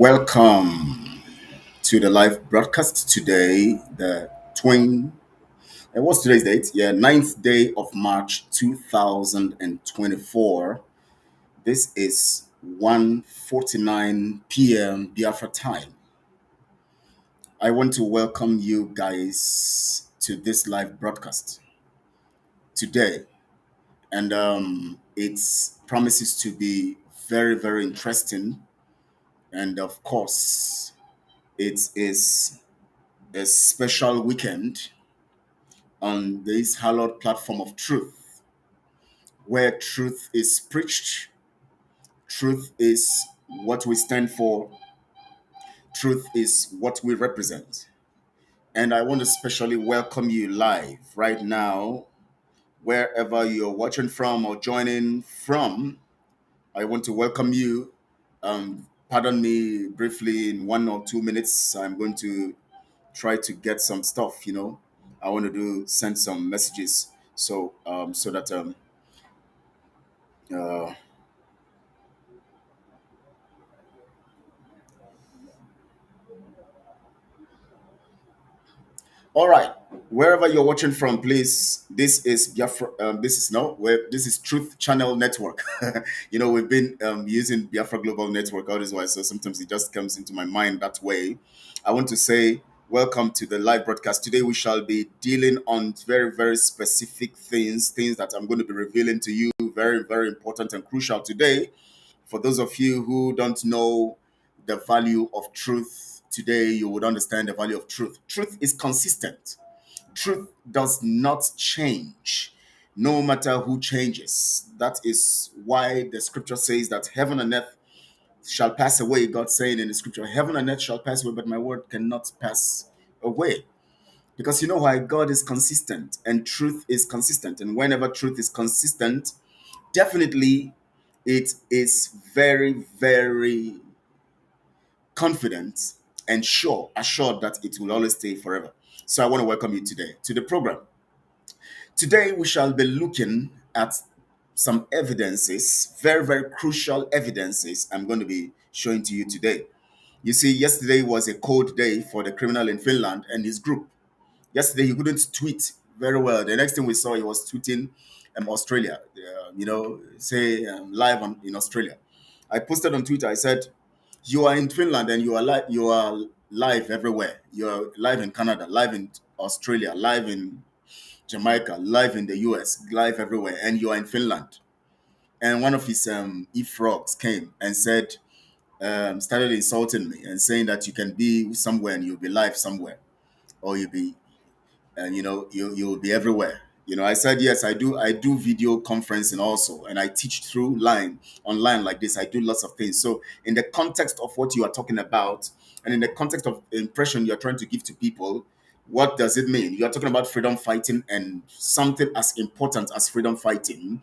Welcome to the live broadcast today, the twin. And what's today's date? Yeah, 9th day of March 2024. This is 1:49 p.m. Biafra time. I want to welcome you guys to this live broadcast today. And it promises to be very, very interesting. And of course, it is a special weekend on this hallowed platform of truth, where truth is preached, truth is what we stand for, truth is what we represent. And I want to especially welcome you live right now, wherever you're watching from or joining from. I want to welcome you. Pardon me briefly, in 1 or 2 minutes, I'm going to try to get some stuff. I want to send some messages so that uh, all right, wherever you're watching from, please, this is Biafra, this is no where this is Truth Channel Network. We've been using Biafra Global Network all this while, so sometimes it just comes into my mind that way. I want to say welcome to the live broadcast. Today we shall be dealing on very, very specific things that I'm going to be revealing to you, very, very important and crucial today. For those of you who don't know the value of truth, today you would understand the value of truth. Truth is consistent. Truth does not change, no matter who changes. That is why the scripture says that heaven and earth shall pass away. God saying in the scripture, heaven and earth shall pass away, but my word cannot pass away. Because you know why? God is consistent and truth is consistent. And whenever truth is consistent, definitely it is very, very confident and assured that it will always stay forever. So I want to welcome you today to the program. Today we shall be looking at some evidences, very, very crucial evidences I'm going to be showing to you today. You see, yesterday was a cold day for the criminal in Finland and his group. Yesterday he couldn't tweet very well. The next thing we saw, he was tweeting Australia, say live in Australia. I posted on Twitter. I said, "You are in Finland and You are live everywhere. You are live in Canada, live in Australia, live in Jamaica, live in the US, live everywhere, and you are in Finland." And one of his frogs came and said, started insulting me and saying that you can be somewhere and you'll be live somewhere, or you'll be and you will be everywhere. I said, yes, I do video conferencing also, and I teach through line online like this. I do lots of things. So in the context of what you are talking about, and in the context of the impression you're trying to give to people, what does it mean? You're talking about freedom fighting, and something as important as freedom fighting,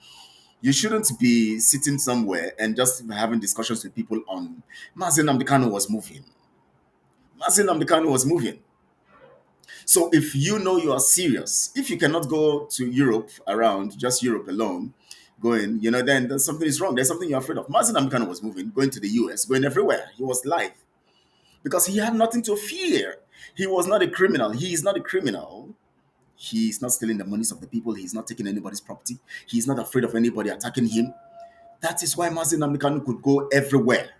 you shouldn't be sitting somewhere and just having discussions with people on Mazin Amdekano was moving. Mazin Amdekano was moving. So if you know you are serious, if you cannot go to Europe around, just Europe alone, going, then something is wrong. There's something you're afraid of. Mazin Amkano was moving, going to the US, going everywhere. He was live because he had nothing to fear. He was not a criminal. He is not a criminal. He's not stealing the monies of the people. He's not taking anybody's property. He's not afraid of anybody attacking him. That is why Mazin Amkano could go everywhere.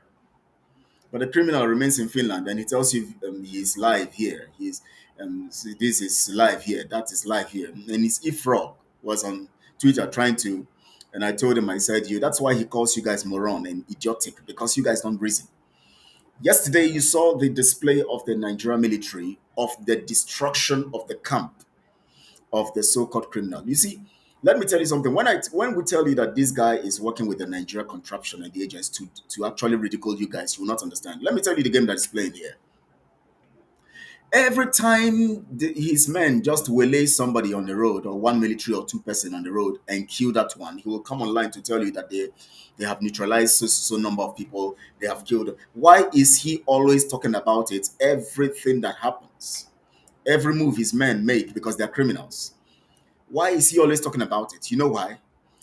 But the criminal remains in Finland, and he tells you he's live here. This is live here. That is live here. And his Ifrog was on Twitter trying to, and I told him, I said, that's why he calls you guys moron and idiotic, because you guys don't reason. Yesterday, you saw the display of the Nigerian military of the destruction of the camp of the so-called criminal. You see, let me tell you something. When we tell you that this guy is working with the Nigeria contraption and the agents to actually ridicule you guys, you will not understand. Let me tell you the game that is playing here. Every time his men just waylay somebody on the road, or one military or two person on the road, and kill that one, he will come online to tell you that they have neutralized so number of people, they have killed. Why is he always talking about it? Everything that happens, every move his men make, because they're criminals. Why is he always talking about it? You know why?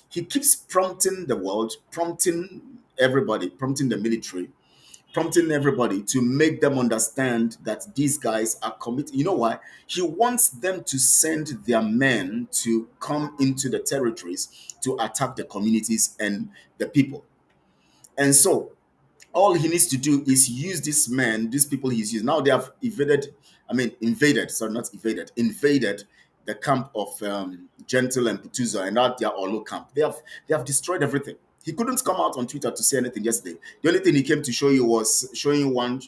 He keeps prompting the world, prompting everybody, prompting the military, prompting everybody to make them understand that these guys are committed. You know why? He wants them to send their men to come into the territories to attack the communities and the people. And so all he needs to do is use this man, these people he's used. Now they have invaded, sorry, not evaded, invaded the camp of Gentle and Butuza and out their Olo camp. They have destroyed everything. He couldn't come out on Twitter to say anything yesterday. The only thing he came to show you was showing you one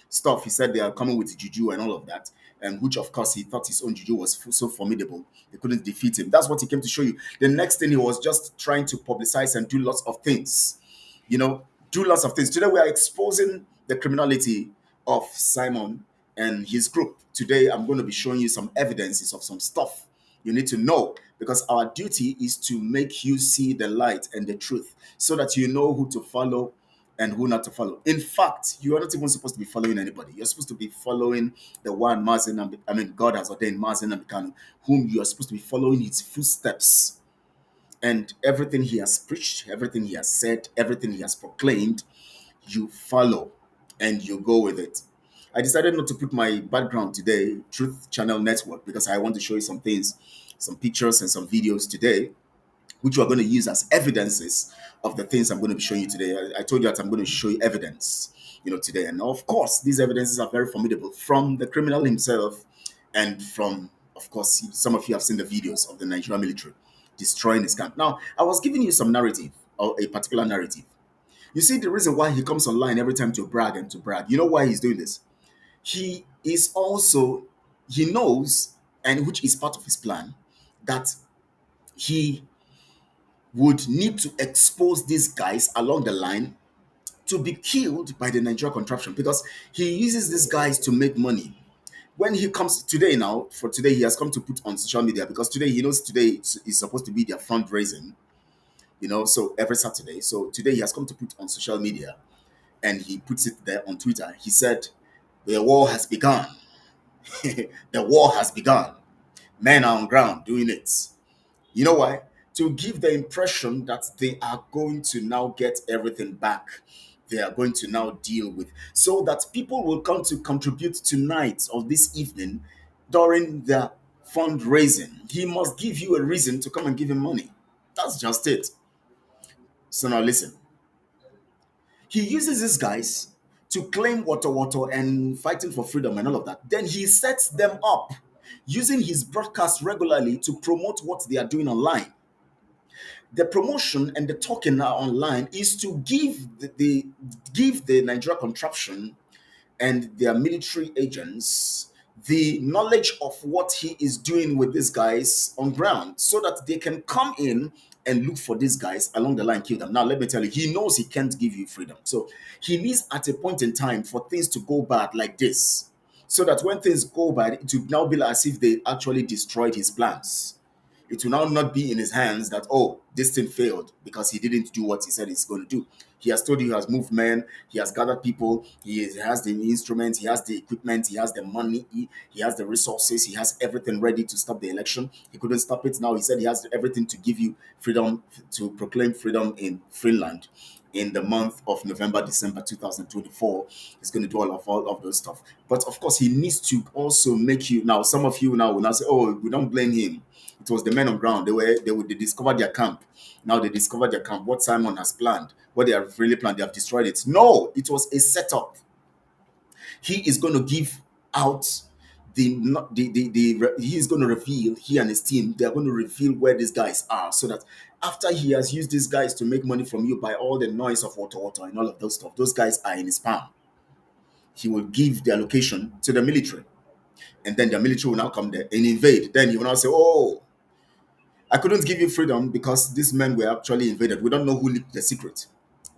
stuff. He said they are coming with juju and all of that, and which of course he thought his own juju was so formidable they couldn't defeat him. That's what he came to show you. The next thing he was just trying to publicize and do lots of things, you know, do lots of things. Today we are exposing the criminality of Simon and his group. Today I'm going to be showing you some evidences of some stuff you need to know, because our duty is to make you see the light and the truth so that you know who to follow and who not to follow. In fact, you are not even supposed to be following anybody. You're supposed to be following the one God has ordained, Mazen Ambikano, whom you are supposed to be following his footsteps. And everything he has preached, everything he has said, everything he has proclaimed, you follow and you go with it. I decided not to put my background today, Truth Channel Network, because I want to show you some things, some pictures and some videos today, which we're going to use as evidences of the things I'm going to be showing you today. I told you that I'm going to show you evidence, today. And of course, these evidences are very formidable from the criminal himself and from, of course, some of you have seen the videos of the Nigerian military destroying his camp. Now, I was giving you some narrative, or a particular narrative. You see, the reason why he comes online every time to brag and to brag, you know why he's doing this? He is also, he knows, and which is part of his plan, that he would need to expose these guys along the line to be killed by the Nigeria contraption, because he uses these guys to make money. When he comes today, now for today, he has come to put on social media, because today he knows today is supposed to be their fundraising, so every Saturday. So today he has come to put on social media, and he puts it there on Twitter. He said, "The war has begun. The war has begun. Men are on ground doing it." You know why? To give the impression that they are going to now get everything back. They are going to now deal with, so that people will come to contribute tonight or this evening during the fundraising. He must give you a reason to come and give him money. That's just it. So now listen. He uses these guys to claim water and fighting for freedom and all of that. Then he sets them up using his broadcast regularly to promote what they are doing online. The promotion and the talking now online is to give the Nigeria contraption and their military agents the knowledge of what he is doing with these guys on ground, so that they can come in and look for these guys along the line, kill them. Now, let me tell you, he knows he can't give you freedom. So he needs at a point in time for things to go bad like this, so that when things go bad, it will now be like as if they actually destroyed his plans. It will now not be in his hands that, oh, this thing failed because he didn't do what he said he's going to do. He has told you he has moved men, he has gathered people, he has the instruments, he has the equipment, he has the money, he has the resources, he has everything ready to stop the election. He couldn't stop it. Now he said he has everything to give you freedom, to proclaim freedom in Finland in the month of November, December 2024. He's going to do all of those stuff. But of course, he needs to also make you, now some of you now will now say, oh, we don't blame him. It was the men on ground. They discovered their camp. Now they discovered their camp. What Simon has planned, what they have really planned, they have destroyed it. No, it was a setup. He is going to give out he is going to reveal, he and his team, they are going to reveal where these guys are, so that after he has used these guys to make money from you by all the noise of water and all of those stuff, those guys are in his palm. He will give their location to the military, and then the military will now come there and invade. Then he will now say, oh, I couldn't give you freedom because these men were actually invaded. We don't know who leaked the secret.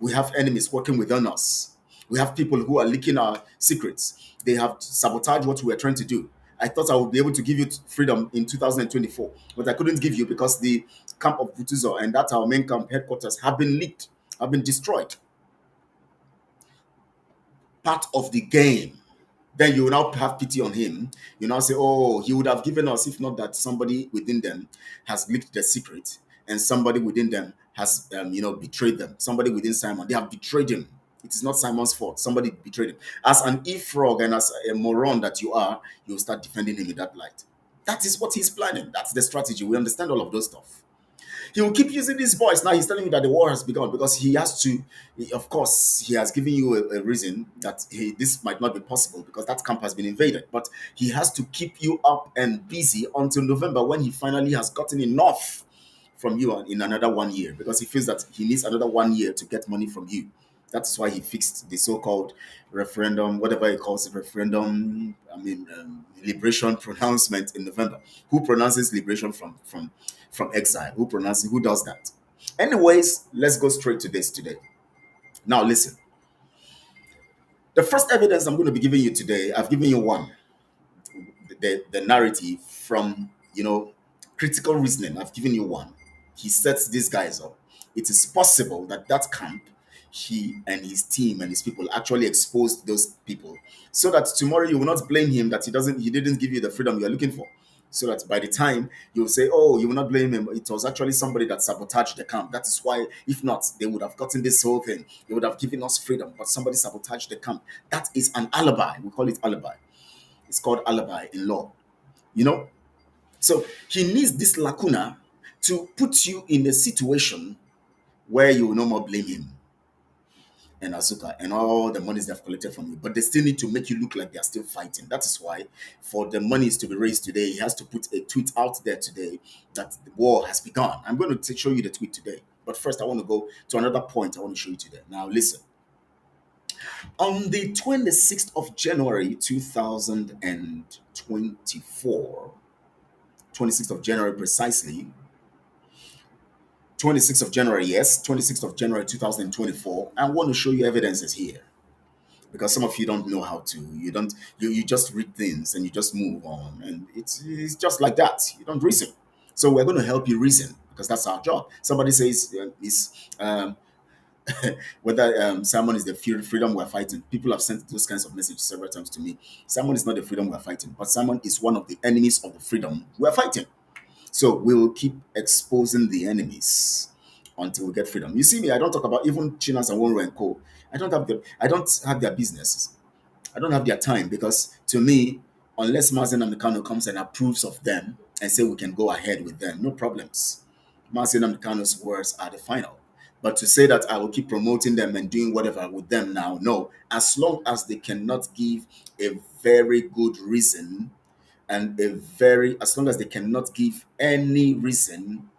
We have enemies working within us. We have people who are leaking our secrets. They have sabotaged what we were trying to do. I thought I would be able to give you freedom in 2024, but I couldn't give you because the camp of Butuzo and that's our main camp headquarters have been leaked, have been destroyed. Part of the game. Then you will now have pity on him. You now say, oh, he would have given us if not that somebody within them has leaked the secret and somebody within them has, betrayed them. Somebody within Simon, they have betrayed him. It is not Simon's fault. Somebody betrayed him. As an e-frog and as a moron that you are, you'll start defending him in that light. That is what he's planning. That's the strategy. We understand all of those stuff. He will keep using this voice. Now he's telling you that the war has begun because he has to. Of course, he has given you a reason that this might not be possible because that camp has been invaded. But he has to keep you up and busy until November when he finally has gotten enough from you in another 1 year because he feels that he needs another 1 year to get money from you. That's why he fixed the so-called referendum, whatever he calls it, referendum. Liberation pronouncement in November. Who pronounces liberation from exile? Who pronounces? Who does that? Anyways, let's go straight to this today. Now, listen. The first evidence I'm going to be giving you today, I've given you one, the narrative from critical reasoning. I've given you one. He sets these guys up. It is possible that that camp, he and his team and his people actually exposed those people, so that tomorrow you will not blame him that he didn't give you the freedom you are looking for. So that by the time you will say, oh, you will not blame him. It was actually somebody that sabotaged the camp. That is why, if not, they would have gotten this whole thing. They would have given us freedom, but somebody sabotaged the camp. That is an alibi. We call it alibi. It's called alibi in law. You know, so he needs this lacuna to put you in a situation where you will no more blame him and Azuka and all the monies they've collected from you. But they still need to make you look like they are still fighting. That is why, for the monies to be raised today, he has to put a tweet out there today that the war has begun. I'm going to show you the tweet today. But first, I want to go to another point I want to show you today. Now, listen. On the 26th of January 2024, 26th of January precisely, 26th of January, yes, 26th of January 2024, I want to show you evidences here because some of you don't know how to. You just read things and you just move on, and it's just like that. You don't reason. So we're going to help you reason because that's our job. Somebody says whether Simon is the freedom we're fighting. People have sent those kinds of messages several times to me. Simon is not the freedom we're fighting, but Simon is one of the enemies of the freedom we're fighting. So we will keep exposing the enemies until we get freedom. You see me, I don't talk about even Chinas and Wonro and Co. I don't have their businesses. I don't have their time because to me, unless Mazen Namdekano comes and approves of them and say we can go ahead with them, no problems. Mazen Namdekano's words are the final. But to say that I will keep promoting them and doing whatever with them now, no. As long as they cannot give a very good reason and as long as they cannot give any reason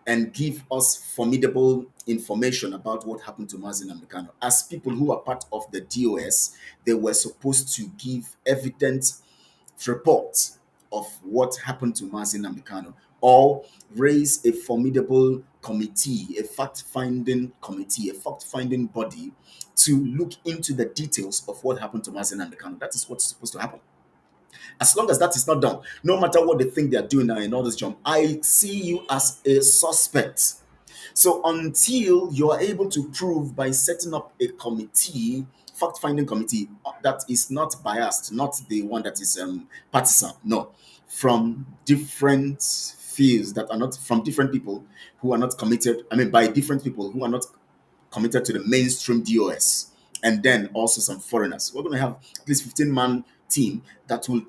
and give us formidable information about what happened to Mazen Namdekano. As people who are part of the DOS, they were supposed to give evidence report of what happened to Mazen Namdekano or raise a formidable committee, a fact-finding committee, a fact-finding body to look into the details of what happened to Mazen Namdekano. That is what's supposed to happen. As long as that is not done, no matter what they think they are doing now in all this jump, I see you as a suspect. So until you are able to prove by setting up a committee, fact-finding committee that is not biased, not the one that is partisan, no, from different fields that are not from different people who are not committed. I mean, by different people who are not committed to the mainstream DOS, and then also some foreigners. We're going to have at least 15-man team that will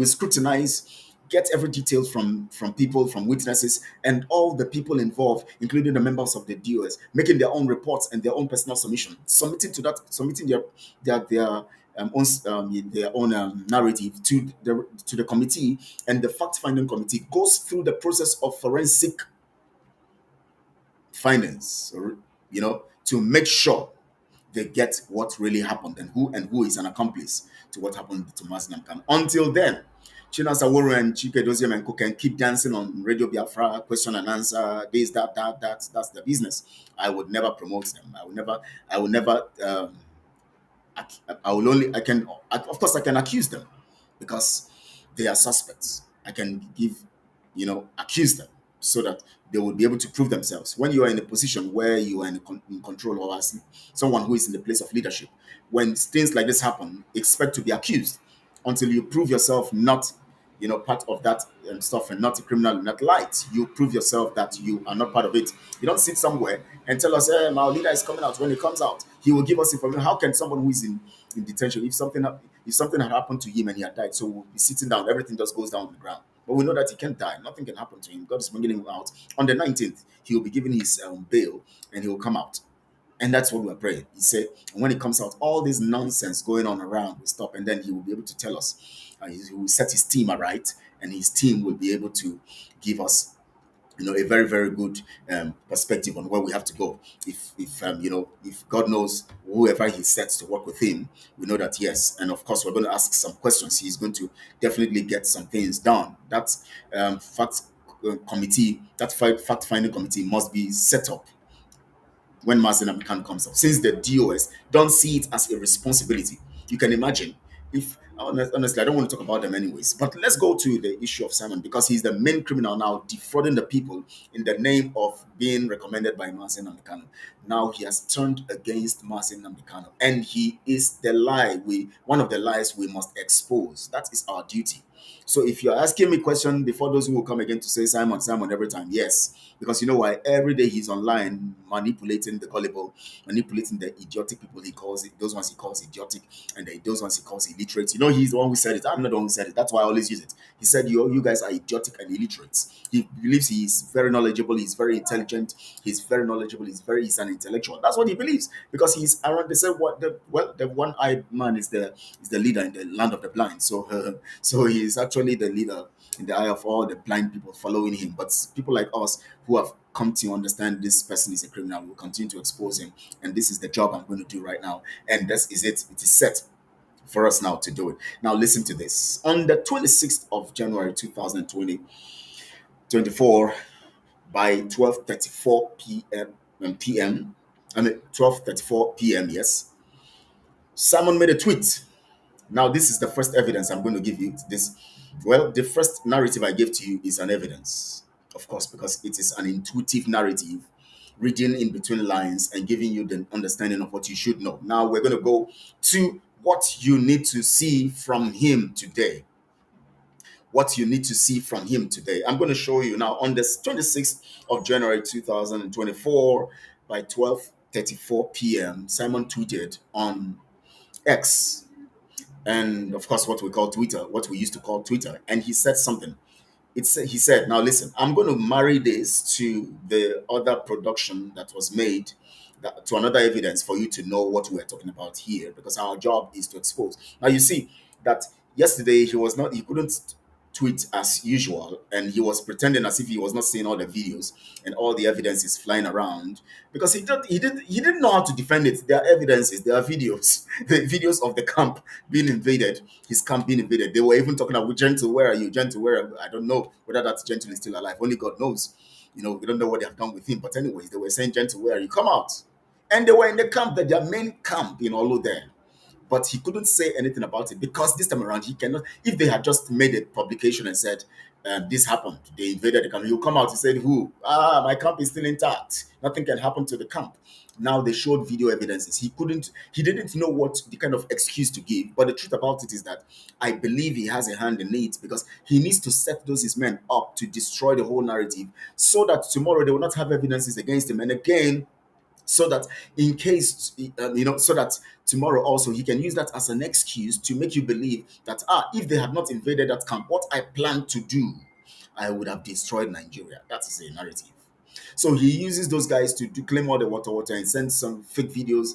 scrutinize, get every detail from people, from witnesses, and all the people involved, including the members of the DOS, making their own reports and their own personal submitting their own narrative to the committee, and the fact-finding committee goes through the process of forensic findings, to make sure they get what really happened and who is an accomplice to what happened to Mazen Namdekano. Until then, China Saworo and Chike Doziem and Co can keep dancing on Radio Biafra, question and answer, this, that's the business. I would never promote them. I will never, of course I can accuse them because they are suspects. I can accuse them so that they will be able to prove themselves. When you are in a position where you are in control or as someone who is in the place of leadership, when things like this happen, expect to be accused until you prove yourself not part of that stuff and not a criminal in that light. You prove yourself that you are not part of it. You don't sit somewhere and tell us, hey, my leader is coming out. When he comes out, he will give us information. How can someone who is in detention, if something had happened to him and he had died, so we'll be sitting down, everything just goes down on the ground. But we know that he can't die. Nothing can happen to him. God is bringing him out. On the 19th, he will be given his bail and he will come out. And that's what we're praying. He said, and when he comes out, all this nonsense going on around will stop, and then he will be able to tell us. He will set his team aright, and his team will be able to give us, a very, very good perspective on where we have to go. If God knows whoever He sets to work with him, we know that yes. And of course, we're going to ask some questions. He's going to definitely get some things done. That fact finding committee must be set up when Mazen Khan comes up, since the DOS don't see it as a responsibility. You can imagine if, honestly, I don't want to talk about them anyways, but let's go to the issue of Simon, because he's the main criminal now, defrauding the people in the name of being recommended by Mazen Khan. Now he has turned against Mazen Khan, and he is the one of the lies we must expose. That is our duty. So if you're asking me question before those who will come again to say Simon, Simon every time, yes, because you know why? Every day he's online manipulating the gullible, manipulating the idiotic people he calls it, those ones he calls idiotic, and those ones he calls illiterate. He's the one who said it. I'm not the one who said it. That's why I always use it. He said, you guys are idiotic and illiterate. He believes he's very knowledgeable, he's very intelligent, he's very knowledgeable, he's an intellectual. That's what he believes. Because he's around, they said the one-eyed man is the leader in the land of the blind. So he's actually the leader in the eye of all the blind people following him. But people like us who have come to understand this person is a criminal will continue to expose him. And this is the job I'm going to do right now. And this is it. It is set for us now to do it. Now listen to this. On the 26th of January 2024, by 12:34 p.m. I mean 12:34 p.m. Yes, Simon made a tweet. Now, this is the first evidence I'm going to give you. The first narrative I gave to you is an evidence, of course, because it is an intuitive narrative, reading in between lines and giving you the understanding of what you should know. Now, we're going to go to what you need to see from him today. What you need to see from him today. I'm going to show you now on the 26th of January 2024 by 12:34 p.m. Simon tweeted on X, and of course what we call Twitter, what we used to call Twitter, and he said something. He said, now listen, I'm going to marry this to the other production that was made, to another evidence for you to know what we're talking about here, because our job is to expose. Now you see that yesterday he couldn't tweet as usual, and he was pretending as if he was not seeing all the videos and all the evidence is flying around, because he didn't know how to defend it. There are evidences, there are videos, the videos of the camp being invaded, his camp being invaded. They were even talking about, Gentle, where are you? Gentle, where are you? I don't know whether that Gentle is still alive. Only God knows. We don't know what they have done with him. But anyways, they were saying, Gentle, where are you? Come out. And they were in the camp, their main camp in Olo there. But he couldn't say anything about it, because this time around he cannot. If they had just made a publication and said, this happened, they invaded the camp, he'll come out and say, who? My camp is still intact. Nothing can happen to the camp. Now they showed video evidences. He didn't know what the kind of excuse to give. But the truth about it is that I believe he has a hand in it, because he needs to set his men up to destroy the whole narrative, so that tomorrow they will not have evidences against him. And again, so that in case so that tomorrow also he can use that as an excuse to make you believe that if they had not invaded that camp, what I planned to do, I would have destroyed Nigeria. That is a narrative. So he uses those guys to claim all the water and send some fake videos,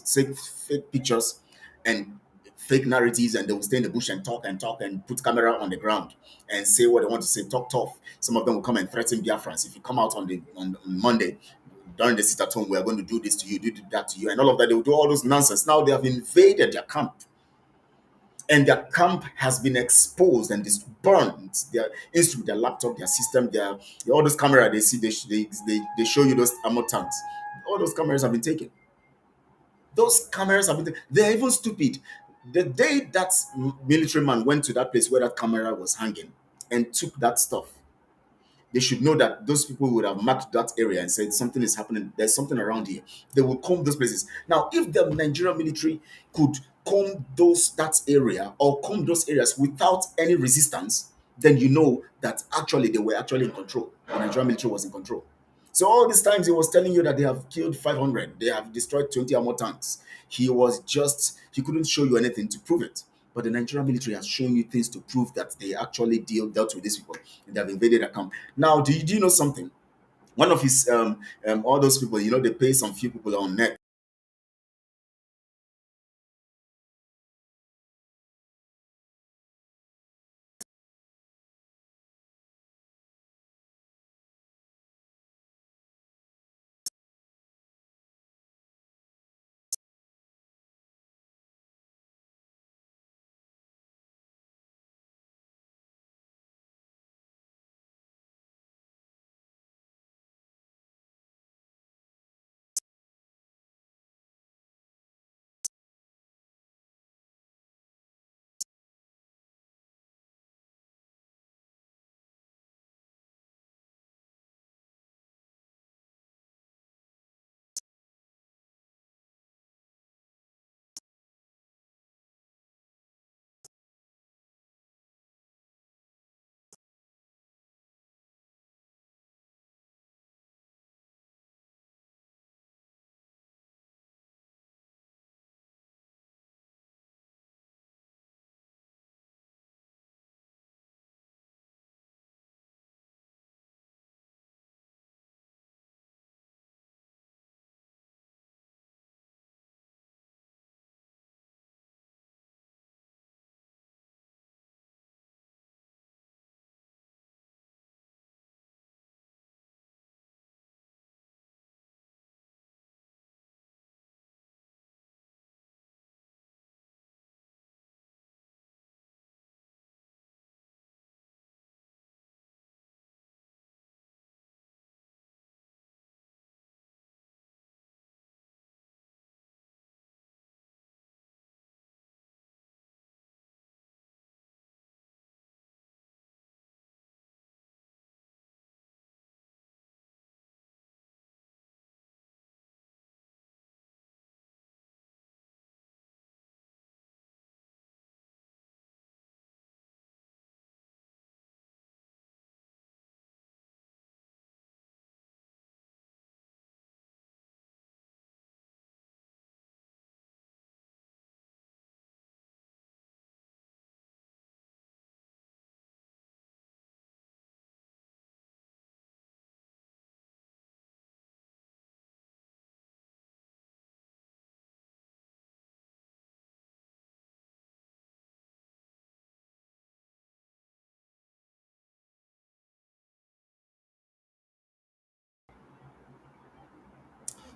fake pictures, and fake narratives, and they will stay in the bush and talk and put camera on the ground and say what they want to say, talk tough. Some of them will come and threaten Biafrans. If you come out on Monday during the sit at home, we are going to do this to you, do that to you, and all of that. They will do all those nonsense. Now they have invaded their camp, and their camp has been exposed and burned. Their instrument, their laptop, their system, all those cameras they see, they show you those ammo tanks. All those cameras have been taken. Those cameras have been taken. They're even stupid. The day that military man went to that place where that camera was hanging and took that stuff, they should know that those people would have marked that area and said something is happening. There's something around here. They will comb those places. Now, if the Nigerian military could comb that area or comb those areas without any resistance, then you know that actually they were actually in control. The Nigerian military was in control. So all these times he was telling you that they have killed 500, they have destroyed 20 or more tanks. He couldn't show you anything to prove it. But the Nigerian military has shown you things to prove that they actually dealt with these people. They have invaded a camp. Now, do you know something? One of his all those people, they pay some few people on net.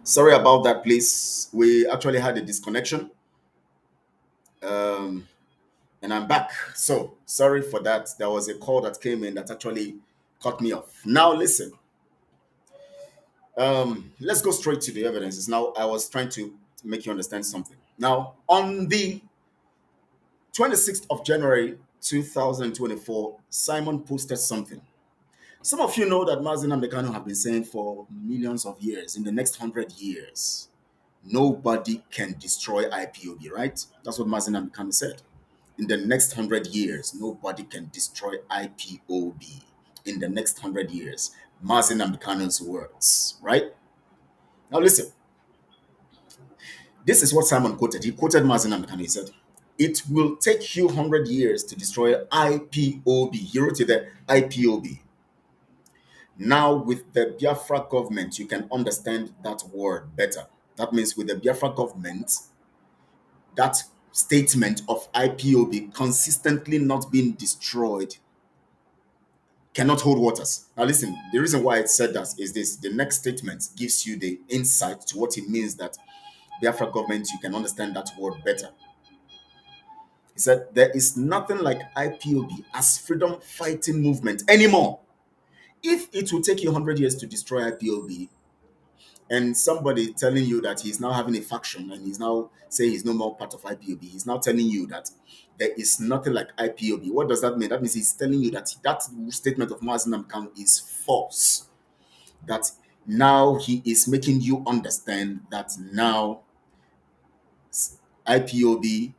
Sorry about that, please. We actually had a disconnection, um, and I'm back. So sorry for that. There was a call that came in that actually cut me off. Now listen. Let's go straight to the evidences. Now, I was trying to make you understand something. Now, on the 26th of January 2024, Simon posted something. Some of you know that Mazen and Mekano have been saying for millions of years, in the next 100 years, nobody can destroy IPOB, right? That's what Mazen and Mekano said. In the next 100 years, nobody can destroy IPOB. In the next 100 years, Mazen and Mekano's words, right? Now listen, this is what Simon quoted. He quoted Mazen Namdekan. He said, "It will take you 100 years to destroy IPOB." He wrote it there, IPOB. Now, with the Biafra government, you can understand that word better. That means with the Biafra government, that statement of IPOB consistently not being destroyed cannot hold waters. Now, listen, the reason why it said that is this: the next statement gives you the insight to what it means that Biafra government, you can understand that word better. He said, there is nothing like IPOB as freedom fighting movement anymore. If it will take you 100 years to destroy IPOB, and somebody telling you that he's now having a faction and he's now saying he's no more part of IPOB, he's now telling you that there is nothing like IPOB. What does that mean? That means he's telling you that that statement of Mazen Namkan is false. That now he is making you understand that now IPOB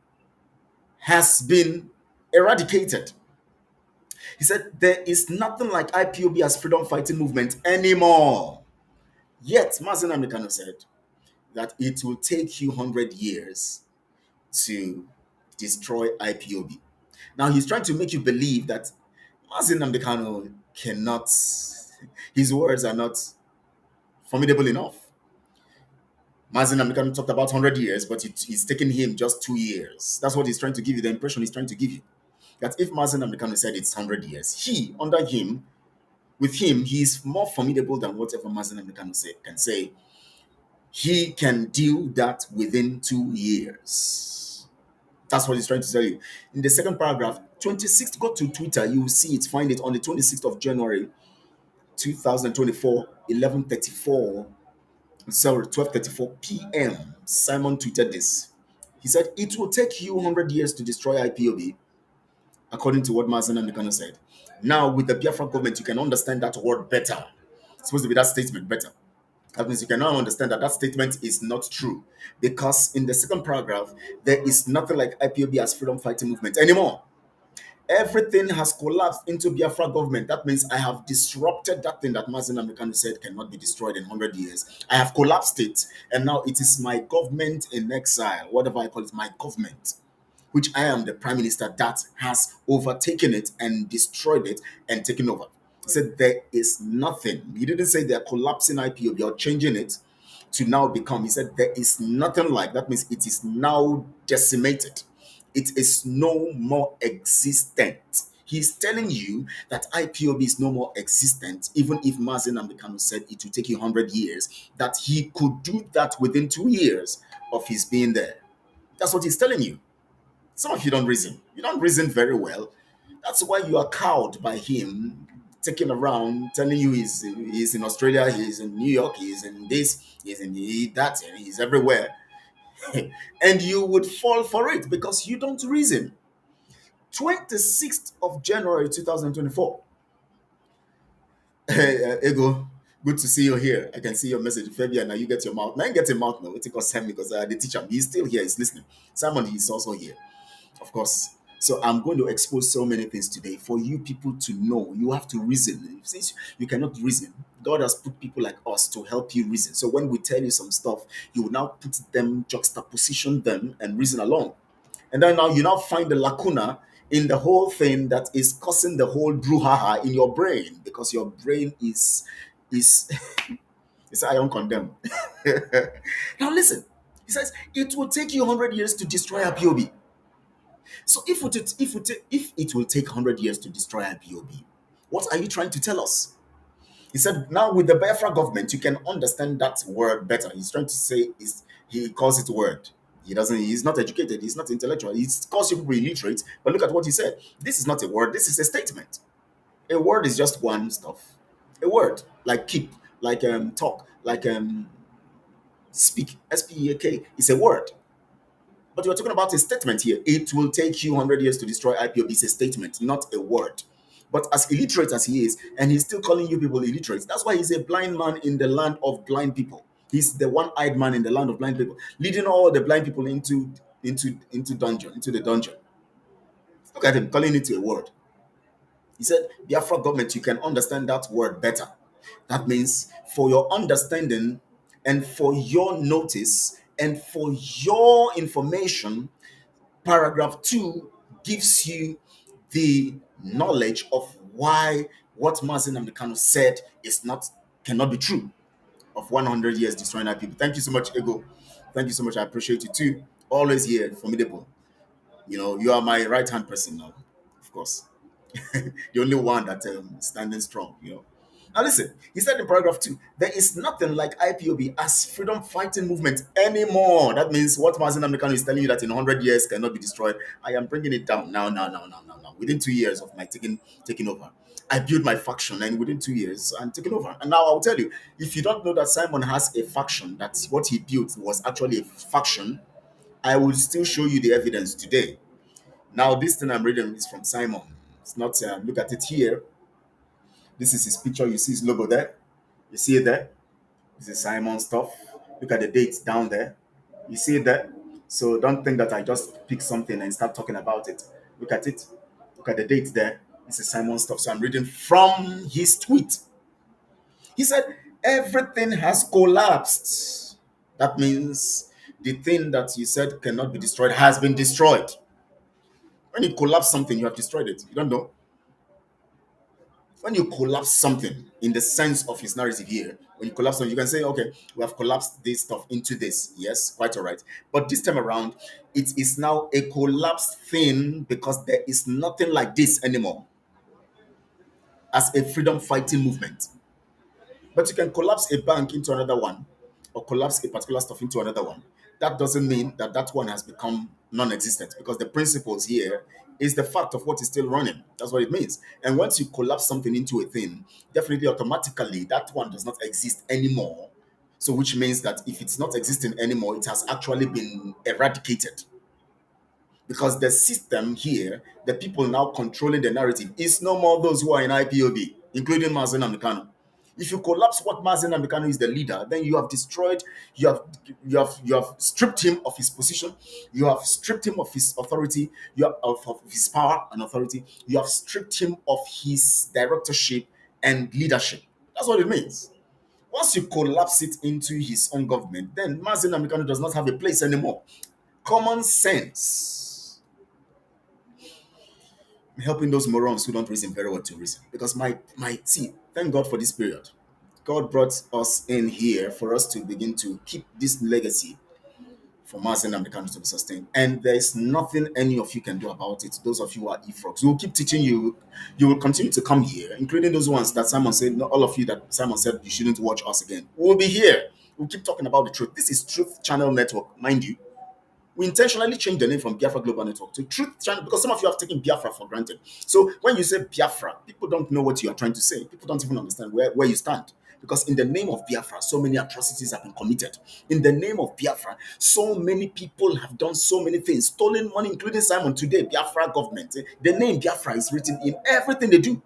has been eradicated. He said, there is nothing like IPOB as freedom fighting movement anymore. Yet, Mazen Amekano said that it will take you 100 years to destroy IPOB. Now, he's trying to make you believe that Mazen Amekano cannot, his words are not formidable enough. Mazen Amekano talked about 100 years, but it's taken him just 2 years. That's what he's trying to give you, the impression he's trying to give you. That if Mazen Amekano said it's 100 years, under him, with him, he's more formidable than whatever Mazen Amekano can say. He can do that within 2 years. That's what he's trying to tell you. In the second paragraph, 26th, go to Twitter, you will see it, find it on the 26th of January, 2024, 11:34, sorry, 12:34 p.m. Simon tweeted this. He said, it will take you 100 years to destroy IPOB, according to what Mazen Amekano said. Now, with the Biafra government, you can understand that word better. It's supposed to be that statement better. That means you can now understand that that statement is not true. Because in the second paragraph, there is nothing like IPOB as freedom fighting movement anymore. Everything has collapsed into Biafra government. That means I have disrupted that thing that Mazen Amekano said cannot be destroyed in 100 years. I have collapsed it, and now it is my government in exile, whatever I call it, my government, which I am the prime minister, that has overtaken it and destroyed it and taken over. He said there is nothing. He didn't say they're collapsing IPOB or changing it to now become. He said there is nothing like that. Means it is now decimated. It is no more existent. He's telling you that IPOB is no more existent, even if Mazen Amekano said it will take you 100 years, that he could do that within 2 years of his being there. That's what he's telling you. Some of you don't reason. You don't reason very well. That's why you are cowed by him taking around, telling you he's in Australia, he's in New York, he's in this, he's in that, and he's everywhere. And you would fall for it because you don't reason. 26th of January 2024. Ego, good to see you here. I can see your message. Fabian, now you get your mouth. Now you get your mouth now. It's because Sam, because the teacher, he's still here, he's listening. Simon, he's also here. Of course. So I'm going to expose so many things today for you people to know. You have to reason. Since you cannot reason, God has put people like us to help you reason. So when we tell you some stuff, you will now put them, juxtaposition them, and reason along. And then now you now find the lacuna in the whole thing that is causing the whole brouhaha in your brain, because your brain is it's ion condemned. Now listen, he says it will take you 100 years to destroy IPOB. So if it will take 100 years to destroy IPOB, what are you trying to tell us? He said, now with the Biafra government, you can understand that word better. He's trying to say, he calls it word. He's not educated, he's not intellectual. He calls you people illiterate, but look at what he said. This is not a word, this is a statement. A word is just one stuff. A word, like keep, like talk, like speak, SPEAK, is a word. But we're talking about a statement here. It will take you 100 years to destroy IPOB. It's a statement, not a word. But as illiterate as he is, and he's still calling you people illiterate, that's why he's a blind man in the land of blind people. He's the one-eyed man in the land of blind people, leading all the blind people into the dungeon. Look at him calling it a word. He said, Biafra government, you can understand that word better. That means for your understanding and for your notice and for your information, paragraph 2 gives you the knowledge of why what Mazen Amekano said cannot be true of 100 years destroying our people. Thank you so much, Ego. Thank you so much. I appreciate you too. Always here, formidable. You know, you are my right hand person now, of course. The only one that standing strong, you know. Now listen, he said in paragraph 2, there is nothing like IPOB as freedom fighting movement anymore. That means what Mazen Amekano is telling you that in 100 years cannot be destroyed. I am bringing it down now. Within 2 years of my taking over, I built my faction, and within 2 years, I'm taking over. And now I'll tell you, if you don't know that Simon has a faction, that's what he built was actually a faction, I will still show you the evidence today. Now, this thing I'm reading is from Simon. It's not, look at it here. This is his picture. You see his logo there. You see it there. This is Simon stuff. Look at the dates down there. You see it there. So don't think that I just pick something and start talking about it. Look at it. Look at the dates there. This is Simon stuff. So I'm reading from his tweet. He said, everything has collapsed. That means the thing that you said cannot be destroyed has been destroyed. When you collapse something, you have destroyed it. You don't know. When you collapse something in the sense of his narrative here, when you collapse something, you can say, okay, we have collapsed this stuff into this. Yes, quite all right. But this time around, it is now a collapsed thing because there is nothing like this anymore as a freedom fighting movement. But you can collapse a bank into another one or collapse a particular stuff into another one. That doesn't mean that that one has become non-existent because the principles here is the fact of what is still running. That's what it means. And once you collapse something into a thing, definitely automatically that one does not exist anymore. So which means that if it's not existing anymore, it has actually been eradicated because the system here, the people now controlling the narrative, is no more those who are in IPOB, including Mazen Amikano. If you collapse what Mazen Amikano is the leader, then you have destroyed, you have stripped him of his position, you have stripped him of his authority, you have of his power and authority, you have stripped him of his directorship and leadership. That's what it means. Once you collapse it into his own government, then Mazen Amikano does not have a place anymore. Common sense helping those morons who don't reason very well to reason. Because my see, thank God for this period. God brought us in here for us to begin to keep this legacy for Martin and the country to be sustained. And there's nothing any of you can do about it. Those of you who are e-frogs, we will keep teaching you. You will continue to come here, including those ones that Simon said, not all of you that Simon said you shouldn't watch us again. We'll be here. We'll keep talking about the truth. This is Truth Channel Network, mind you. We intentionally changed the name from Biafra Global Network to Truth Channel because some of you have taken Biafra for granted. So when you say Biafra, people don't know what you are trying to say. People don't even understand where you stand. Because in the name of Biafra, so many atrocities have been committed. In the name of Biafra, so many people have done so many things, stolen money, including Simon today, Biafra government. The name Biafra is written in everything they do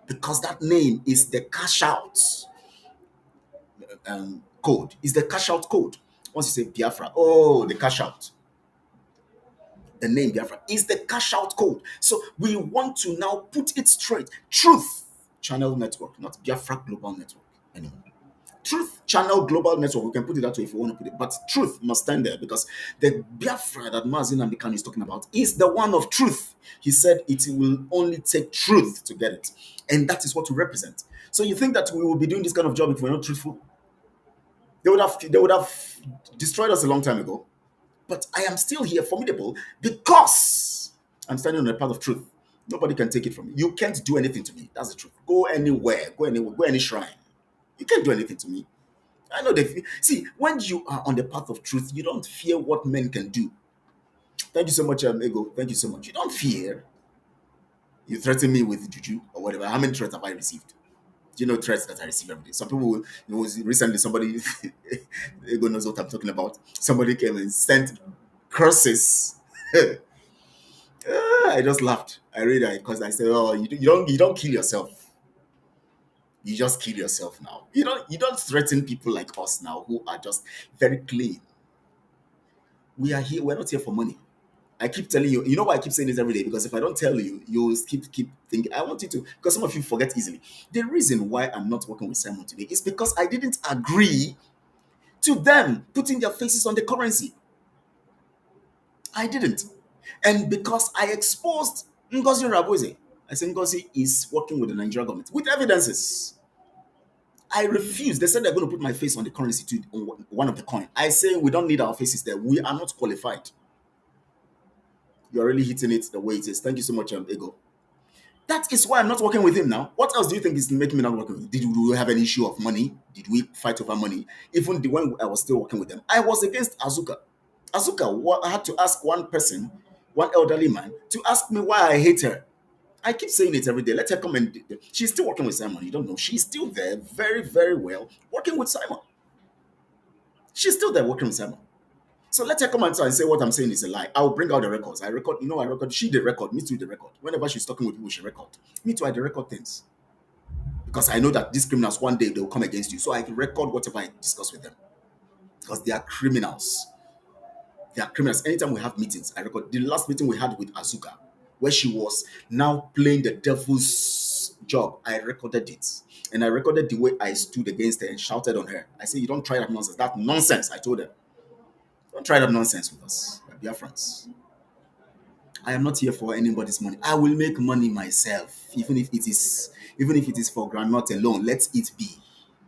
because that name is the cash out code. Is the cash out code. Once you say Biafra, oh, the cash out. The name Biafra is the cash out code. So we want to now put it straight. Truth Channel Network, not Biafra Global Network anymore. Truth Channel Global Network, we can put it that way if you want to put it, but truth must stand there because the Biafra that Mazin Amikan is talking about is the one of truth. He said it will only take truth to get it, and that is what we represent. So you think that we will be doing this kind of job if we're not truthful? They would have destroyed us a long time ago. But I am still here, formidable, because I'm standing on the path of truth. Nobody can take it from me. You can't do anything to me. That's the truth. Go anywhere, go any shrine. You can't do anything to me. I know they see when you are on the path of truth, you don't fear what men can do. Thank you so much, Ego. Thank you so much. You don't fear. You threaten me with juju or whatever. How many threats have I received? Do you know threats that I receive every day? Some people, recently somebody, Ego knows what I'm talking about. Somebody came and sent curses. I just laughed. I read that because I said, "Oh, you don't kill yourself. You just kill yourself now. You don't threaten people like us now who are just very clean. We are here. We're not here for money. I keep telling you. You know why I keep saying this every day? Because if I don't tell you, you'll keep thinking. I want you to. Because some of you forget easily. The reason why I'm not working with Simon today is because I didn't agree to them putting their faces on the currency. I didn't. And because I exposed Ngozi Raboze, I said Ngozi is working with the Nigerian government with evidences. I refused. They said they're going to put my face on the currency to on one of the coin. I say we don't need our faces there. We are not qualified. You're really hitting it the way it is. Thank you so much, Ego. That is why I'm not working with him now. What else do you think is making me not working with him? Did we have an issue of money? Did we fight over money? Even when I was still working with them, I was against Azuka. I had to ask one person, one elderly man, to ask me why I hate her. I keep saying it every day. Let her come and she's still working with Simon. You don't know. She's still there, very, very well, working with Simon. She's still there working with Simon. So let her come and say what I'm saying is a lie. I'll bring out the records. I record, I record. She the record, me too the record. Whenever she's talking with people, she record. Me too, I the record things. Because I know that these criminals one day they'll come against you. So I can record whatever I discuss with them. Because they are criminals. They are criminals. Anytime we have meetings, I record. The last meeting we had with Azuka, where she was now playing the devil's job. I recorded it. And I recorded the way I stood against her and shouted on her. I said, you don't try that nonsense. That nonsense, I told her. Don't try that nonsense with us. We are friends. I am not here for anybody's money. I will make money myself, even if it is for grandma alone. Let it be.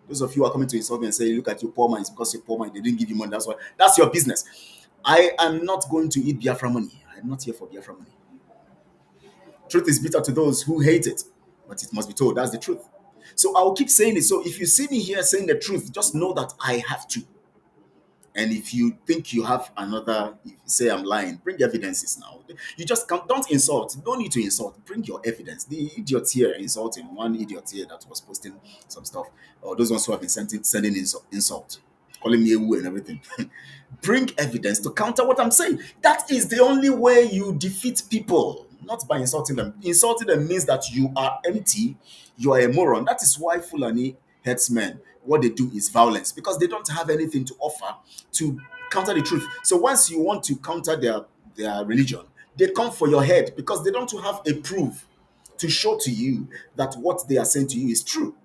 Those of you who are coming to insult me and say, look at your poor man, it's because you're poor man, they didn't give you money. That's your business. I am not going to eat Biafra money. I'm not here for Biafra money. Truth is bitter to those who hate it, but it must be told. That's the truth. So I'll keep saying it. So if you see me here saying the truth, just know that I have to. And if you think you have another, if you say I'm lying, bring evidences now. You just can't, don't insult. Don't need to insult. Bring your evidence. The idiot here insulting, one idiot here that was posting some stuff, or those ones who have been sending insult, calling me a woo and everything. Bring evidence to counter what I'm saying. That is the only way you defeat people, not by insulting them. Insulting them means that you are empty, you are a moron. That is why Fulani headsmen, what they do is violence, because they don't have anything to offer to counter the truth. So once you want to counter their religion, they come for your head because they don't have a proof to show to you that what they are saying to you is true.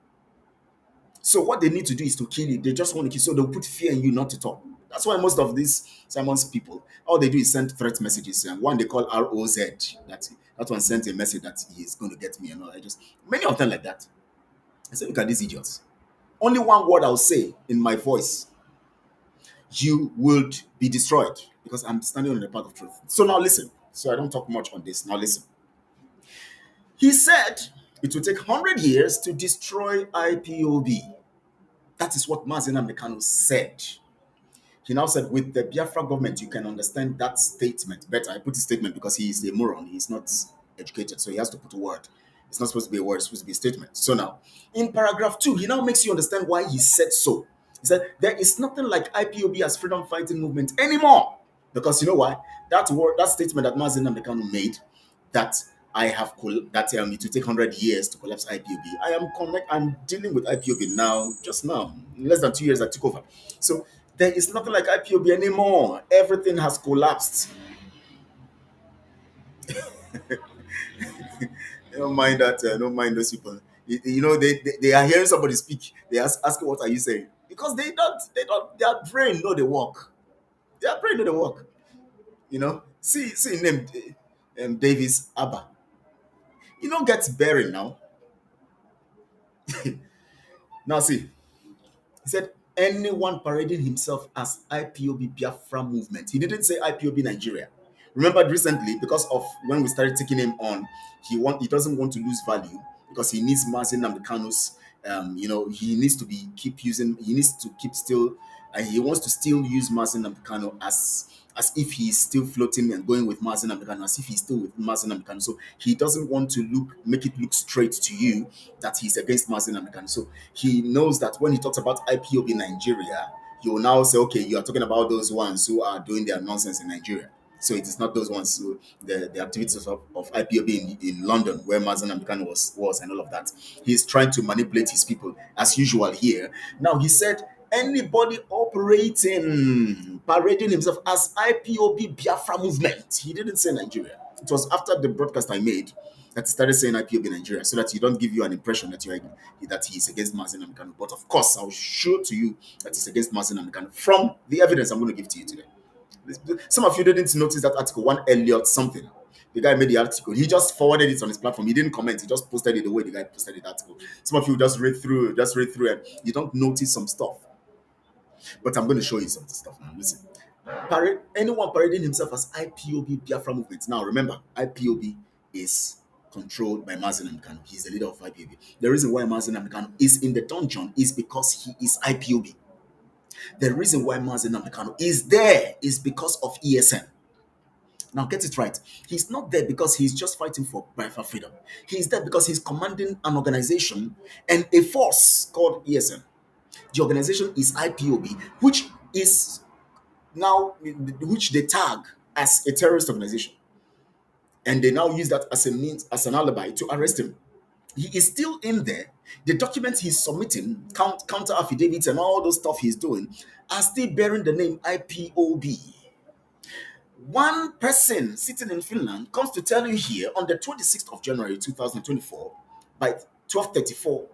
So what they need to do is to kill you. They just want to kill. So they'll put fear in you not to talk. That's why most of these Simon's people, all they do is send threat messages. And one they call ROZ. That one sent a message that he's going to get me. And all. Many of them like that. I said, look at these idiots. Only one word I'll say in my voice. You would be destroyed because I'm standing on the path of truth. So now listen. So I don't talk much on this. Now listen. He said it will take 100 years to destroy IPOB. That is what Mazi Nnamdi Kanu said. He now said, with the Biafra government, you can understand that statement better. I put his statement because he is a moron. He's not educated, so he has to put a word. It's not supposed to be a word, it's supposed to be a statement. So now, in paragraph 2, he now makes you understand why he said so. He said, there is nothing like IPOB as freedom fighting movement anymore. Because you know why? That word, that statement that Mazi Nnamdi Kanu made, that I have that it will take 100 years to collapse IPOB. I'm dealing with IPOB now, just now, in less than 2 years I took over. So there is nothing like IPOB anymore. Everything has collapsed. Don't mind that. Don't mind those people. They are hearing somebody speak. They ask what are you saying? Because they don't. Their brain know the work. Their brain know the work. See name Davis Abba. You don't get buried now. Now see, he said anyone parading himself as IPOB Biafra movement. He didn't say IPOB Nigeria. Remember recently, because of when we started taking him on, he doesn't want to lose value because he needs Mazi Nnamdi Kanu's. He needs to he needs to keep still, and he wants to still use Mazi Nnamdi Kanu as if he's still floating and going with Mazi Nnamdi Kanu, as if he's still with Mazi Nnamdi Kanu. So he doesn't want to make it look straight to you that he's against Mazi Nnamdi Kanu. So he knows that when he talks about IPOB Nigeria, you will now say, okay, you are talking about those ones who are doing their nonsense in Nigeria. So it is not those ones who the activities of IPOB in London, where Mazi Nnamdi Kanu was and all of that. He's trying to manipulate his people as usual here. Now he said anybody parading himself as IPOB Biafra movement. He didn't say Nigeria. It was after the broadcast I made that he started saying IPOB Nigeria, so that he don't give you an impression that he's against Mazi Nnamdi Kanu. But of course, I'll show to you that he's against Mazi Nnamdi Kanu from the evidence I'm going to give to you today. Some of you didn't notice that article, one Elliot something. The guy made the article. He just forwarded it on his platform. He didn't comment. He just posted it the way the guy posted the article. Some of you just read through, and you don't notice some stuff. But I'm going to show you some stuff now. Listen. Anyone parading himself as IPOB Biafra movement. Now remember, IPOB is controlled by Mazi Nnamdi Kanu. He's the leader of IPOB. The reason why Mazi Nnamdi Kanu is in the dungeon is because he is IPOB. The reason why Mazi Nnamdi Kanu is there is because of ESN. Now get it right. He's not there because he's just fighting for Biafra freedom. He's there because he's commanding an organization and a force called ESN. The organization is IPOB, which they tag as a terrorist organization. And they now use that as a means, as an alibi to arrest him. He is still in there. The documents he's submitting, counter affidavits and all those stuff he's doing, are still bearing the name IPOB. One person sitting in Finland comes to tell you here on the 26th of January 2024 by 12:34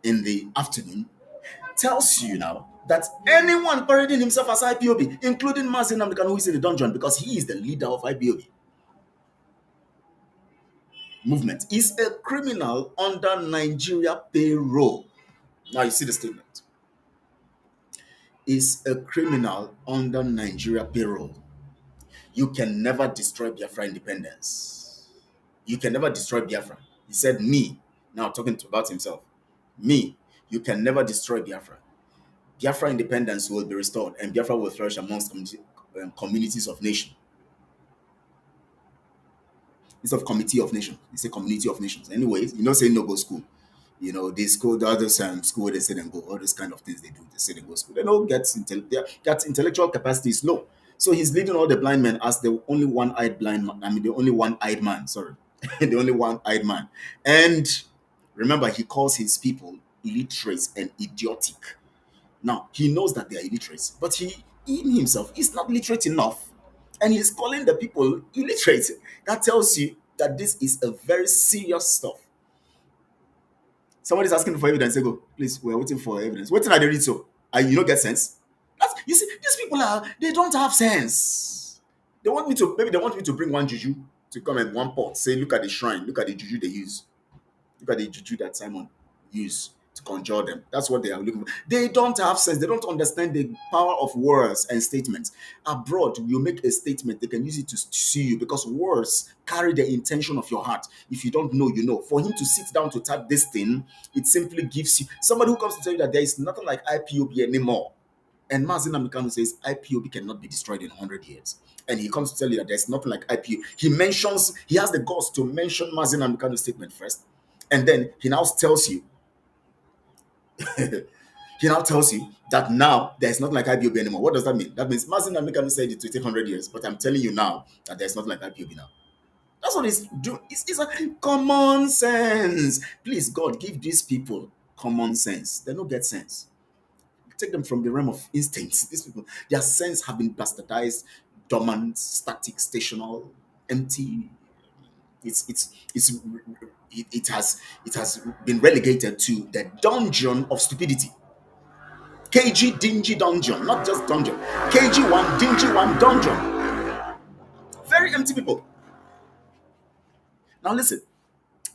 in the afternoon, tells you now that anyone parading himself as IPOB, including Mazin Namdekan, who is in the dungeon because he is the leader of IPOB movement, is a criminal under Nigeria payroll. Now you see the statement. Is a criminal under Nigeria payroll. You can never destroy Biafra independence. You can never destroy Biafra. He said, me, now talking about himself, me, you can never destroy Biafra. Biafra independence will be restored and Biafra will flourish amongst communities of nations. Instead of committee of nations, it's a community of nations. Anyways, say no go school. They school the other school where they say them go, all those kind of things they do. They say they go school. They don't get that intellectual capacity is low. So he's leading all the blind men as the only one-eyed blind man. I mean, the only one-eyed man. Sorry, the only one-eyed man. And remember, he calls his people illiterate and idiotic. Now he knows that they are illiterate, but he in himself is not literate enough, and he's calling the people illiterate. That tells you that this is a very serious stuff. Somebody's asking for evidence. They go, please, we're waiting for evidence. Waiting at the read so. And you don't get sense. You see, these people they don't have sense. Maybe they want me to bring one juju to come and one pot. Say, look at the shrine, look at the juju they use. Look at the juju that Simon used to conjure them. That's what they are looking for. They don't have sense. They don't understand the power of words and statements. Abroad, you make a statement, they can use it to sue you because words carry the intention of your heart. If you don't know, you know. For him to sit down to type this thing, it simply gives you somebody who comes to tell you that there is nothing like IPOB anymore. And Mazin Namdekan says IPOB cannot be destroyed in 100 years. And he comes to tell you that there's nothing like IPOB. He has the guts to mention Mazin Namdekan's statement first. And then he now tells you, that now there's not like IPOB anymore. What does that mean? That means Mazin Namdekan said it will take 100 years, but I'm telling you now that there's not like IPOB now. That's what it's doing. It's a common sense. Please, God, give these people common sense. They don't get sense. Take them from the realm of instincts. These people, their sense have been bastardized, dormant, static, stational, empty. It has been relegated to the dungeon of stupidity. KG dingy dungeon, not just dungeon. KG1 dingy one dungeon. Very empty people. Now listen.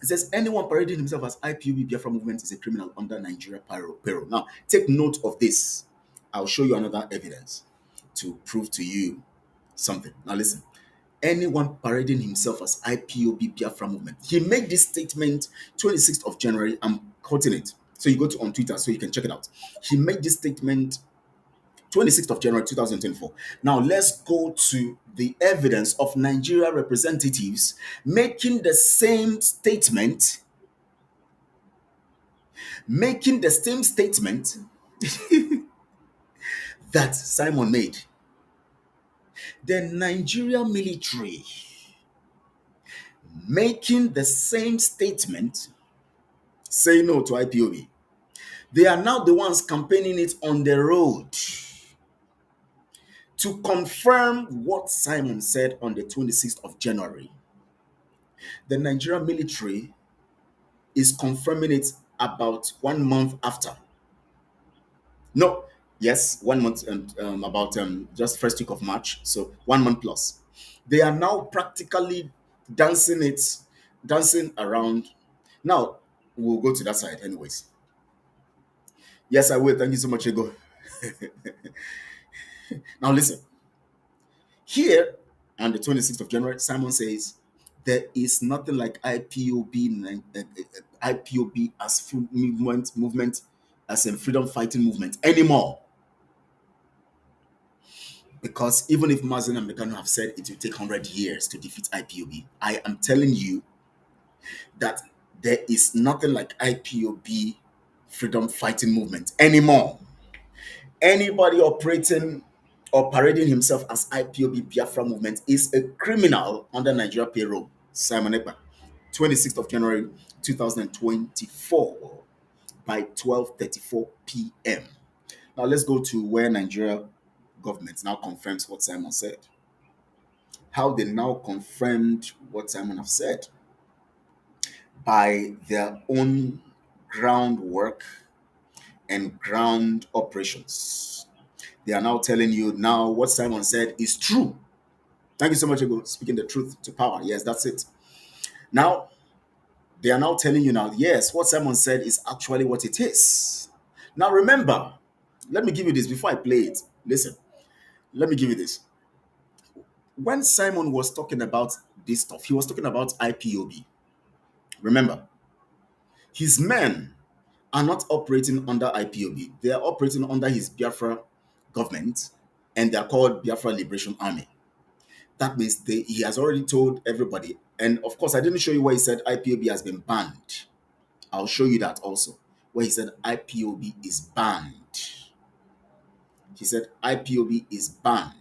It says anyone parading himself as IPOB Biafra movement is a criminal under Nigeria payroll. Now take note of this. I'll show you another evidence to prove to you something. Now listen. Anyone parading himself as IPOB Biafra movement. He made this statement 26th of January. I'm quoting it. So you go to on Twitter so you can check it out. He made this statement 26th of January 2024. Now let's go to the evidence of Nigeria representatives making the same statement that Simon made. The Nigeria military making the same statement, say no to IPOB. They are now the ones campaigning it on the road to confirm what Simon said on the 26th of January. The Nigerian military is confirming it about 1 month after. No, yes, 1 month and about just first week of March, so 1 month plus. They are now practically dancing around. Now we'll go to that side, anyways. Yes, I will. Thank you so much, Ego. Now listen. Here on the 26th of January, Simon says there is nothing like IPOB as full movement as a freedom fighting movement anymore. Because even if Mazin and Mekano have said it will take 100 years to defeat IPOB, I am telling you that there is nothing like IPOB freedom fighting movement anymore. Anybody operating or parading himself as IPOB Biafra movement is a criminal under Nigeria payroll. Simon Ekpa, 26th of January 2024 by 12:34 p.m. Now let's go to where Nigeria government now confirms what Simon said. how they now confirmed what Simon have said by their own groundwork and ground operations. They are now telling you now what Simon said is true. Thank you so much, Ego. Speaking the truth to power. Yes, that's it. Now, they are now telling you now, yes, what Simon said is actually what it is. Now, remember, let me give you this before I play it. Listen, let me give you this. When Simon was talking about this stuff, he was talking about IPOB. Remember, his men are not operating under IPOB. They are operating under his Biafra government, and they are called Biafra Liberation Army. That means he has already told everybody. And of course, I didn't show you where he said IPOB has been banned. I'll show you that also, where he said IPOB is banned. He said IPOB is banned.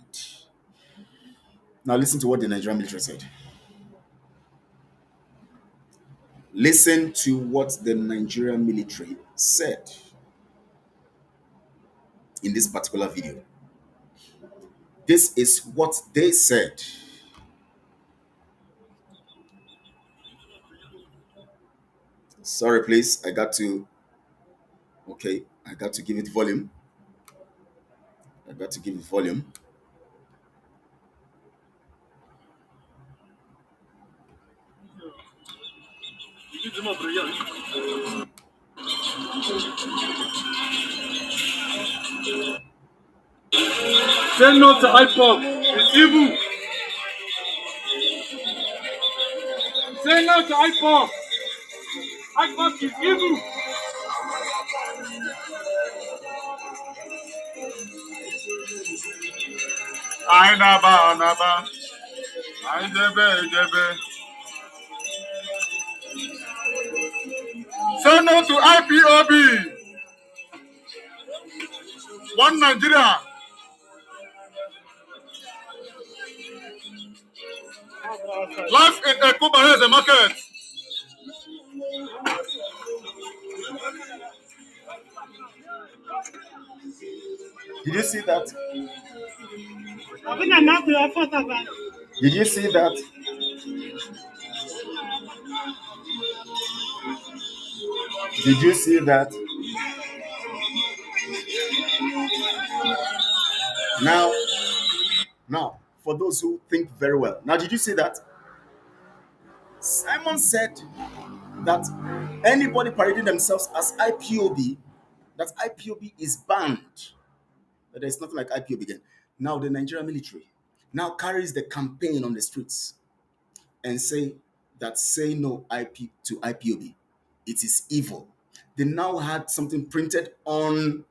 Now listen to what the Nigerian military said. Listen to what the Nigerian military said in this particular video. This is what they said. Sorry, please. I got to give it volume. I got to give it volume. Say no to Ipob. It's evil. Say no to Ipob. Ipob is evil. I naba. I jebe. Say no to IPOB. One Nigeria. Life in Ekuba has a market. Did you see that? Did you see that? Did you see that? Now, for those who think very well. Now, did you see that? Simon said that anybody parading themselves as IPOB, that IPOB is banned. That there's nothing like IPOB again. Now, the Nigerian military now carries the campaign on the streets and say no IP to IPOB. It is evil. They now had something printed on.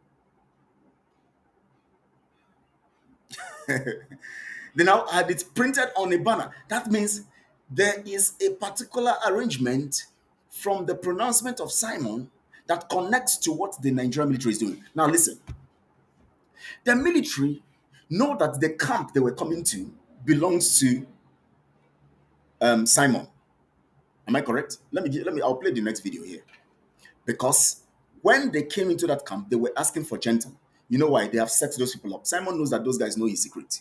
They now had it printed on a banner. That means there is a particular arrangement from the pronouncement of Simon that connects to what the Nigerian military is doing. Now, listen. The military know that the camp they were coming to belongs to Simon. Am I correct? I'll play the next video here. Because when they came into that camp, they were asking for gentle. You know why? They have set those people up. Simon knows that those guys know his secret.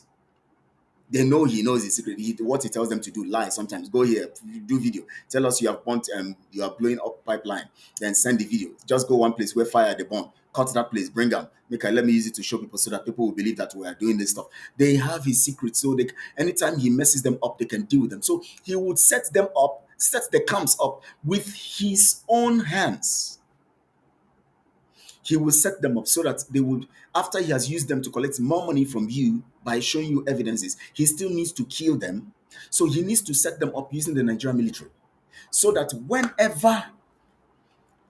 They know he knows his secret. What he tells them to do, lie sometimes. Go here, do video. Tell us you have burnt, you are blowing up pipeline. Then send the video. Just go one place where fire the bomb. Cut that place, bring them. Let me use it to show people so that people will believe that we are doing this stuff. They have his secret, so anytime he messes them up, they can deal with them. So he would set them up, set the camps up with his own hands. He will set them up so that they would, after he has used them to collect more money from you by showing you evidences, he still needs to kill them. So he needs to set them up using the Nigerian military so that whenever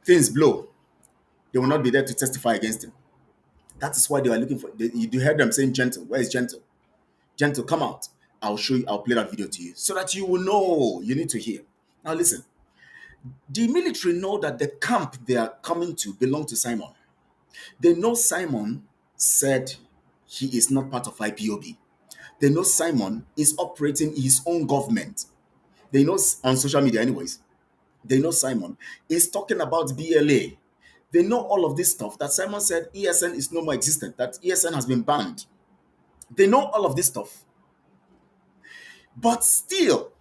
things blow, they will not be there to testify against him. That is why they are looking for. You heard them saying, "Gentle, where is Gentle? Gentle, come out. I'll show you. I'll play that video to you so that you will know. You need to hear." Now listen. The military know that the camp they are coming to belong to Simon. They know Simon said he is not part of IPOB. They know Simon is operating his own government. They know on social media, anyways. They know Simon is talking about BLA. They know all of this stuff that Simon said ESN is no more existent, that ESN has been banned. They know all of this stuff. But still,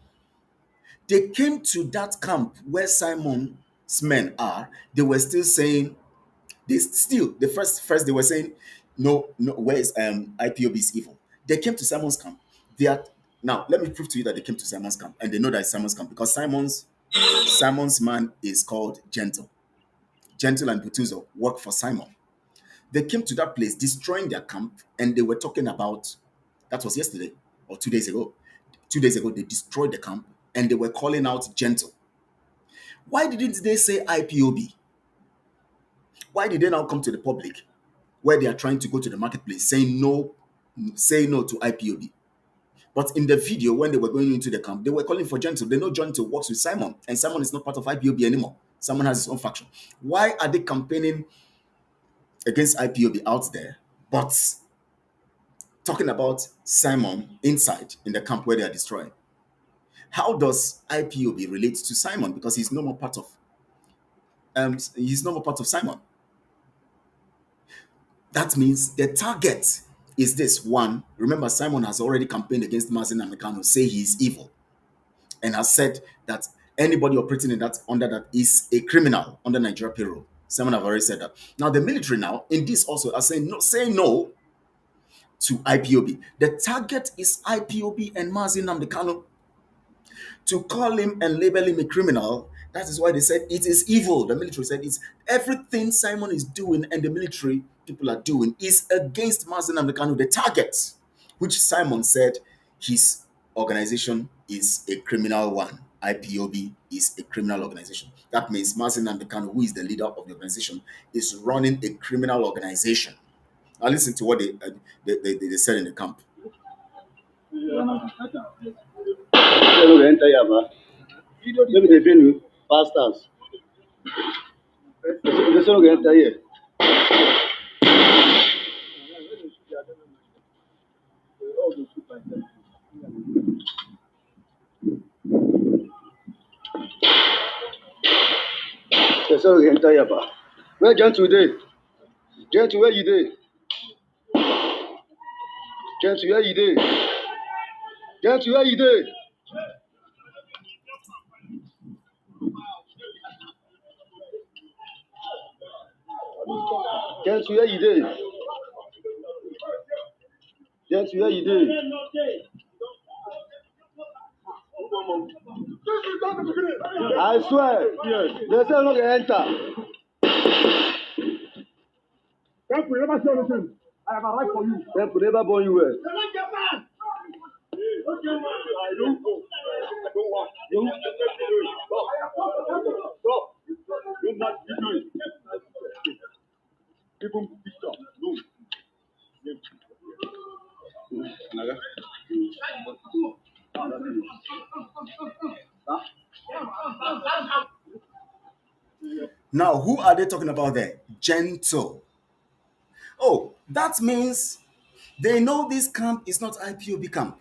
they came to that camp where Simon's men are. They were still saying, they still, the first they were saying, no, no, where is IPOB is evil. They came to Simon's camp. They are now. Let me prove to you that they came to Simon's camp, and they know that it's Simon's camp because Simon's man is called Gentle. Gentle and Butuzo work for Simon. They came to that place, destroying their camp, and they were talking about that was yesterday or 2 days ago. 2 days ago, they destroyed the camp and they were calling out Gentle. Why didn't they say IPOB? Why did they now come to the public where they are trying to go to the marketplace saying no, say no to IPOB? But in the video, when they were going into the camp, they were calling for Gentle. They know Gentle works with Simon, and Simon is not part of IPOB anymore. Simon has his own faction. Why are they campaigning against IPOB out there, but talking about Simon inside in the camp where they are destroying? How does IPOB relate to Simon? Because he's no more part of Simon. That means the target is this one. Remember, Simon has already campaigned against Mazin Namekano, say he is evil, and has said that anybody operating in that under that is a criminal under Nigeria payroll. Simon have already said that. Now the military now in this also are saying no to IPOB. The target is IPOB and Mazin Namekano. To call him and label him a criminal, that is why they said it is evil. The military said it's everything Simon is doing and the military people are doing is against Mazin Namekano, the target, which Simon said his organization is a criminal one. IPOB is a criminal organization. That means Mazin Namekano, who is the leader of the organization, is running a criminal organization. Now listen to what they said in the camp. Maybe they been pastors. They say we enter here. They say we enter here, ba. Where Gentle today? Gentle, where you dey? Gentle, where you dey? Gentle, where you dey? Gentle, where you dey? Gentle, where you dey? I swear, yes. They say no dey enter. Thank you, never say anything. I have a right for you. Temple never born you well. Now, who are they talking about there? Gentle. Oh, that means they know this camp is not IPOB camp.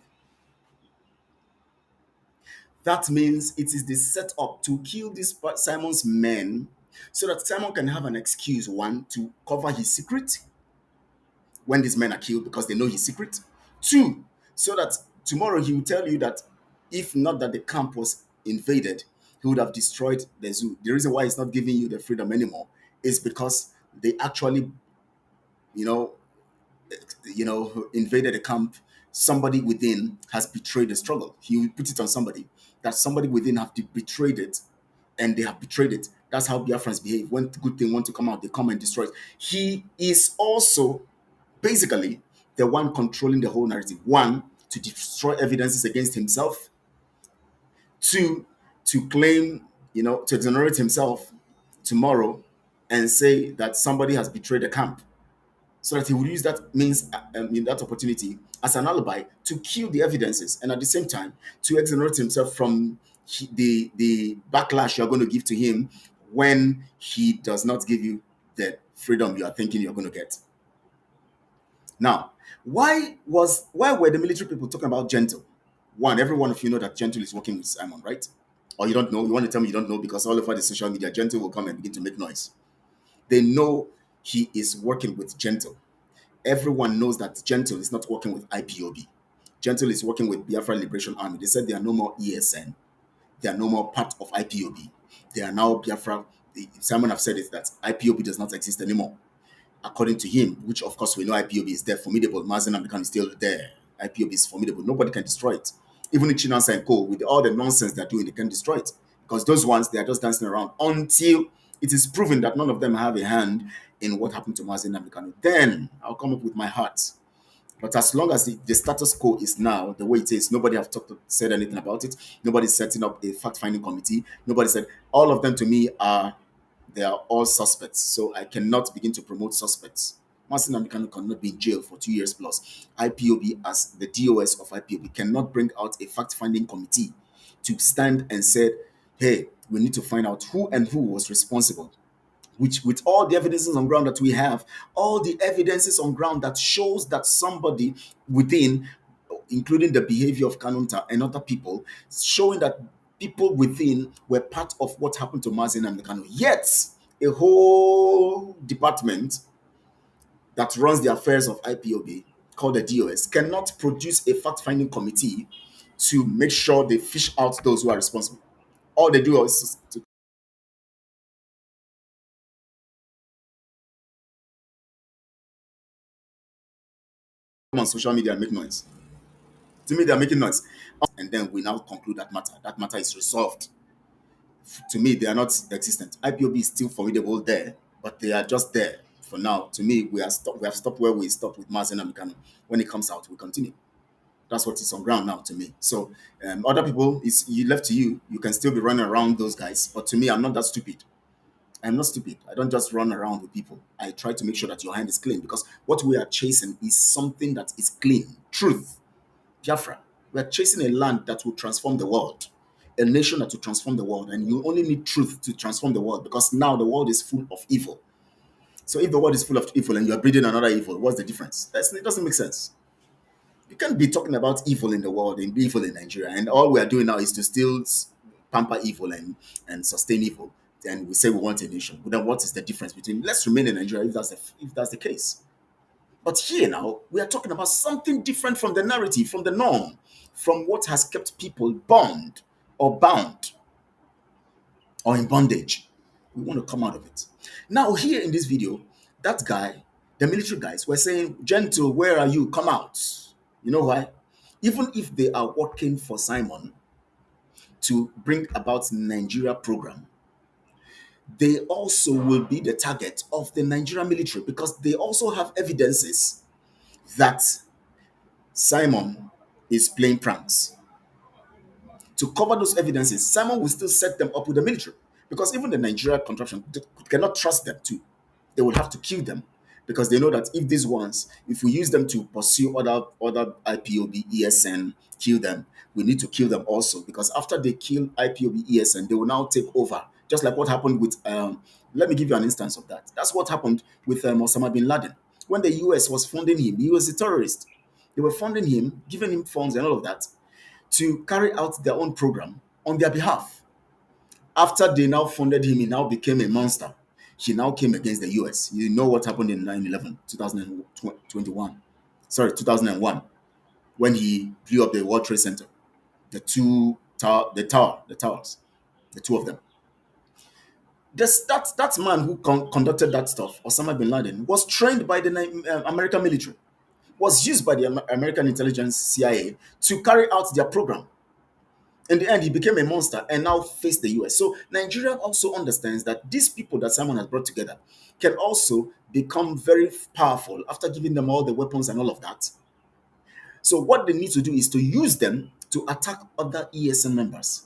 That means it is the setup to kill this Simon's men so that Simon can have an excuse, one, to cover his secret when these men are killed because they know his secret. Two, so that tomorrow he will tell you that if not that the camp was invaded, he would have destroyed the zoo. The reason why he's not giving you the freedom anymore is because they actually, you know, invaded the camp. Somebody within has betrayed the struggle. He will put it on somebody that somebody within have betrayed it, and they have betrayed it. That's how Biafrans behave. When good thing want to come out, they come and destroy it. He is also basically the one controlling the whole narrative. One, to destroy evidences against himself. Two, to claim, to exonerate himself tomorrow and say that somebody has betrayed the camp, so that he would use that means in that opportunity as an alibi to kill the evidences, and at the same time to exonerate himself from the backlash you're going to give to him when he does not give you the freedom you are thinking you're going to get. Now, why were the military people talking about Gentle? One, every one of you know that Gentle is working with Simon, right? Or you don't know? You want to tell me you don't know because all over the social media, Gentle will come and begin to make noise. They know he is working with Gentle. Everyone knows that Gentle is not working with IPOB. Gentle is working with Biafra Liberation Army. They said they are no more ESN. They are no more part of IPOB. They are now Biafra. Simon have said it that IPOB does not exist anymore. According to him, which of course we know IPOB is there, formidable. Mazen American is still there. IPOB is formidable. Nobody can destroy it. Even Chinansa and Co, with all the nonsense they're doing, they can destroy it. Because those ones, they are just dancing around until it is proven that none of them have a hand in what happened to Mazen American. Then I'll come up with my heart. But as long as the status quo is now the way it is, nobody have said anything about it. Nobody's setting up a fact-finding committee. Nobody said, all of them to me they are all suspects. So I cannot begin to promote suspects. Martin Namikano cannot be in jail for 2 years plus. IPOB, as the DOS of IPOB, cannot bring out a fact-finding committee to stand and say, hey, we need to find out who and who was responsible. Which, with all the evidences on ground that we have, all the evidences on ground that shows that somebody within, including the behavior of Kanunta and other people, showing that people within were part of what happened to Mazen and Kanu. Yet, a whole department that runs the affairs of IPOB, called the DOS, cannot produce a fact-finding committee to make sure they fish out those who are responsible. All they do is to come on social media and make noise. To me, they are making noise. And then we now conclude that matter. That matter is resolved. To me, they are not existent. IPOB is still formidable there, but they are just there for now. To me, we have stopped where we stopped with Mazen and Mikano. When it comes out, we continue. That's what is on ground now to me. So other people, it's you left to you. You can still be running around those guys. But to me, I'm not that stupid. I'm not stupid. I don't just run around with people. I try to make sure that your hand is clean because what we are chasing is something that is clean. Truth. Biafra. We are chasing a land that will transform the world, a nation that will transform the world. And you only need truth to transform the world because now the world is full of evil. So if the world is full of evil and you are breeding another evil, what's the difference? It doesn't make sense. You can't be talking about evil in the world and evil in Nigeria. And all we are doing now is to still pamper evil and sustain evil. And we say we want a nation. But then what is the difference between let's remain in Nigeria if that's the case? But here now, we are talking about something different from the narrative, from the norm, from what has kept people bound or bound or in bondage. We want to come out of it. Now, here in this video, that guy, the military guys, were saying, Gentle, where are you? Come out. You know why? Even if they are working for Simon to bring about Nigeria program, they also will be the target of the Nigerian military because they also have evidences that Simon is playing pranks. To cover those evidences, Simon will still set them up with the military because even the Nigeria contraption cannot trust them too. They will have to kill them because they know that if these ones, if we use them to pursue other IPOB, ESN, kill them, we need to kill them also because after they kill IPOB, ESN, they will now take over. Just like what happened with, let me give you an instance of that. That's what happened with Osama bin Laden. When the US was funding him, he was a terrorist. They were funding him, giving him funds and all of that to carry out their own program on their behalf. After they now funded him, he now became a monster. He now came against the US. You know what happened in 9/11, 2021. Sorry, 2001, when he blew up the World Trade Center. The towers, the two of them. That man who conducted that stuff, Osama bin Laden, was trained by the American military, was used by the American intelligence CIA to carry out their program. In the end, he became a monster and now faced the US. So Nigeria also understands that these people that Simon has brought together can also become very powerful after giving them all the weapons and all of that. So what they need to do is to use them to attack other ESN members.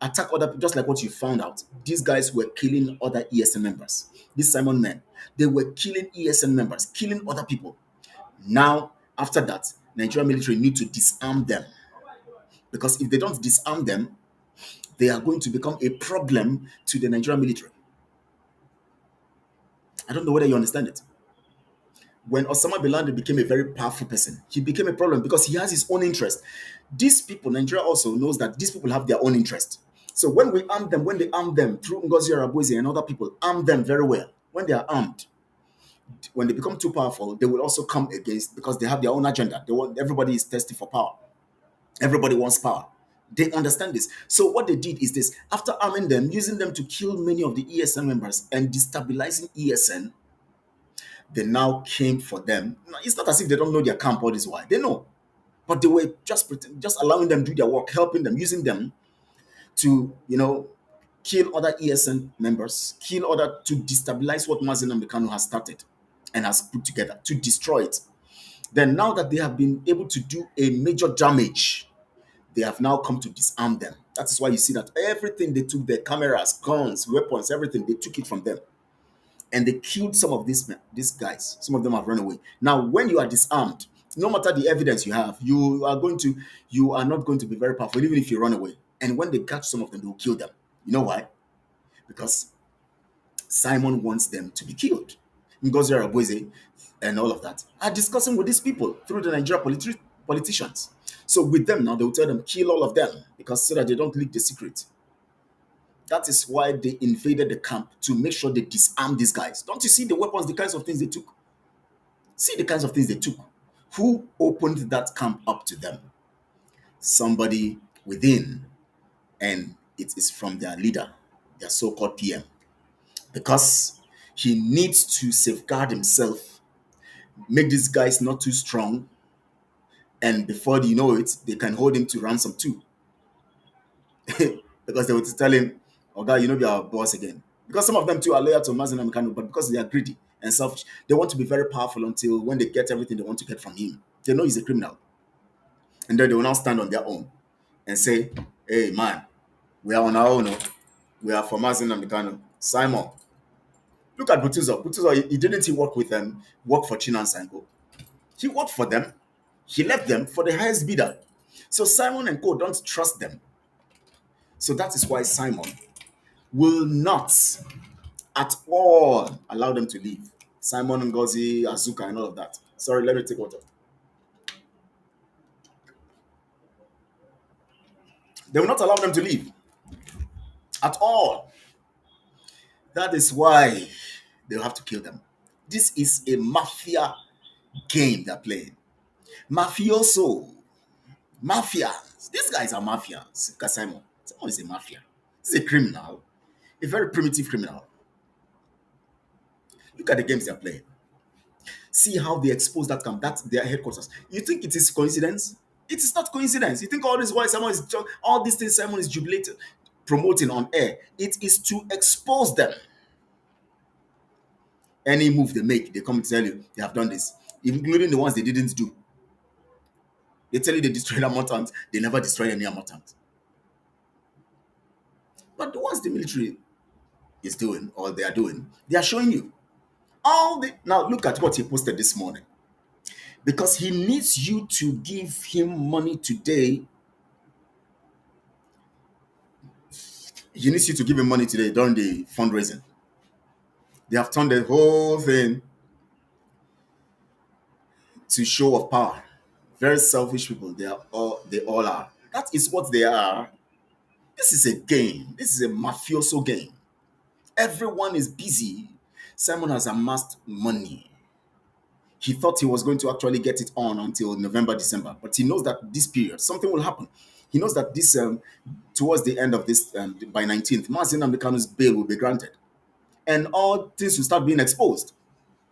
Attack other, just like what you found out. These guys were killing other ESN members. These Simon men, they were killing ESN members, killing other people. Now, after that, Nigerian military need to disarm them. Because if they don't disarm them, they are going to become a problem to the Nigerian military. I don't know whether you understand it. When Osama bin Laden became a very powerful person, he became a problem because he has his own interest. These people, Nigeria also knows that these people have their own interest. So when we arm them, when they arm them through Ngozi Arabuzi and other people, arm them very well. When they are armed, when they become too powerful, they will also come against because they have their own agenda. They want everybody is thirsty for power. Everybody wants power. They understand this. So what they did is this: after arming them, using them to kill many of the ESN members and destabilizing ESN, they now came for them. It's not as if they don't know their camp all this while. They know, but they were just allowing them do their work, helping them, using them to kill other ESN members, kill other to destabilize what Mazen Namdekanu has started and has put together to destroy it. Then now that they have been able to do a major damage, they have now come to disarm them. That is why you see that everything they took, their cameras, guns, weapons, everything, they took it from them. And they killed some of these guys. Some of them have run away. Now, when you are disarmed, no matter the evidence you have, you are not going to be very powerful, even if you run away. And when they catch some of them, they will kill them. You know why? Because Simon wants them to be killed. Ngozi Arabueze and all of that are discussing with these people through the Nigeria politicians. So with them now, they will tell them, kill all of them, because so that they don't leak the secret. That is why they invaded the camp, to make sure they disarm these guys. Don't you see the weapons, the kinds of things they took? See the kinds of things they took. Who opened that camp up to them? Somebody within, and it is from their leader, their so-called PM, because he needs to safeguard himself, make these guys not too strong, and before you know it, they can hold him to ransom too. Because they would tell him, "Oh God, be our boss again." Because some of them too are loyal to Mazen Namikano, but because they are greedy and selfish, they want to be very powerful until when they get everything they want to get from him. They know he's a criminal. And then they will now stand on their own and say, "Hey man, we are on our own. Oh. We are for Mazen Namikano. Simon, look at Butuzo. Butuzo, he didn't work with them, work for Chinan Sango. He worked for them. He left them for the highest bidder. So Simon and Co. don't trust them. So that is why Simon will not at all allow them to leave. Simon Ngozi, Azuka, and all of that. Sorry, let me take water. They will not allow them to leave at all. That is why they'll have to kill them. This is a mafia game they're playing. Mafioso. Mafia. These guys are mafias. Simon is a mafia. He's a criminal. A very primitive criminal. Look at the games they're playing. See how they expose that camp. That's their headquarters. You think it is coincidence? It is not coincidence. You think all this why Simon is all these things Simon is jubilating, promoting on air. It is to expose them. Any move they make, they come to tell you they have done this, including the ones they didn't do. They tell you they destroyed a mutant, they never destroy any mutant. But the ones the military is doing or they are doing, they are showing you all the. Now look at what he posted this morning. Because he needs you to give him money today. He needs you to give him money today during the fundraising. They have turned the whole thing to show of power. Very selfish people. They all are. That is what they are. This is a game. This is a mafioso game. Everyone is busy. Simon has amassed money. He thought he was going to actually get it on until November, December. But he knows that this period, something will happen. He knows that this, towards the end of this, by 19th, Mazen Namdekanu's bail will be granted. And all things will start being exposed.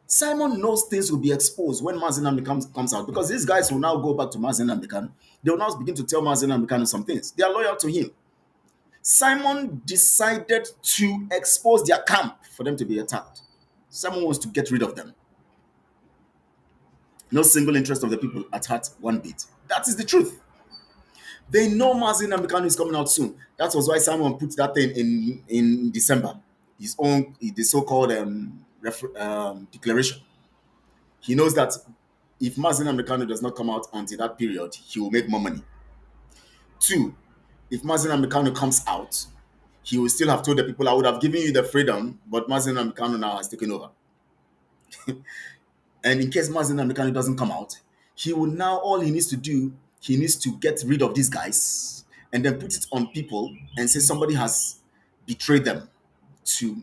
Simon knows things will be exposed when Mazen Namdekanu comes out, because these guys will now go back to Mazen Namdekanu. They will now begin to tell Mazen Namdekanu some things. They are loyal to him. Simon decided to expose their camp for them to be attacked. Simon wants to get rid of them. No single interest of the people at heart one bit. That is the truth. They know Mazen Namdekanu is coming out soon. That was why Simon put that thing in December. His own, the so-called declaration. He knows that if Mazen Namdekanu does not come out until that period, he will make more money. Two, if Mazen Namdekanu comes out, he will still have told the people, I would have given you the freedom, but Mazen Namdekanu now has taken over. And in case Mazen Namdekanu doesn't come out, he will now, all he needs to do, he needs to get rid of these guys and then put it on people and say somebody has betrayed them to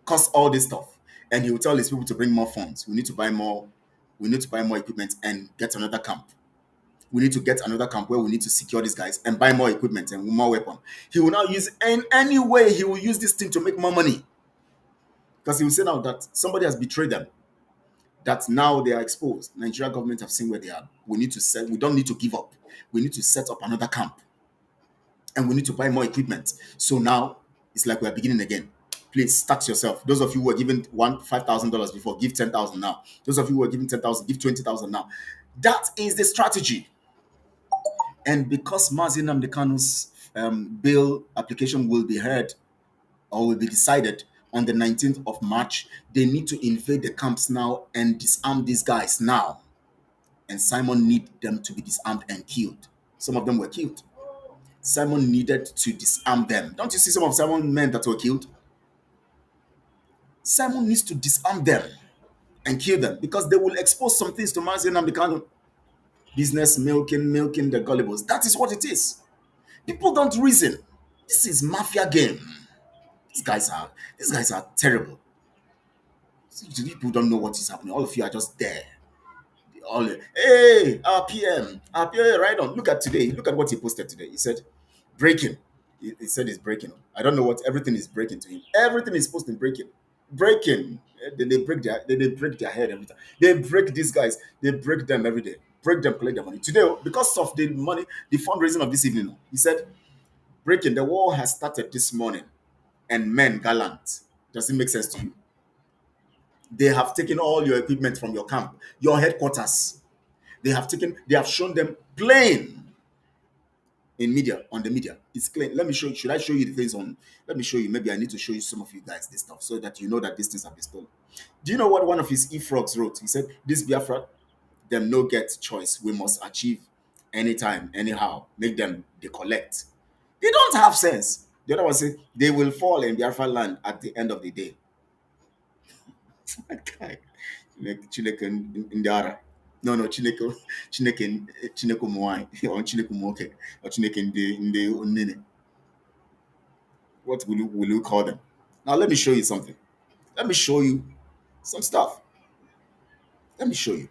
cause all this stuff. And he will tell his people to bring more funds. We need to buy more equipment and get another camp. We need to get another camp where we need to secure these guys and buy more equipment and more weapon. He will now use in any way he will use this thing to make more money. Because he will say now that somebody has betrayed them, that now they are exposed. Nigeria government have seen where they are. We don't need to give up. We need to set up another camp and we need to buy more equipment. So now it's like we're beginning again. Please start yourself. Those of you who were given $5,000 before, give 10,000 now. Those of you who were given 10,000, give 20,000 now. That is the strategy. And because Mazi Nnamdi Kanu's bail application will be heard or will be decided on the 19th of March, they need to invade the camps now and disarm these guys now. And Simon need them to be disarmed and killed. Some of them were killed. Simon needed to disarm them. Don't you see some of Simon's men that were killed? Simon needs to disarm them and kill them because they will expose some things to Mazi Nnamdi Kanu. Business milking the gullibles. That is what it is. People don't reason. This is mafia game. These guys are terrible. People don't know what is happening. All of you are just there. All hey, our PM, right on. Look at today. Look at what he posted today. He said, breaking. He said it's breaking. I don't know what everything is breaking to him. Everything is posting breaking. Breaking. They break their head every time. They break these guys. They break them every day. Break them, collect their money. Today, because of the money, the fundraising of this evening, he said, breaking. The war has started this morning, and men gallant. Does it make sense to you? They have taken all your equipment from your camp, your headquarters. They have shown them plain in media, on the media. It's clean. Let me show you. Should I show you the things on? Let me show you. Maybe I need to show you some of you guys this stuff so that you know that these things have been stolen. Do you know what one of his e-frogs wrote? He said, this Biafra, them no get choice. We must achieve anytime, anyhow. Make them they collect. They don't have sense. The other one said, they will fall in Biafra land at the end of the day. That guy. Chineke Ndara. No, Chineke Mwai, or Chineke Moke, or Chineke Nde Onene. What will you call them? Now let me show you something. Let me show you some stuff. Let me show you.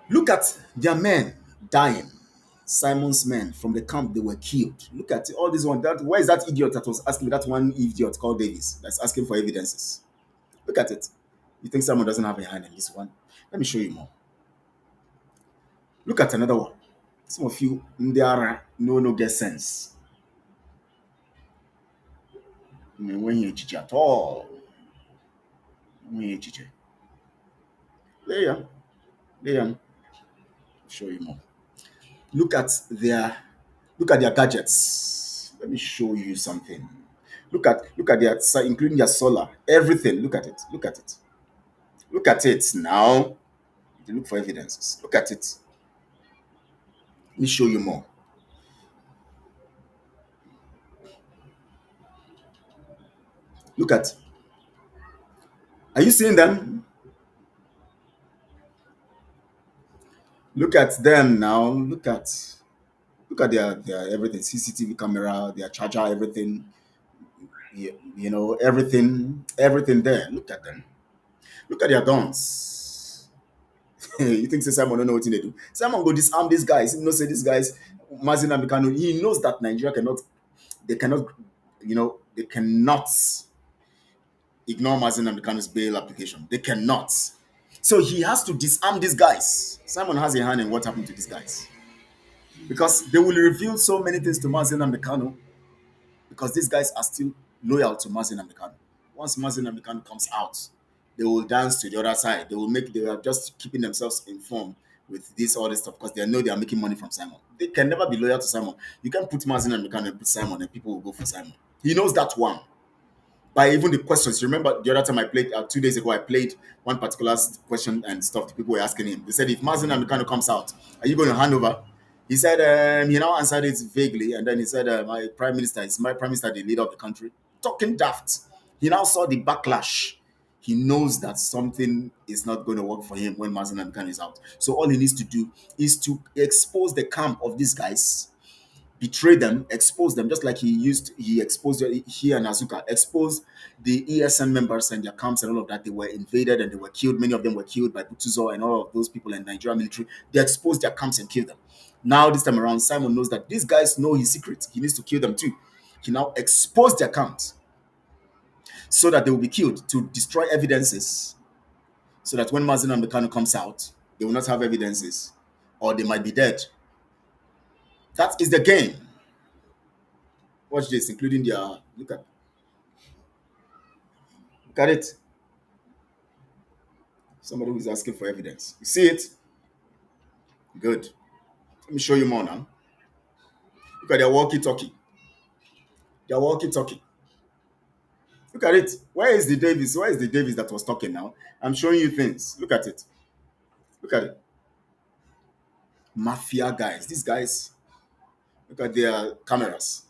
Look at their men dying. Simon's men from the camp, they were killed. Look at all this one. Where is that idiot that was asking me? That one idiot called Davis that's asking for evidences. Look at it. You think Simon doesn't have a hand in this one? Let me show you more. Look at another one. Some of you, Ndiara, no get sense. When you teach at all. When you teach. There you are. Show you more. Look at their gadgets. Let me show you something. Look at their, including their solar, everything. Look at it. Look at it now. You look for evidences. Look at it. Let me show you more. Look at. Are you seeing them? Look at them now. Look at their everything. CCTV camera, their charger, everything. You know, everything there. Look at them. Look at their guns. You think Simon don't know what they do? Simon go disarm these guys. You know, say these guys, Mazi Nnamdi Kanu, he knows that Nigeria cannot ignore Mazi Nnamdi Kanu's bail application. They cannot. So he has to disarm these guys. Simon has a hand in what happened to these guys. Because they will reveal so many things to Mazi Nnamdi Kanu because these guys are still loyal to Mazi Nnamdi Kanu. Once Mazi Nnamdi Kanu comes out, they will dance to the other side. They are just keeping themselves informed with all this stuff because they know they are making money from Simon. They can never be loyal to Simon. You can't put Mazi Nnamdi Kanu and put Simon and people will go for Simon. He knows that one. By even the questions. You remember the other time I played, 2 days ago, I played one particular question and stuff people were asking him. They said, if Mazi Nnamdi Kanu comes out, are you going to hand over? He said, he now answered it vaguely. And then he said, my prime minister, the leader of the country. Talking daft. He now saw the backlash. He knows that something is not going to work for him when Mazi Nnamdi Kanu is out. So all he needs to do is to expose the camp of these guys betray them, expose them, just like he exposed he and Azuka exposed the ESN members and their camps and all of that. They were invaded and they were killed. Many of them were killed by Butuzo and all of those people in Nigerian military. They exposed their camps and killed them. Now this time around, Simon knows that these guys know his secret. He needs to kill them too. He now exposed their camps so that they will be killed to destroy evidences, so that when Mazen and Mekano comes out, they will not have evidences, or they might be dead. That is the game. Watch this, including their look at it. Somebody who's asking for evidence. You see it? Good. Let me show you more now. Look at their walkie-talkie. Their walkie-talkie. Look at it. Where is the Davis? Where is the Davis that was talking now? I'm showing you things. Look at it. Look at it. Mafia guys. These guys. Look at their cameras.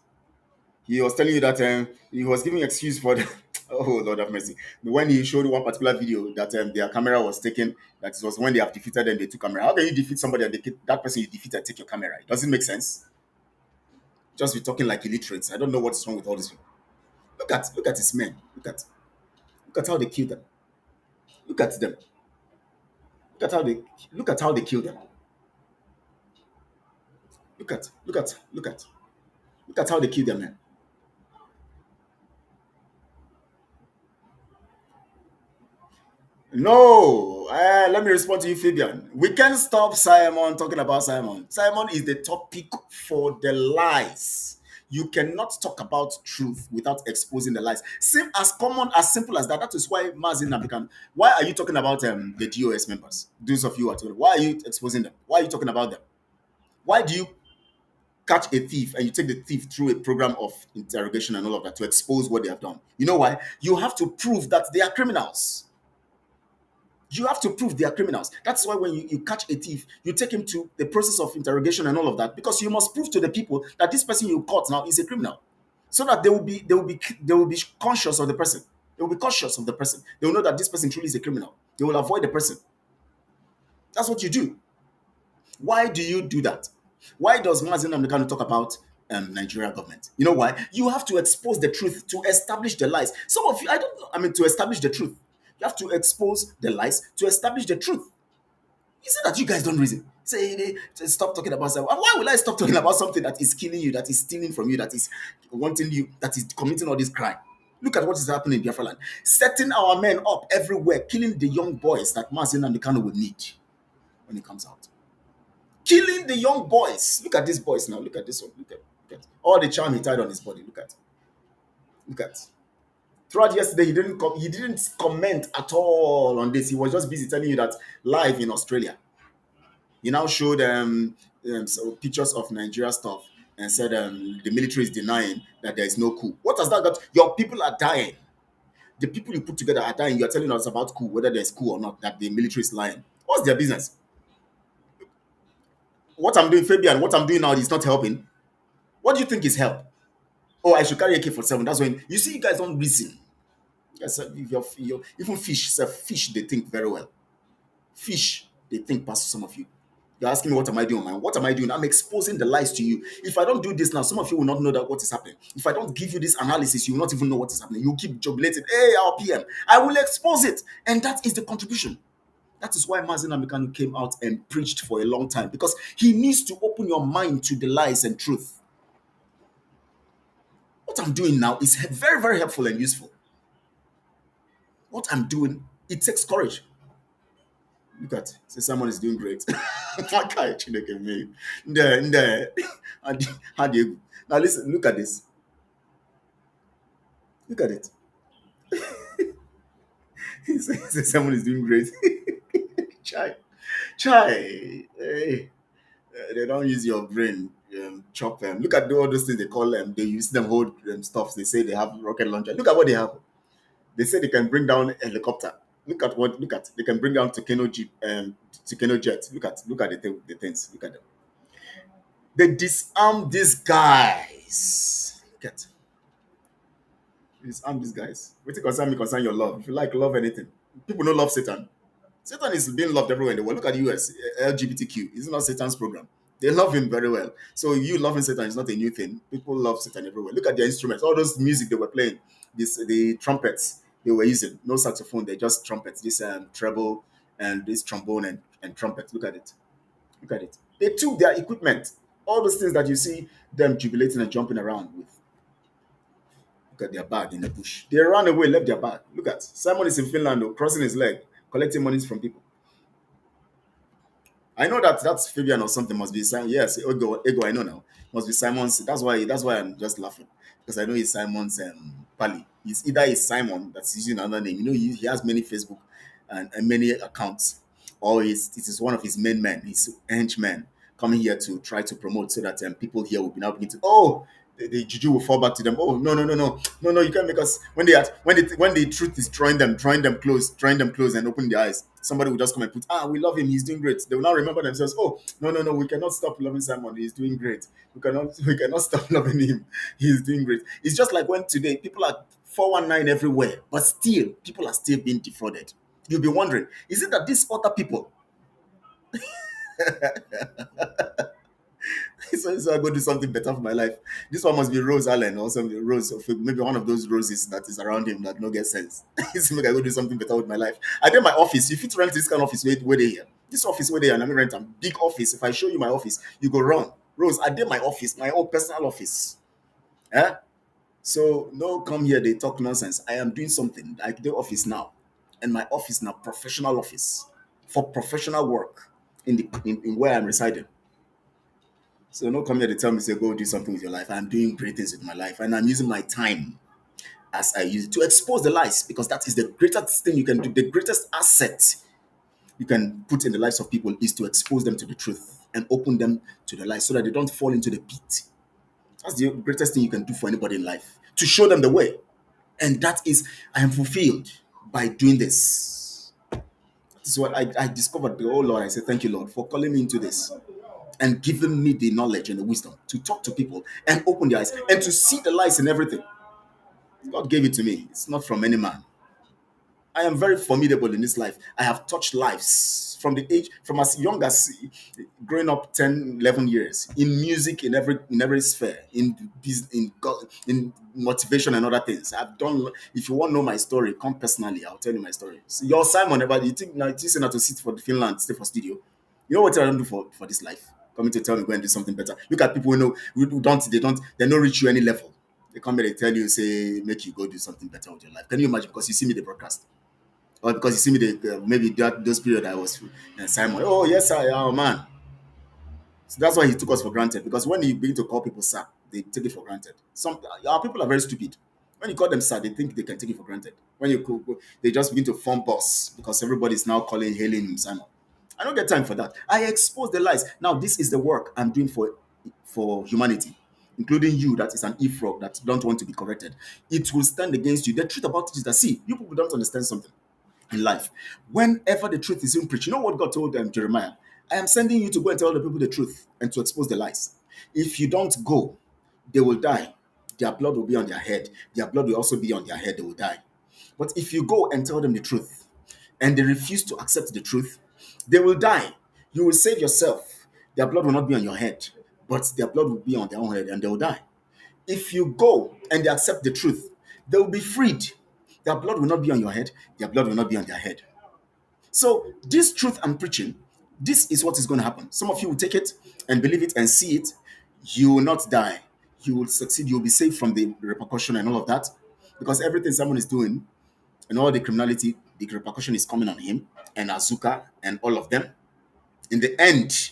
He was telling you that he was giving excuse for the oh Lord have mercy. When he showed one particular video that their camera was taken, that it was when they have defeated them, they took camera. How can you defeat somebody and that person you defeated take your camera? It doesn't make sense. Just be talking like illiterates. I don't know what's wrong with all these people. Look at his men. Look at how they kill them. Look at them. Look at how they kill them. Look at how they kill them, man. No, let me respond to you, Fabian. We can't stop Simon talking about Simon. Simon is the topic for the lies. You cannot talk about truth without exposing the lies. Same as common, as simple as that. That is why Mazin Nabikan. Why are you talking about the DOS members? Those of you who are talking. Why are you exposing them? Why are you talking about them? Why do you catch a thief and you take the thief through a program of interrogation and all of that to expose what they have done? You know why? You have to prove that they are criminals. You have to prove they are criminals. That's why when you catch a thief, you take him to the process of interrogation and all of that, because you must prove to the people that this person you caught now is a criminal, so that they will be conscious of the person. They will be cautious of the person. They will know that this person truly is a criminal. They will avoid the person. That's what you do. Why do you do that? Why does Mazen Amdekano talk about Nigerian government? You know why? You have to expose the truth to establish the lies. Some of you, I don't know, to establish the truth. You have to expose the lies to establish the truth. Is it that you guys don't reason? Say, stop talking about something. Why will I stop talking about something that is killing you, that is stealing from you, that is wanting you, that is committing all this crime? Look at what is happening in Biafra land. Setting our men up everywhere, killing the young boys that Mazen and Kano would need when he comes out. Killing the young boys. Look at these boys now. Look at this one. Look at all the charm he tied on his body. Look at. Throughout yesterday, he didn't comment at all on this. He was just busy telling you that live in Australia. He now showed so pictures of Nigeria stuff and said the military is denying that there is no coup. What has that got? Your people are dying. The people you put together are dying. You are telling us about coup, whether there's coup or not, that the military is lying. What's their business? What I'm doing, Fabian, what I'm doing now is not helping. What do you think is help? Oh, I should carry AK-47. That's when you see you guys don't reason. Yes, even fish, they think very well. Fish, they think past some of you. You're asking me what am I doing, man? What am I doing? I'm exposing the lies to you. If I don't do this now, some of you will not know that what is happening. If I don't give you this analysis, you will not even know what is happening. You keep jubilating. Hey, our PM. I will expose it. And that is the contribution. That is why Mazen Amekano came out and preached for a long time, because he needs to open your mind to the lies and truth. What I'm doing now is very, very helpful and useful. What I'm doing, it takes courage. Look at, say someone is doing great. I can't actually look at me. How do you now listen? Look at this. Look at it. He says someone is doing great. Chai. Hey, they don't use your brain. Chop them. Look at all those things they call them. They use them hold stuff. They say they have rocket launcher. Look at what they have. They say they can bring down a helicopter. Look at. They can bring down Takeno Jeep and Takeno jet. Look at the things. Look at them. They disarm these guys. Look at. Disarm these guys. What concern your love. If you like love anything, people don't love Satan. Satan is being loved everywhere in the world. Look at the US, LGBTQ. It's not Satan's program. They love him very well. So you loving Satan is not a new thing. People love Satan everywhere. Look at their instruments, all those music they were playing, the trumpets they were using, no saxophone, they're just trumpets, this treble and this trombone and trumpet. Look at it. Look at it. They took their equipment, all those things that you see them jubilating and jumping around with. Look at their bag in the bush. They ran away, left their bag. Look at Simon is in Finland, crossing his leg, collecting monies from people. I know that that's Fabian or something must be Simon. Yes, ego. I know now. Must be Simon's. That's why I'm just laughing because I know it's Simon's pally. It's either it's Simon that's using another name. You know, he has many Facebook and many accounts, or it is one of his main men, his henchmen coming here to try to promote so that people here will be now begin to the juju will fall back to them. Oh no, you can't make us when the truth is drawing them close and open their eyes. Somebody will just come and put, we love him, he's doing great. They will now remember themselves, oh no, we cannot stop loving Simon, he's doing great. We cannot stop loving him, he's doing great. It's just like when today people are 419 everywhere, but still people are still being defrauded. You'll be wondering, is it that these other people so I go do something better for my life. This one must be Rose Allen or something. Rose, or maybe one of those roses that is around him that no get sense. It's like I go do something better with my life. I did my office. If you rent this kind of office, where they here? This office where they are, and I rent a big office. If I show you my office, you go run. Rose, I did my office, my own personal office. Eh? So no come here, they talk nonsense. I am doing something. I do office now. And my office now, professional office for professional work in where I'm residing. So don't come here to tell me, say, go do something with your life. I'm doing great things with my life. And I'm using my time as I use it to expose the lies because that is the greatest thing you can do. The greatest asset you can put in the lives of people is to expose them to the truth and open them to the lies so that they don't fall into the pit. That's the greatest thing you can do for anybody in life, to show them the way. And that is, I am fulfilled by doing this. This is what I discovered. Oh Lord, I say, thank you, Lord, for calling me into this and giving me the knowledge and the wisdom to talk to people and open their eyes and to see the lights in everything. God gave it to me. It's not from any man. I am very formidable in this life. I have touched lives from as young as growing up 10, 11 years in music, in every sphere, in motivation and other things. I've done. If you want to know my story, come personally. I'll tell you my story. So you're Simon, but you think now it's not to sit for the Finland, stay for studio. You know what I don't do for this life? Coming to tell me go and do something better. Look at people who they don't reach you any level. They come here, they tell you, say, make you go do something better with your life. Can you imagine? Because you see me the broadcast. Or because you see me maybe those period I was Simon. Oh yes, sir. Oh man. So that's why he took us for granted. Because when you begin to call people sir, they take it for granted. Some our people are very stupid. When you call them sir, they think they can take it for granted. When they just begin to form boss because everybody is now hailing him Simon. I don't get time for that. I expose the lies. Now this is the work I'm doing for humanity, including you that is an e-frog that don't want to be corrected. It will stand against you. The truth about it is that, see, you people don't understand something in life. Whenever the truth is being preached, you know what God told Jeremiah? I am sending you to go and tell the people the truth and to expose the lies. If you don't go, they will die. Their blood will be on their head. Their blood will also be on their head. They will die. But if you go and tell them the truth and they refuse to accept the truth, they will die. You will save yourself. Their blood will not be on your head, but their blood will be on their own head and they will die. If you go and they accept the truth, they will be freed. Their blood will not be on your head. Their blood will not be on their head. So this truth I'm preaching, this is what is going to happen. Some of you will take it and believe it and see it. You will not die. You will succeed. You will be saved from the repercussion and all of that. Because everything someone is doing and all the criminality, the repercussion is coming on him and Azuka and all of them. In the end,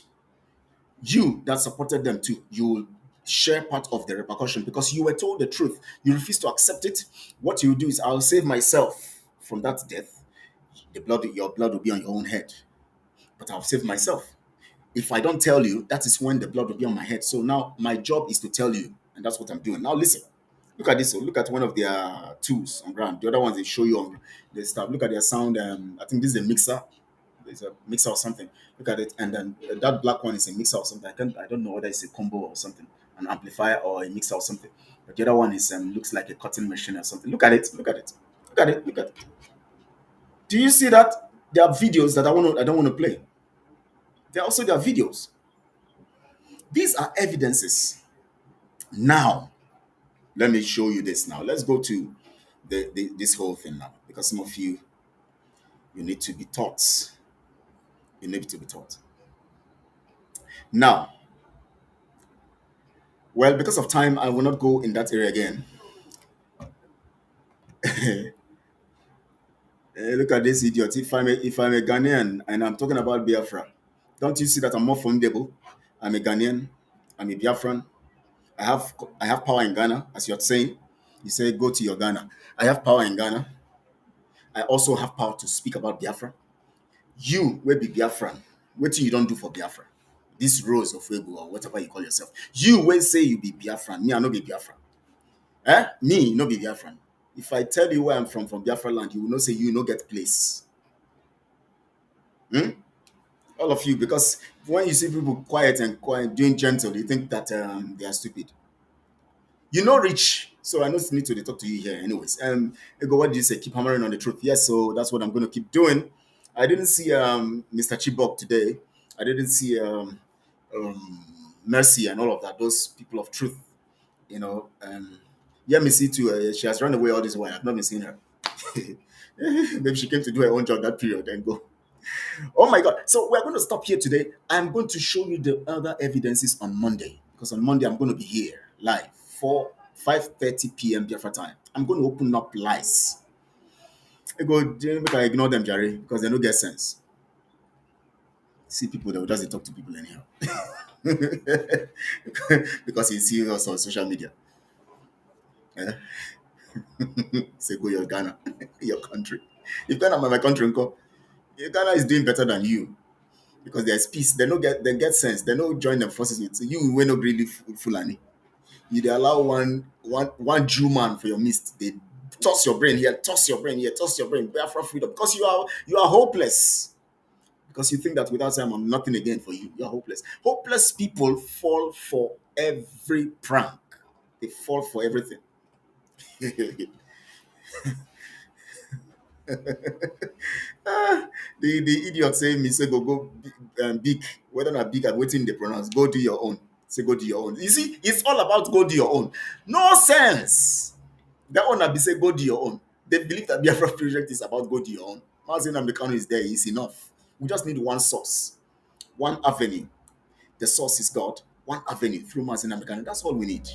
you that supported them too, you will share part of the repercussion because you were told the truth. You refuse to accept it. What you do is, I'll save myself from that death. Your blood will be on your own head, but I'll save myself. If I don't tell you, that is when the blood will be on my head. So now my job is to tell you, and that's what I'm doing. Now listen, look at this. So look at one of their tools on ground. The other ones they show you on the stuff. Look at their sound. I think this is a mixer. It's a mixer or something. Look at it, and then that black one is a mixer or something. I don't know whether it's a combo or something, an amplifier or a mixer or something. But the other one is looks like a cutting machine or something. Look at it. Look at it. Look at it. Look at it. Do you see that? There are videos that I don't want to play. There are also their videos. These are evidences. Now, let me show you this now. Let's go to this whole thing now, because some of you, you need to be taught. You need to be taught. Now, well, because of time, I will not go in that area again. Look at this idiot. If I'm a Ghanaian and I'm talking about Biafra, don't you see that I'm more formidable? I'm a Ghanaian. I'm a Biafran. I have power in Ghana, as you're saying. You say go to your Ghana. I have power in Ghana. I also have power to speak about Biafra. You will be Biafran. What you don't do for Biafra? This Rose of Wegu or whatever you call yourself. You will say you be Biafran. Me, I no be Biafran. Me, no be Biafran. If I tell you where I'm from Biafra land, you will not say you no get place. Hmm? All of you, because when you see people quiet and quiet, doing gentle, you think that they are stupid. You know rich, so I don't need to talk to you here anyways. Ego, what did you say? Keep hammering on the truth. Yes, so that's what I'm going to keep doing. I didn't see Mr. Chibok today. I didn't see Mercy and all of that, those people of truth, you know. Yeah, Missy too, she has run away all this while. I've not been seeing her. Maybe she came to do her own job that period and go. Oh my God. So we're going to stop here today. I'm going to show you the other evidences on Monday, because on Monday I'm going to be here live for 5:30 p.m. Biafra time. I'm going to open up lies. I go, make I ignore them, Jerry, because they don't get sense. See people that will just talk to people anyhow. Because you see us on social media. Eh? Say go your Ghana, your country. If Ghana my country, Ghana is doing better than you. Because there's peace. They get sense. They don't join them forces with you. We no really Fulani. You they allow one Jew man for your midst. They toss your brain here, toss your brain here, toss your brain. Biafra freedom. Because you are hopeless. Because you think that without them I'm nothing again for you. You're hopeless. Hopeless people fall for every prank. They fall for everything. The idiot saying me say go big, whether not big I'm waiting they pronounce, go do your own. Say go do your own. You see, it's all about go do your own. No sense. That one be say go do your own. They believe that Biafra project is about go do your own. Mazin Americano is there, is enough. We just need one source, one avenue. The source is God, one avenue through Mazin Americano. That's all we need.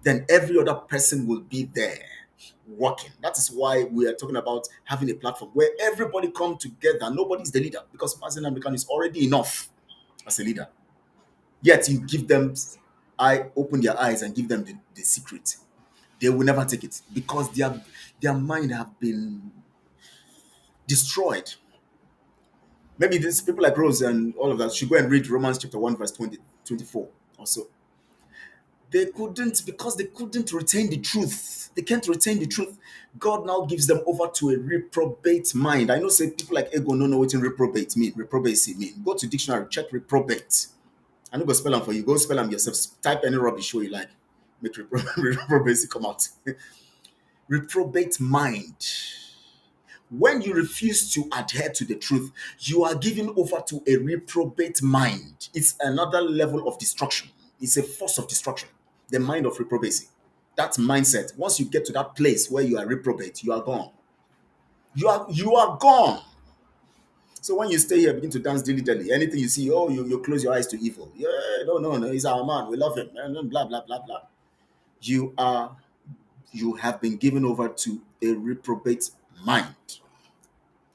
Then every other person will be there working. That is why we are talking about having a platform where everybody come together. Nobody's the leader, because Mazin American is already enough as a leader. Yet you give them open their eyes and give them the secret. They will never take it, because their mind have been destroyed. Maybe these people like Rose and all of that should go and read Romans chapter 1 verse 24 or so. They couldn't, because they couldn't retain the truth. They can't retain the truth. God now gives them over to a reprobate mind. I know say people like Ego no know what reprobate mean. Reprobacy mean. Go to dictionary, check reprobate. I know go spell them for you. Go spell them yourself. Type any rubbish where you like. Make reprobacy come out. Reprobate mind. When you refuse to adhere to the truth, you are given over to a reprobate mind. It's another level of destruction. It's a force of destruction. The mind of reprobacy. That mindset. Once you get to that place where you are reprobate, you are gone. You are gone. So when you stay here, begin to dance dilly-dally. Anything you see, you close your eyes to evil. Yeah, no, he's our man. We love him. And blah, blah, blah, blah. You have been given over to a reprobate mind.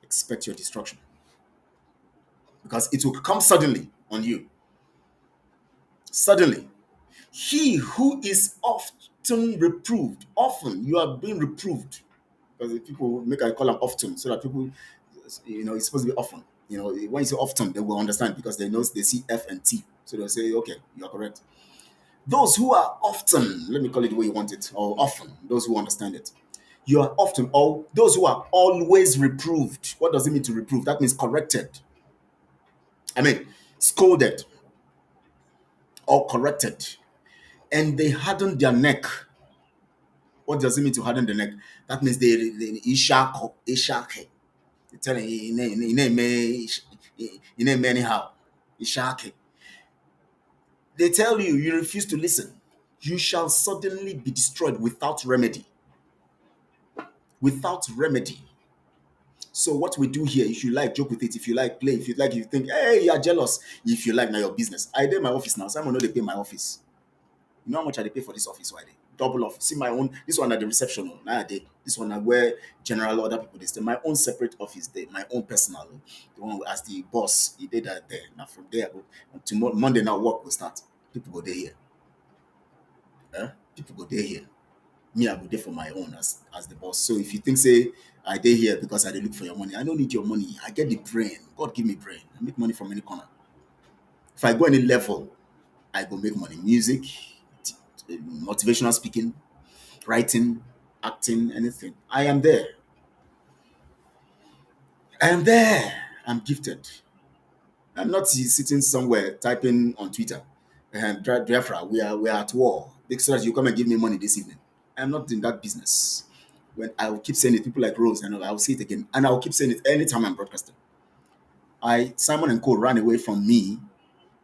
Expect your destruction. Because it will come suddenly on you. Suddenly. He who is often reproved, often you are being reproved. Because the people make I call them often, so that people, it's supposed to be often. When you say often, they will understand, because they see F and T. So they'll say, okay, you are correct. Those who are often, let me call it the way you want it, or often, those who understand it. You are often, or those who are always reproved. What does it mean to reprove? That means corrected. Scolded or corrected. And they harden their neck. What does it mean to harden the neck? That means they ishake. They tell him, anyhow. Ishake. They tell you, you refuse to listen. You shall suddenly be destroyed without remedy. Without remedy. So what we do here, if you like, joke with it. If you like, play. If you like, you think, hey, you are jealous. If you like, now your business. I did my office now. Simon know they pay my office. You know how much I dey pay for this office? Why they double off? See my own. This one at the reception. Oh, now they. This one at where general other people they stay. My own separate office there. My own personal. Oh. The one as the boss. He did that there. Now from there, oh, tomorrow Monday now work will start. People go there here. People go there here. Me, I go there for my own as the boss. So if you think say I dey here because I dey look for your money, I don't need your money. I get the brain. God give me brain. I make money from any corner. If I go any level, I go make money. Music, motivational speaking, writing, acting, anything. I am there. I am there. I'm gifted. I'm not sitting somewhere typing on Twitter. BIAFRA, we are at war. Make sure that you come and give me money this evening. I'm not in that business. When I will keep saying it, people like Rose, and I will say it again, and I will keep saying it anytime I'm broadcasting. Simon and Co ran away from me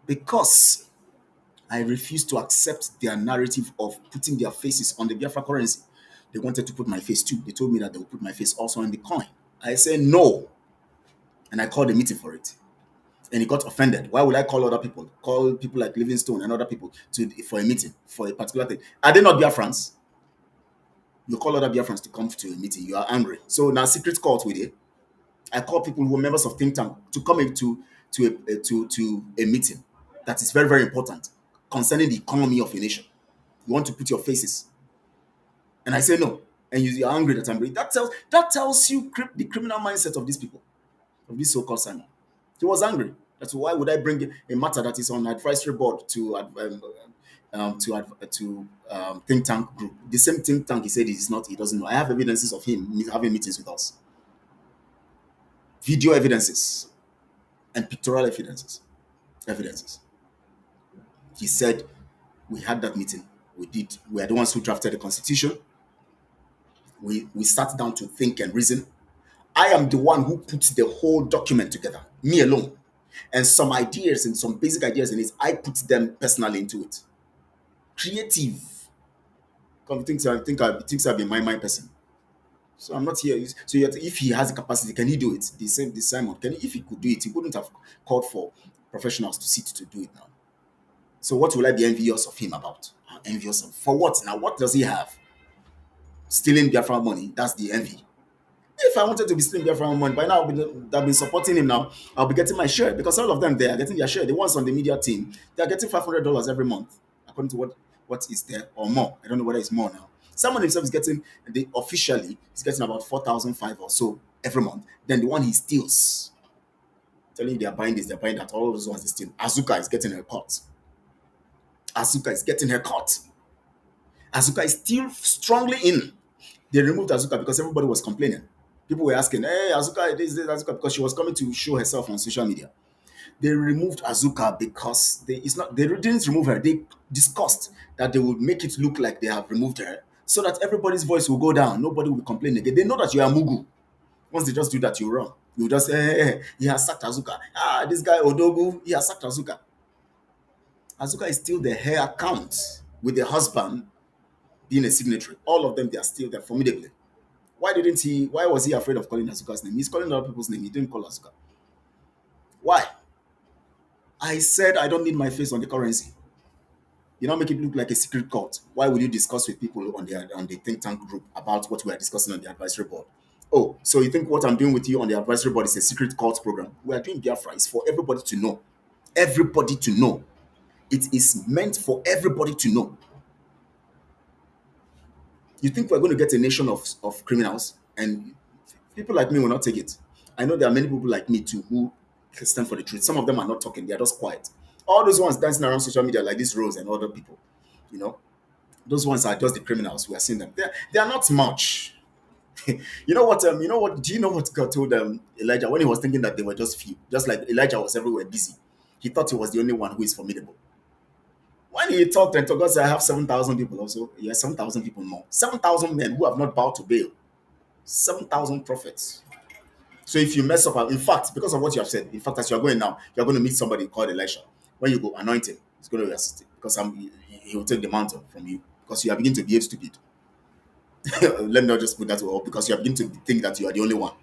because I refused to accept their narrative of putting their faces on the Biafra currency. They wanted to put my face too. They told me that they would put my face also on the coin. I said no, and I called a meeting for it. And he got offended. Why would I call other people? Call people like Livingstone and other people for a meeting, for a particular thing. Are they not Biafrans? You call other Biafrans to come to a meeting. You are angry. So now secret calls with it. I call people who are members of think tank to come into to a meeting that is very, very important concerning the economy of a nation. You want to put your faces. And I say no. And you are angry that I'm angry. That tells you the criminal mindset of these people, of this so-called Simon. He was angry. That's why would I bring a matter that is on advisory board to think tank group. The same think tank he said he's not. He doesn't know. I have evidences of him having meetings with us, video evidences, and pictorial evidences. He said we had that meeting. We did. We are the ones who drafted the constitution. We sat down to think and reason. I am the one who puts the whole document together, me alone. And some ideas and some basic ideas in it, I put them personally into it. Creative. Because I think I've been my person. So I'm not here. So if he has the capacity, can he do it? The Simon, if he could do it, he wouldn't have called for professionals to sit to do it now. So what will I be envious of him about? I'm envious of for what now? What does he have? Stealing Biafra money. That's the envy. If I wanted to be stealing Biafra money, by now I've been supporting him now. I'll be getting my share because all of them they are getting their share. The ones on the media team, they are getting $500 every month, according to what is there or more. I don't know whether it's more now. Someone himself is getting officially he's getting about 4,500 or so every month. Then the one he steals, telling you they are buying this, they're buying that. All those ones they steal. Azuka is getting her cut. Azuka is getting her cut. Azuka is still strongly in. They removed Azuka because everybody was complaining. People were asking, hey, Azuka, this Azuka, because she was coming to show herself on social media. They removed Azuka because they didn't remove her. They discussed that they would make it look like they have removed her so that everybody's voice will go down. Nobody will complain again. They know that you are Mugu. Once they just do that, you're wrong. You just say, hey, he has sacked Azuka. This guy Odogu, he has sacked Azuka. Azuka is still the hair account with the husband being a signatory. All of them, they're formidably. Why was he afraid of calling Azuka's name? He's calling other people's name. He didn't call Azuka. Why? I said I don't need my face on the currency. You don't make it look like a secret court. Why would you discuss with people on the think tank group about what we are discussing on the advisory board? Oh, so you think what I'm doing with you on the advisory board is a secret court program? We are doing Biafra. It's for everybody to know. Everybody to know. It is meant for everybody to know. You think we're going to get a nation of criminals and people like me will not take it. I know there are many people like me too who stand for the truth. Some of them are not talking, they're just quiet. All those ones dancing around social media like this Rose and other people, those ones are just the criminals. We are seeing them. They are not much. You know what? Do you know what God told Elijah when he was thinking that they were just few? Just like Elijah was everywhere busy. He thought he was the only one who is formidable. When he talked and told God, I have 7,000 people also. Yes, 7,000 people more. 7,000 men who have not bowed to Baal. 7,000 prophets. So if you mess up, in fact, because of what you have said, in fact, as you are going now, you are going to meet somebody called Elisha. When you go, anoint him. He's going to assist it because he will take the mantle from you because you are beginning to behave stupid. Let me not just put that word because you are beginning to think that you are the only one.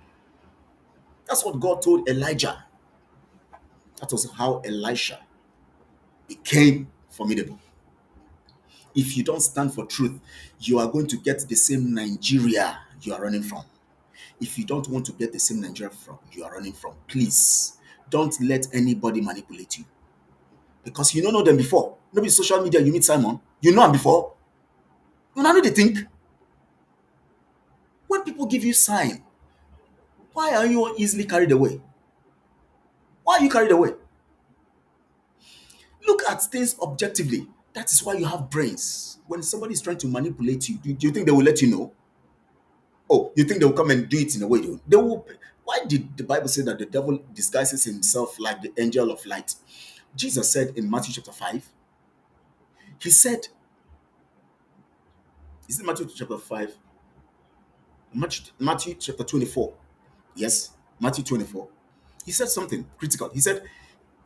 That's what God told Elijah. That was how Elisha became formidable. If you don't stand for truth, you are going to get the same Nigeria you are running from. If you don't want to get the same Nigeria from you are running from, please don't let anybody manipulate you. Because you don't know them before. Maybe social media, you meet Simon, you know him before. You know they think. When people give you sign, why are you easily carried away? Why are you carried away? Look at things objectively. That is why you have brains. When somebody is trying to manipulate you, do you think they will let you know? Oh, you think they will come and do it in a way? They will. Why did the Bible say that the devil disguises himself like the angel of light? Jesus said in Matthew chapter 5, he said, is it Matthew chapter 5? Matthew chapter 24. Yes, Matthew 24. He said something critical. He said,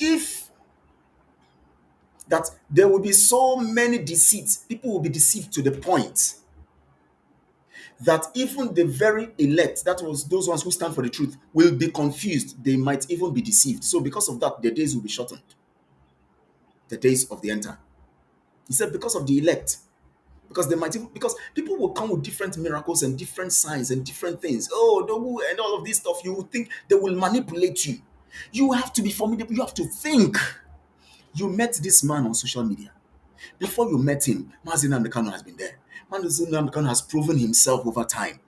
if that there will be so many deceits, people will be deceived to the point that even the very elect, that was those ones who stand for the truth, will be confused. They might even be deceived. So because of that, the days will be shortened. The days of the end time. He said because of the elect. Because they might even, because people will come with different miracles and different signs and different things. Oh, and all of this stuff. You will think they will manipulate you. You have to be formidable. You have to think. You met this man on social media. Before you met him, Mazi Nnamdi Kanu has been there. Mazi Nnamdi Kanu has proven himself over time.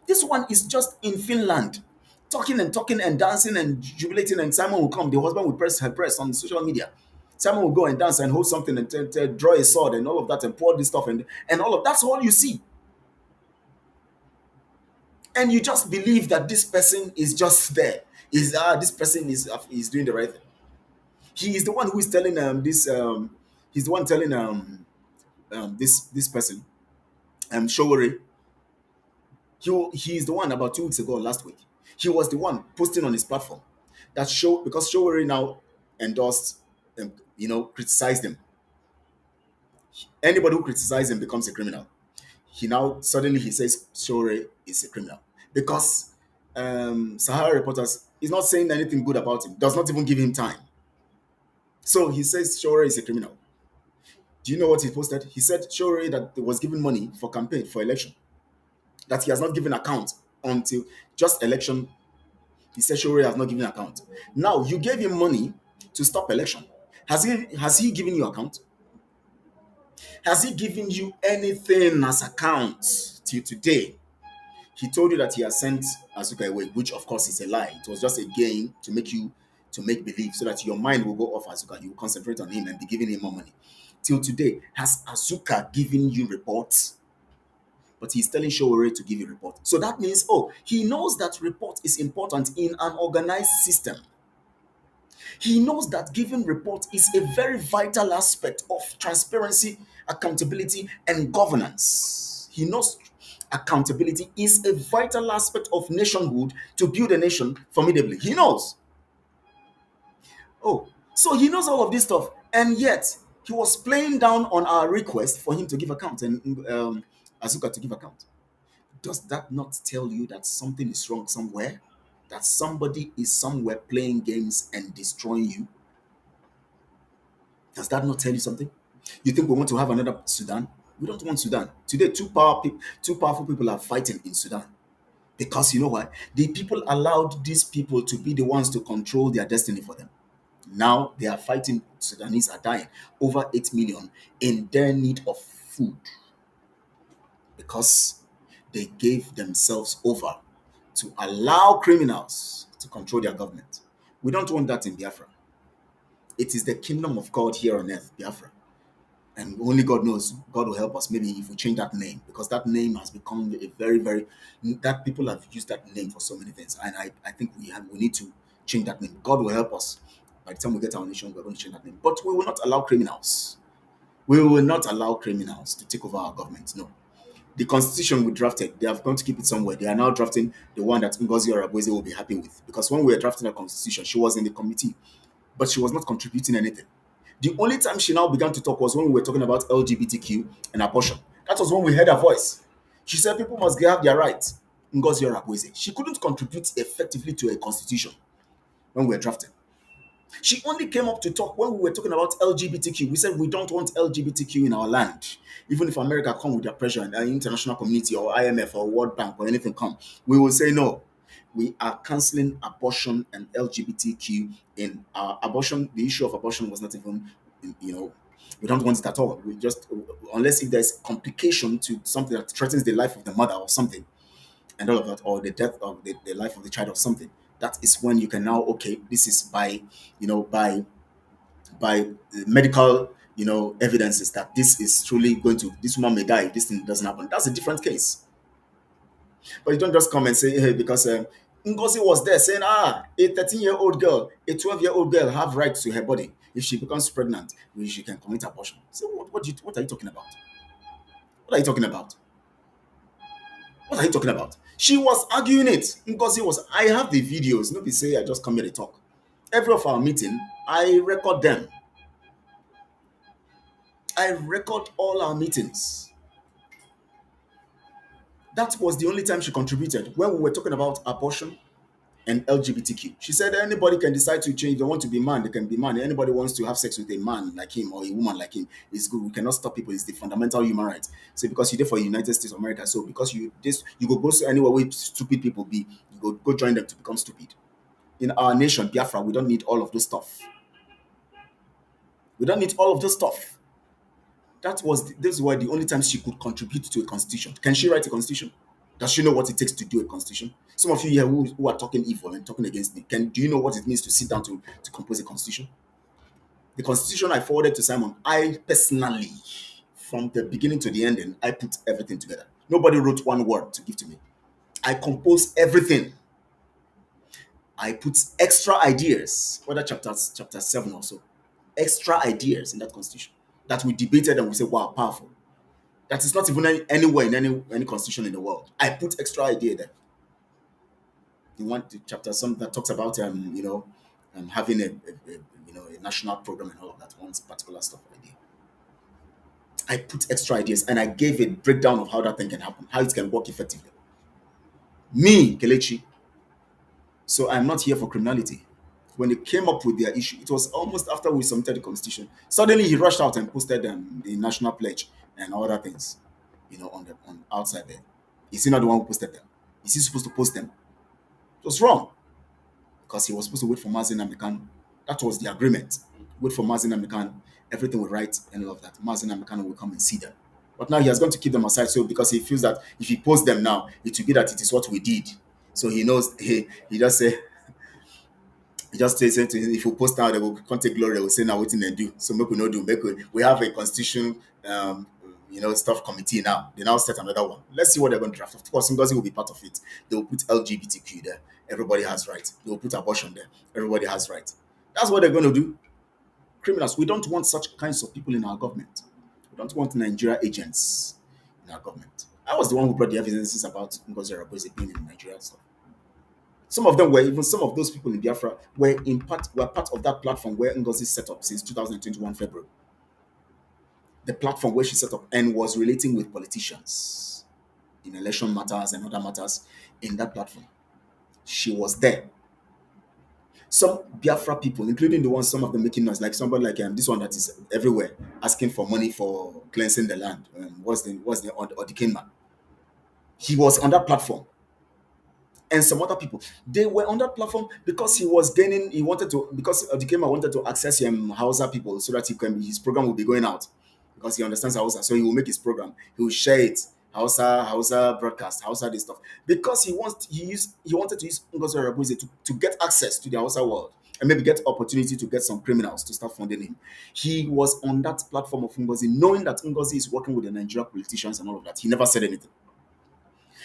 This one is just in Finland, talking and dancing and jubilating, and Simon will come. The husband will press her breast on social media. Simon will go and dance and hold something and draw a sword and all of that and pour this stuff and all of that's all you see. And you just believe that this person is just there. This person is doing the right thing. He is the one who is telling he's the one telling this person Showore. He is the one about 2 weeks ago, last week. He was the one posting on his platform that because Showore now endorsed, criticized him. Anybody who criticizes him becomes a criminal. He now suddenly he says Showore is a criminal because Sahara Reporters is not saying anything good about him, does not even give him time. So he says Showore is a criminal. Do you know what he posted? He said Showore that was given money for campaign for election, that he has not given account until just election. He said Showore has not given account. Now you gave him money to stop election. Has he given you account? Has he given you anything as account till today? He told you that he has sent Azuka away, which of course is a lie. It was just a game to make believe so that your mind will go off Azuka. You will concentrate on him and be giving him more money. Till today, has Azuka given you reports? But he's telling Showore to give you report. So that means, he knows that report is important in an organized system. He knows that giving report is a very vital aspect of transparency, accountability, and governance. He knows accountability is a vital aspect of nationhood to build a nation formidably. He knows. So he knows all of this stuff, and yet he was playing down on our request for him to give account and Azuka to give account. Does that not tell you that something is wrong somewhere? That somebody is somewhere playing games and destroying you? Does that not tell you something? You think we want to have another Sudan? We don't want Sudan. Today, two powerful people are fighting in Sudan. Because you know why? The people allowed these people to be the ones to control their destiny for them. Now they are fighting. Sudanese are dying. Over 8 million in their need of food. Because they gave themselves over to allow criminals to control their government. We don't want that in Biafra. It is the kingdom of God here on earth, Biafra. And only God knows. God will help us maybe if we change that name, because that name has become a very, very, that people have used that name for so many things. And I think we need to change that name. God will help us. By the time we get our nation, we're going to change that name. But we will not allow criminals. We will not allow criminals to take over our government. No. The constitution we drafted, they have gone to keep it somewhere. They are now drafting the one that Ngozi Orabueze will be happy with. Because when we were drafting the constitution, she was in the committee, but she was not contributing anything. The only time she now began to talk was when we were talking about LGBTQ and abortion. That was when we heard her voice. She said people must have their rights. Ngozi Orakwe. She couldn't contribute effectively to a constitution when we were drafting. She only came up to talk when we were talking about LGBTQ. We said we don't want LGBTQ in our land. Even if America come with their pressure and the international community or IMF or World Bank or anything come, we will say no. We are cancelling abortion and LGBTQ in our abortion. The issue of abortion was not even, we don't want it at all. We just, unless if there's complication to something that threatens the life of the mother or something, and all of that, or the death of the life of the child or something, that is when you can now, okay, this is by, by medical, evidences that this is truly going to, this woman may die if this thing doesn't happen. That's a different case. But you don't just come and say, hey, because Ngozi was there saying, a 13-year-old girl, a 12-year-old girl have rights to her body. If she becomes pregnant, she can commit abortion. So what are you talking about? What are you talking about? What are you talking about? She was arguing it. Ngozi was, I have the videos. Nobody say I just come here to talk. Every of our meeting, I record them. I record all our meetings. That was the only time she contributed when we were talking about abortion and LGBTQ. She said anybody can decide to change. If they want to be man, they can be man. Anybody wants to have sex with a man like him or a woman like him, it's good. We cannot stop people. It's the fundamental human right. So because you did for United States of America, so because you go anywhere where stupid people be, you go join them to become stupid. In our nation, Biafra, we don't need all of those stuff. We don't need all of those stuff. This is why the only time she could contribute to a constitution. Can she write a constitution? Does she know what it takes to do a constitution? Some of you here who are talking evil and talking against me, do you know what it means to sit down to compose a constitution? The constitution I forwarded to Simon, I personally, from the beginning to the ending, I put everything together. Nobody wrote one word to give to me. I composed everything. I put extra ideas, whether chapter 7 or so, extra ideas in that constitution that we debated and we said, wow, powerful. That is not even anywhere in any constitution in the world. I put extra idea there. In one chapter, some that talks about having a national program and all of that. One particular stuff idea. I put extra ideas and I gave a breakdown of how that thing can happen, how it can work effectively. Me, Kelechi. So I'm not here for criminality. When they came up with their issue, it was almost after we submitted the constitution. Suddenly he rushed out and posted the national pledge and other things, on outside there. Is he not the one who posted them? Is he supposed to post them? It was wrong because he was supposed to wait for Mazin Amikan. That was the agreement. Wait for Mazin Amikan, everything will write and all of that. Mazin Amikan will come and see them. But now he has gone to keep them aside, so because he feels that if he posts them now, it will be that it is what we did. So he knows he just say. He just says if you post now, they will can't take glory. They will say now what they do. So make we not do. We have a constitution, stuff committee now. They now set another one. Let's see what they're going to draft. Of course, Ngozi will be part of it. They will put LGBTQ there. Everybody has rights. They will put abortion there. Everybody has rights. That's what they're going to do. Criminals. We don't want such kinds of people in our government. We don't want Nigeria agents in our government. I was the one who brought the evidences about Ngozi Orakwe being in Nigeria stuff. Some of them were even some of those people in Biafra were part of that platform where Ngozi set up since 2021 February. The platform where she set up and was relating with politicians in election matters and other matters in that platform. She was there. Some Biafra people, including the ones, some of them making noise, like somebody like this one that is everywhere asking for money for cleansing the land. What's the Odikenma? He was on that platform. And some other people, they were on that platform because because Dikema wanted to access Hausa people so that his program will be going out because he understands Hausa. So he will make his program, he will share it, Hausa broadcast, Hausa this stuff. Because he wanted to use Ngozi Orakwe to get access to the Hausa world and maybe get opportunity to get some criminals to start funding him. He was on that platform of Ngozi, knowing that Ngozi is working with the Nigerian politicians and all of that. He never said anything.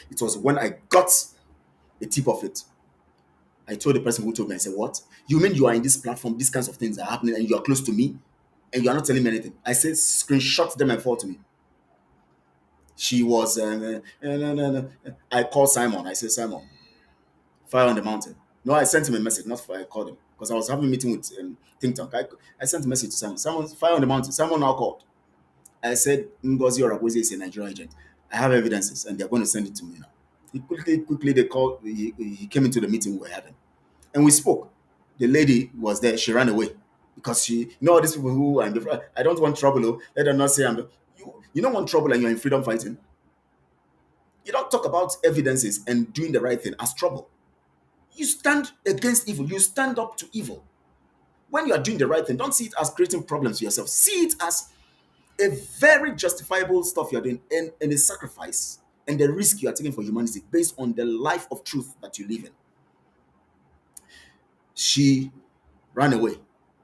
It was when I got a tip of it, I told the person who told me, I said, what? You mean you are in this platform, these kinds of things are happening and you are close to me and you are not telling me anything? I said, screenshot them and forward to me. She was, no. I called Simon. I said, Simon, fire on the mountain. No, I sent him a message, not fire, I called him. because I was having a meeting with think tank. I sent a message to Simon. Simon, fire on the mountain. Simon now called. I said, Ngozi Oraboze is a Nigerian agent. I have evidences, and they're going to send it to me now. Quickly, they called. He came into the meeting we were having, and we spoke. The lady was there. She ran away because all these people who I don't want trouble. Oh, let them not say you don't want trouble, and you're in freedom fighting. You don't talk about evidences and doing the right thing as trouble. You stand against evil. You stand up to evil. When you are doing the right thing, don't see it as creating problems for yourself. See it as a very justifiable stuff you're doing and a sacrifice and the risk you are taking for humanity based on the life of truth that you live in. She ran away.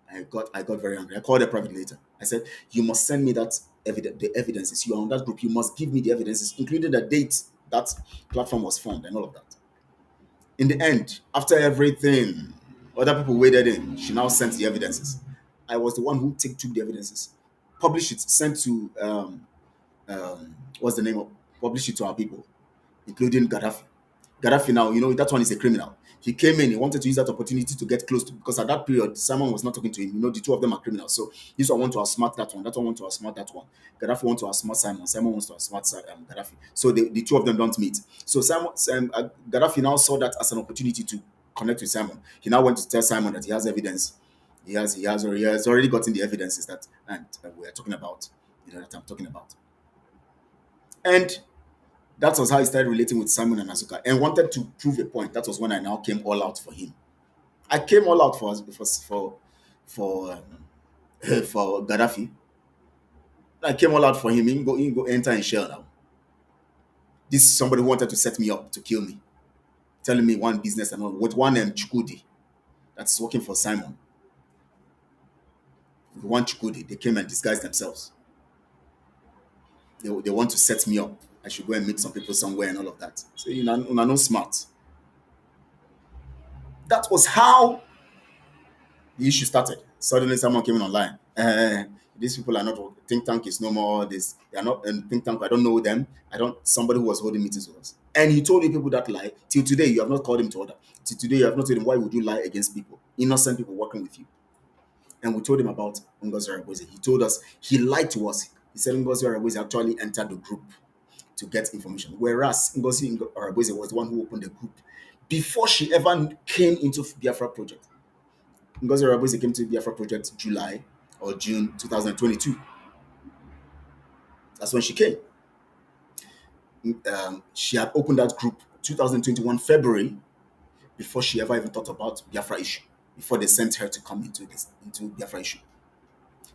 I got very angry. I called her privately later. I said, you must send me the evidences. You are on that group. You must give me the evidences, including the date that platform was formed and all of that. In the end, after everything, other people waded in. She now sent the evidences. I was the one who took the evidences, published it, sent to what's the name of publish it to our people, including Gaddafi. Gaddafi now, that one is a criminal. He came in, he wanted to use that opportunity to get close to, because at that period, Simon was not talking to him. The two of them are criminals. So this one want to outsmart that one want to outsmart that one. Gaddafi want to outsmart Simon wants to outsmart Gaddafi. So the two of them don't meet. So Gaddafi now saw that as an opportunity to connect with Simon. He now went to tell Simon that he has evidence. He has already gotten the evidences that we are talking about, that I'm talking about. And that was how he started relating with Simon and Azuka and wanted to prove a point. That was when I now came all out for him. I came all out for for Gaddafi. I came all out for him. He can go enter in shell now. This is somebody who wanted to set me up to kill me, telling me one business and all with one Chukudi that's working for Simon. With one Chukudi, they came and disguised themselves. They want to set me up. I should go and meet some people somewhere and all of that. So you're not smart. That was how the issue started. Suddenly someone came in online. These people are not, think tank is no more this. They are not think tank. I don't know them. Somebody who was holding meetings with us. And he told you people that lie. Till today, you have not called him to order. Till today, you have not told him, why would you lie against people? Innocent people working with you. And we told him about Ngozi Oraboze. He told us, he lied to us. He said Ngozi Oraboze actually entered the group to get information. Whereas Ngozi Oraboze was the one who opened the group before she ever came into BIAFRA project. Ngozi Oraboze came to BIAFRA project July or June 2022. That's when she came. She had opened that group 2021 February before she ever even thought about Biafra issue, before they sent her to come into Biafra issue.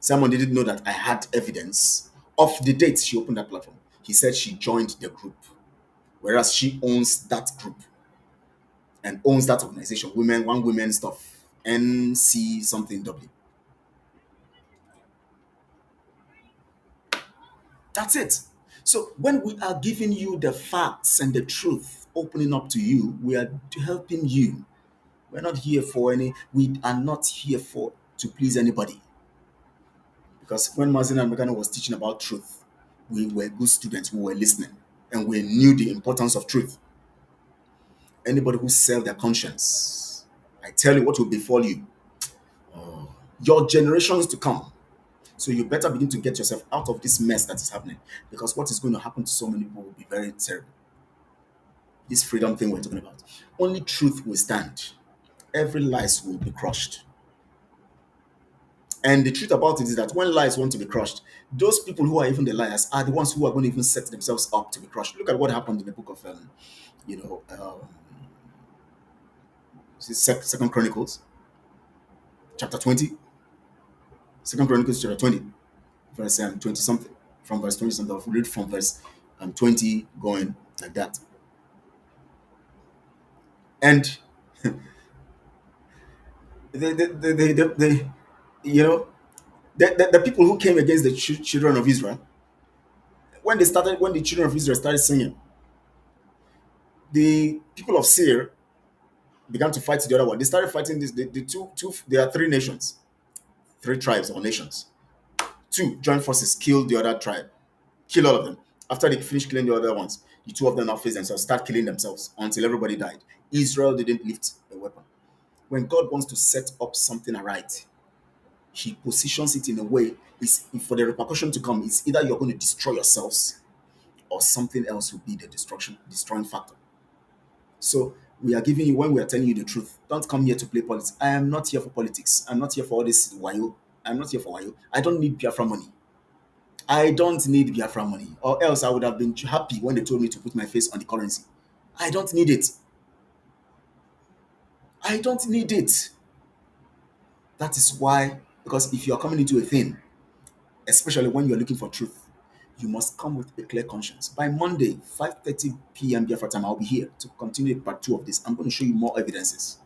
Simon didn't know that I had evidence of the date she opened that platform. He said she joined the group, whereas she owns that group and owns that organization, One Women Stuff, NC something W. That's it. So when we are giving you the facts and the truth, opening up to you, we are helping you. We are not here to please anybody. Because when Mazin and Mekano was teaching about truth, we were good students who were listening and we knew the importance of truth. Anybody who sells their conscience, I tell you what will befall you. Your generations to come. So you better begin to get yourself out of this mess that is happening, because what is going to happen to so many people will be very terrible. This freedom thing we're talking about. Only truth will stand. Every lies will be crushed. And the truth about it is that when lies want to be crushed, those people who are even the liars are the ones who are going to even set themselves up to be crushed. Look at what happened in the book of, Second Chronicles, chapter 20. Second Chronicles, chapter 20, verse 20 something. From verse 20 something. I'll read from verse 20 going like that. And the people who came against the children of Israel, when the children of Israel started singing, the people of Seir began to fight the other one. They started fighting this. There are three nations, three tribes or nations. Two joined forces, killed the other tribe, kill all of them. After they finished killing the other ones, the two of them now face themselves, start killing themselves until everybody died. Israel didn't lift a weapon. when God wants to set up something aright, he positions it in a way is for the repercussion to come. It's either you're going to destroy yourselves or something else will be the destroying factor. So we are giving you, when we are telling you the truth, don't come here to play politics. I am not here for politics. I'm not here for all this wayo. I'm not here for wayo. I don't need Biafra money. I don't need Biafra money. Or else I would have been happy when they told me to put my face on the currency. I don't need it. I don't need it. That is why, because if you are coming into a thing, especially when you're looking for truth, you must come with a clear conscience. By Monday, 5:30 p.m. Biafra time, I'll be here to continue part 2 of this. I'm going to show you more evidences.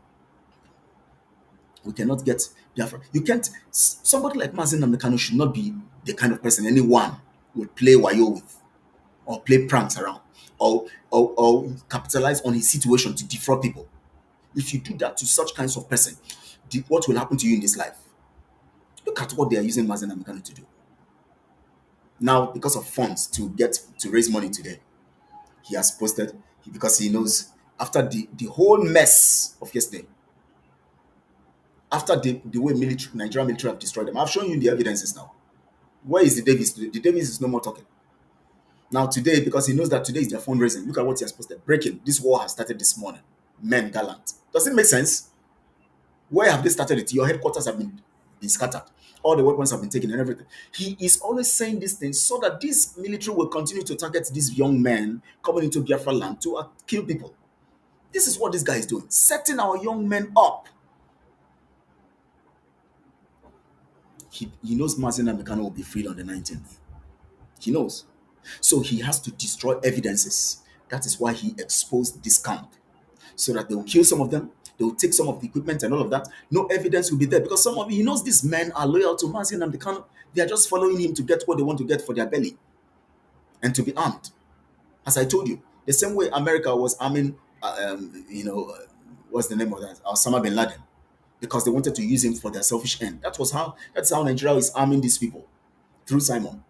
We cannot get Biafra. You can't. Somebody like Mazen Namdekano should not be the kind of person anyone would play wayo with, or play pranks around, or capitalize on his situation to defraud people. If you do that to such kinds of person, what will happen to you in this life? Look at what they are using Mazen Namdekano to do. Now, because of funds to raise money today, he has posted, because he knows after the whole mess of yesterday, after the way Nigerian military have destroyed them. I've shown you the evidences now. Where is the Davis? The Davis is no more talking. Now today, because he knows that today is their fundraising, look at what he has posted. Breaking, this war has started this morning. Men gallant. Does it make sense? Where have they started it? Your headquarters have been scattered. All the weapons have been taken and everything. He is always saying these things so that this military will continue to target these young men coming into Biafra land to kill people. This is what this guy is doing, setting our young men up. He knows Mazen Namdekano will be freed on the 19th. He knows. So he has to destroy evidences. That is why he exposed this camp. So that they will kill some of them, they will take some of the equipment and all of that. No evidence will be there because he knows these men are loyal to Mazen Namdekano. They are just following him to get what they want to get for their belly and to be armed. As I told you, the same way America was arming, what's the name of that? Osama bin Laden, because they wanted to use him for their selfish end. That's how Nigeria is arming these people through Simon.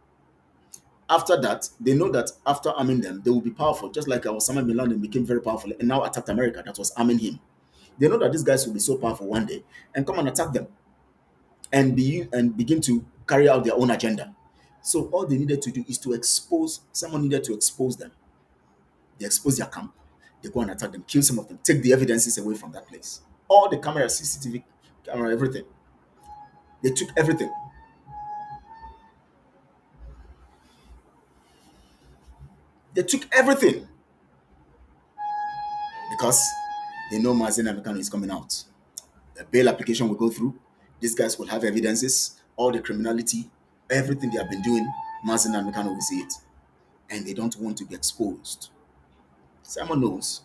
After that, they know that after arming them, they will be powerful, just like Osama bin Laden became very powerful and now attacked America that was arming him. They know that these guys will be so powerful one day and come and attack them and begin to carry out their own agenda. So all they needed to do is to expose, someone needed to expose them. They expose their camp, they go and attack them, kill some of them, take the evidences away from that place. All the cameras, CCTV camera, everything. They took everything. They took everything because they know Mazen Namdekano is coming out. The bail application will go through. These guys will have evidences, all the criminality, everything they have been doing. Mazen Namdekano will see it, and they don't want to be exposed. Simon knows,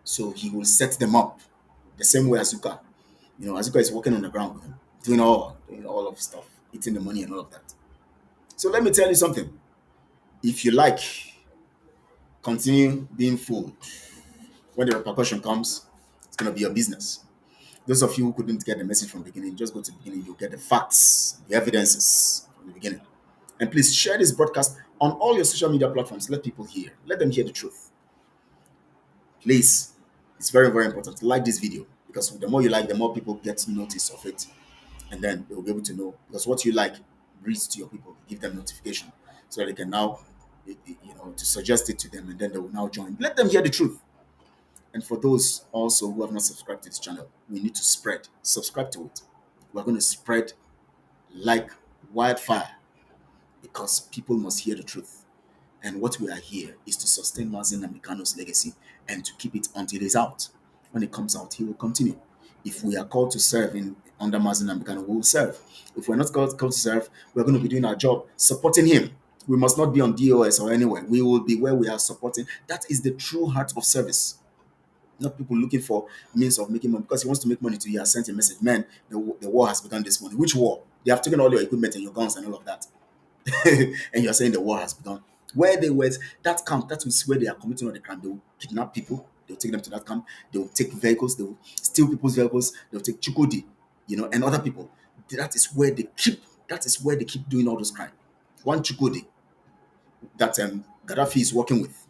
so he will set them up the same way Azuka. Azuka is walking on the ground with him, doing all of stuff, eating the money and all of that. So let me tell you something. If you like, continue being fooled. When the repercussion comes, it's going to be your business. Those of you who couldn't get the message from the beginning, just go to the beginning. You'll get the facts, the evidences from the beginning. And please share this broadcast on all your social media platforms. Let people hear. Let them hear the truth. Please, it's very, very important. Like this video, because the more you like, the more people get notice of it. And then they will be able to know, because what you like reads to your people. Give them notification so that they can now, to suggest it to them, and then they will now join. Let them hear the truth. And for those also who have not subscribed to this channel, we need to subscribe to it. We're going to spread like wildfire because people must hear the truth. And what we are here is to sustain Mazen Namdekano's legacy and to keep it until he's out. When it comes out, he will continue. If we are called to serve under Mazen Namdekano, we will serve. If we're not called to serve, we're going to be doing our job, supporting him. We must not be on DOS or anywhere. We will be where we are supporting. That is the true heart of service. Not people looking for means of making money, because he wants to make money too. He has sent a message, man, the war has begun this morning. Which war? They have taken all your equipment and your guns and all of that. And you're saying the war has begun. Where they were, that camp, that is where they are committing all the crime. They will kidnap people, they'll take them to that camp, they will take vehicles, they will steal people's vehicles, they'll take Chukodi, and other people. That is where they keep doing all those crime. One Chukodi that Gaddafi is working with,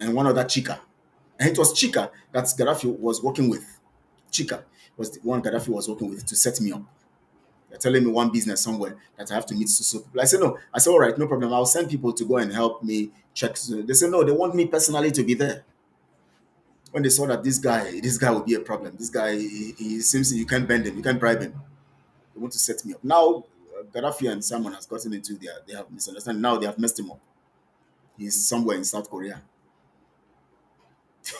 and one other Chika. And it was Chika that Gaddafi was working with. Chika was the one Gaddafi was working with to set me up. They're telling me one business somewhere that I have to meet so people. I said no. I said all right, no problem. I'll send people to go and help me check. So they said no. They want me personally to be there. When they saw that this guy would be a problem. This guy, he seems you can't bend him, you can't bribe him. They want to set me up. Now, Gaddafi and Simon has gotten into they have misunderstanding. Now they have messed him up. He's somewhere in South Korea.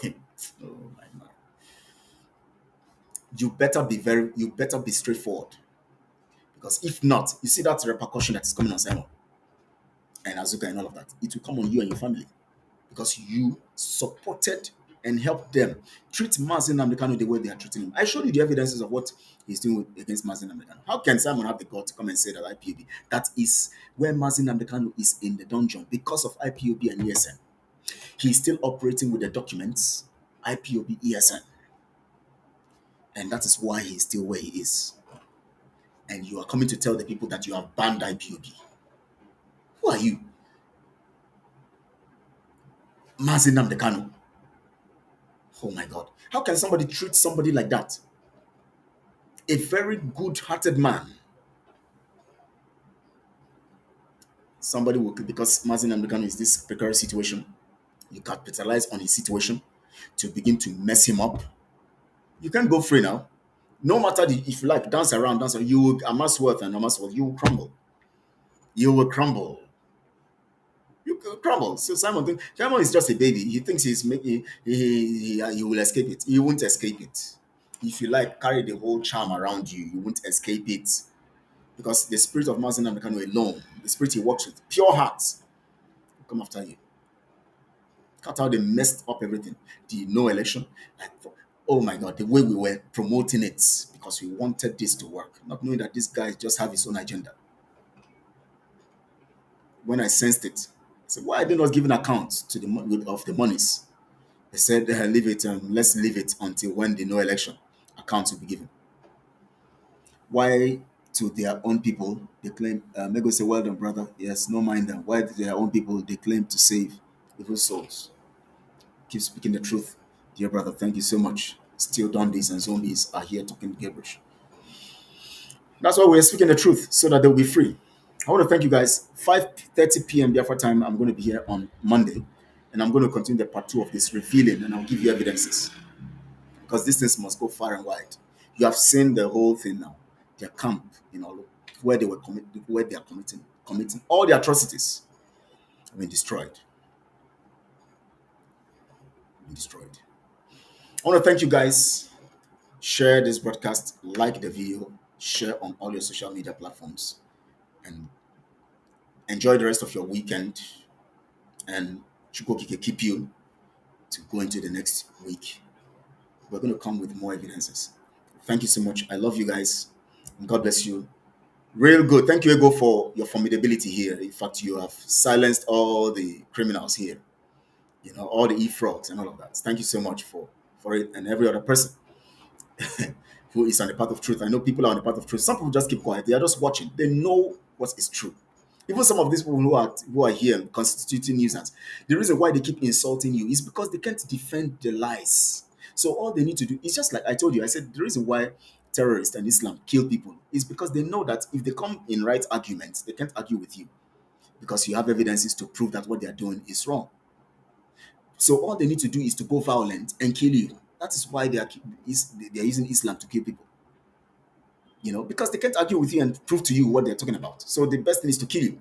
Oh my God. You better be straightforward. Because if not, you see that repercussion that is coming on Simon and Azuka and all of that, it will come on you and your family. Because you supported and helped them treat Mazin Namdekano the way they are treating him. I showed you the evidences of what he's doing against Mazin Namdekano. How can Simon have the God to come and say that IPOB? That is where Mazin Namdekano is in the dungeon because of IPOB and ESN. He's still operating with the documents, IPOB, ESN. And that is why he's still where he is. And you are coming to tell the people that you have banned IPOB. Who are you? Mazin Namdekano. Oh my God. How can somebody treat somebody like that? A very good-hearted man. Somebody will, because Mazin Namdekano is this precarious situation, you capitalize on his situation to begin to mess him up. You can't go free now. No matter if you like, dance around, you will amass wealth and amass wealth, you will crumble. You will crumble. You will crumble. So Simon is just a baby. He thinks he's making he will escape it. He won't escape it. If you like, carry the whole charm around you, you won't escape it. Because the spirit of Mazin Namdekano alone, the spirit he works with, pure hearts, will come after you. Cut out, they messed up everything. The no election. Like, oh my God, the way we were promoting it because we wanted this to work, not knowing that this guy just have his own agenda. When I sensed it, I said, why are they not giving accounts to of the monies? They said, leave it, let's leave it until when the no election accounts will be given. Why to their own people they claim, Mego say, well done, brother. Yes, no mind them. Why to their own people they claim to save evil souls? Keep speaking the truth, dear brother. Thank you so much. Still Dundies and zombies are here talking gibberish. That's why we're speaking the truth, so that they'll be free. I want to thank you guys. 5:30 p.m. Biafra time, I'm going to be here on Monday, and I'm going to continue the part 2 of this revealing, and I'll give you evidences. Because these things must go far and wide. You have seen the whole thing now. Their camp, where they are committing all the atrocities have been destroyed. I want to thank you guys. Share this broadcast, like the video, share on all your social media platforms, and enjoy the rest of your weekend. And Chukwokike keep you to go into the next week. We're going to come with more evidences. Thank you so much. I love you guys. And God bless you. Real good. Thank you, Ego, for your formidability here. In fact, you have silenced all the criminals here. All the e-frogs and all of that. Thank you so much for it, and every other person who is on the path of truth. I know people are on the path of truth. Some people just keep quiet. They are just watching. They know what is true. Even some of these people who are here constituting nuisance, the reason why they keep insulting you is because they can't defend the lies. So all they need to do is just like I told you. I said the reason why terrorists and Islam kill people is because they know that if they come in right arguments, they can't argue with you because you have evidences to prove that what they are doing is wrong. So all they need to do is to go violent and kill you. That is why they are using Islam to kill people. Because they can't argue with you and prove to you what they're talking about. So the best thing is to kill you.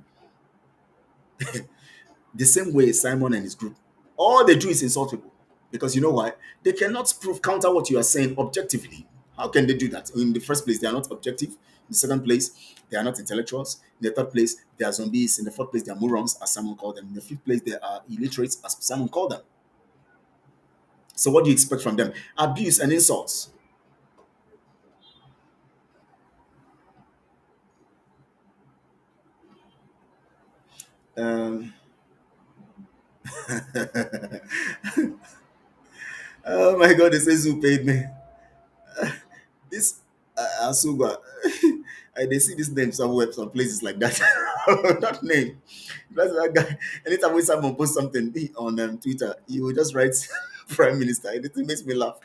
The same way Simon and his group, all they do is insult people. Because you know why? They cannot counter what you are saying objectively. How can they do that? In the first place, they are not objective. In the second place, they are not intellectuals. In the third place, they are zombies. In the fourth place, they are morons, as Simon called them. In the fifth place, they are illiterates, as Simon called them. So what do you expect from them? Abuse and insults. Oh my God, they say who paid me. This Asuba, they see this name somewhere, some places like that. That name. That's that guy. Anytime when someone posts something on Twitter, he will just write Prime Minister. And it makes me laugh.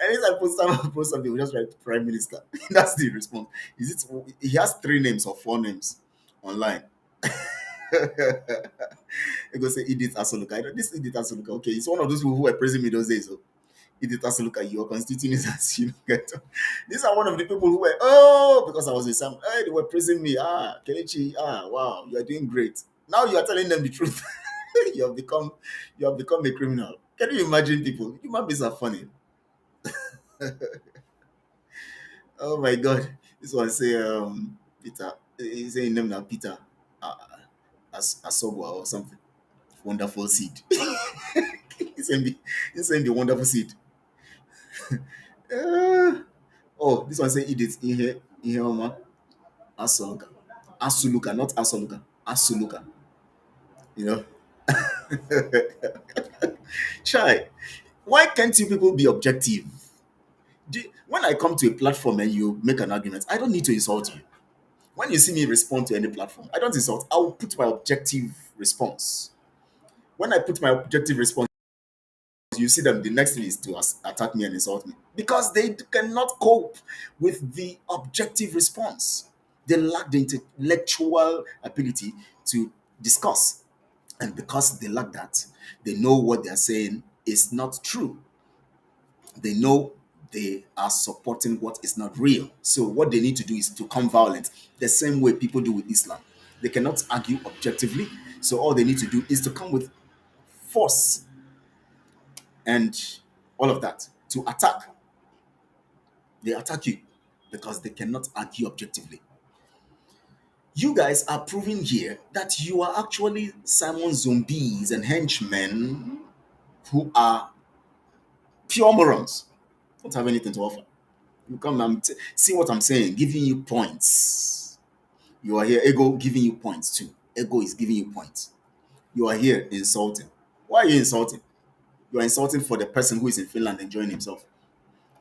And if I post something, we just write Prime Minister. That's the response. Is it? He has 3 names or 4 names online. He goes say Edith Asoluka. I know this Edith Asoluka. Okay, it's one of those people who were praising me those days. So Edith Asoluka, your constituents as you get. These are one of the people who were because I was in some. Hey, they were praising me. Kelechi. Wow, you are doing great. Now you are telling them the truth. You have become a criminal. Can you imagine people? Human beings are funny. Oh my God. This one say Peter. He's saying name now Peter Asogwa or something. Wonderful seed. He sent the wonderful seed. Uh, this one say Edith in here, Asoluka. Asuluka, not Asoluka. Asuluka. You know? Chai. Why can't you people be objective? When I come to a platform and you make an argument, I don't need to insult you. When you see me respond to any platform, I don't insult. I will put my objective response. When I put my objective response, you see them, the next thing is to attack me and insult me because they cannot cope with the objective response. They lack the intellectual ability to discuss. And because they lack that, they know what they are saying is not true. They know they are supporting what is not real. So what they need to do is to come violent, the same way people do with Islam. They cannot argue objectively. So all they need to do is to come with force and all of that to attack. They attack you because they cannot argue objectively. You guys are proving here that you are actually Simon zombies and henchmen who are pure morons. Don't have anything to offer. You come and see what I'm saying, giving you points. You are here, ego giving you points too. Ego is giving you points. You are here insulting. Why are you insulting? You are insulting for the person who is in Finland enjoying himself,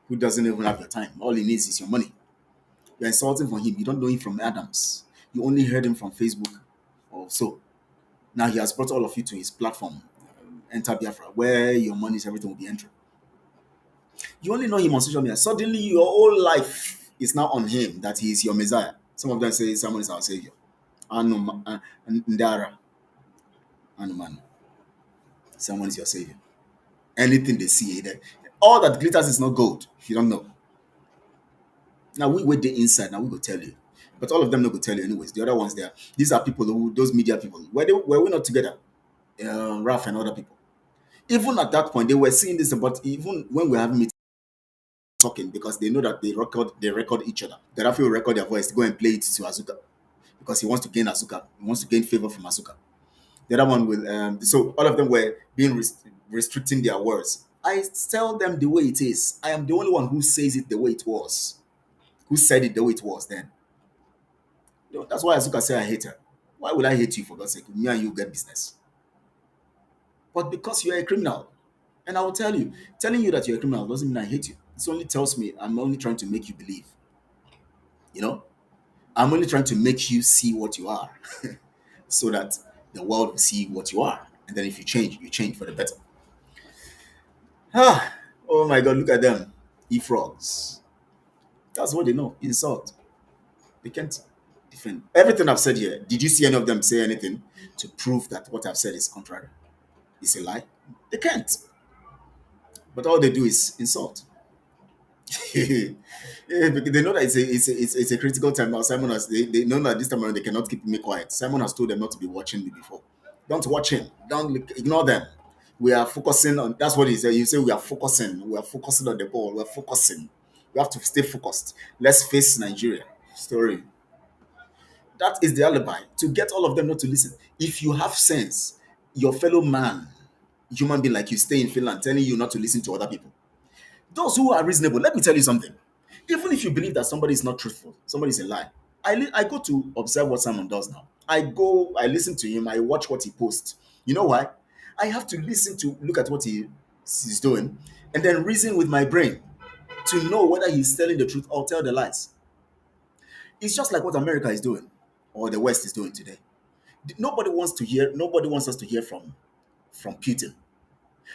who doesn't even have your time. All he needs is your money. You're insulting for him. You don't know him from Adams. You only heard him from Facebook or so. Now he has brought all of you to his platform, Enter BIAFRA, where your monies, everything will be entering. You only know him on social media. Suddenly, your whole life is now on him, that he is your Messiah. Some of them say someone is our Savior. Ndara, Anuman. Someone is your Savior. Anything they see, all that glitters is not gold, if you don't know. Now, we wait the inside, now we go tell you. But all of them not go tell you anyways. The other ones there, these are people who, those media people. Were we not together? Raf and other people. Even at that point, they were seeing this, but even when we have meetings, talking because they know that they record each other. The Rafi will record their voice, go and play it to Azuka because he wants to gain Azuka. He wants to gain favor from Azuka. The other one will. So all of them were being restricting their words. I tell them the way it is. I am the only one who says it the way it was. Who said it the way it was then? That's why Azuka said I hate her. Why would I hate you for God's sake? Me and you get business. But because you are a criminal, and I will tell you, telling you that you're a criminal doesn't mean I hate you. It only tells me I'm only trying to make you believe. You know, I'm only trying to make you see what you are, so that the world will see what you are, and then if you change for the better. Oh my God, look at them, e-frogs. That's what they know. Insult. They can't defend everything I've said here. Did you see any of them say anything to prove that what I've said is contrary? It's a lie. They can't. But all they do is insult. Yeah, because they know that it's a critical time now. Simon has they know that this time around they cannot keep me quiet. Simon has told them not to be watching me before. Don't watch him. Don't ignore them. We are focusing on. That's what he said. You say we are focusing. We are focusing on the ball. We are focusing. We have to stay focused. Let's face Nigeria. Story. That is the alibi to get all of them not to listen. If you have sense, your fellow man, human being like you, stay in Finland, telling you not to listen to other people. Those who are reasonable, let me tell you something. Even if you believe that somebody is not truthful, somebody is a lie, I go to observe what Simon does now. I listen to him, I watch what he posts. You know why? I have to listen to look at what he's doing and then reason with my brain to know whether he's telling the truth or tell the lies. It's just like what America is doing or the West is doing today. Nobody wants us to hear from Putin.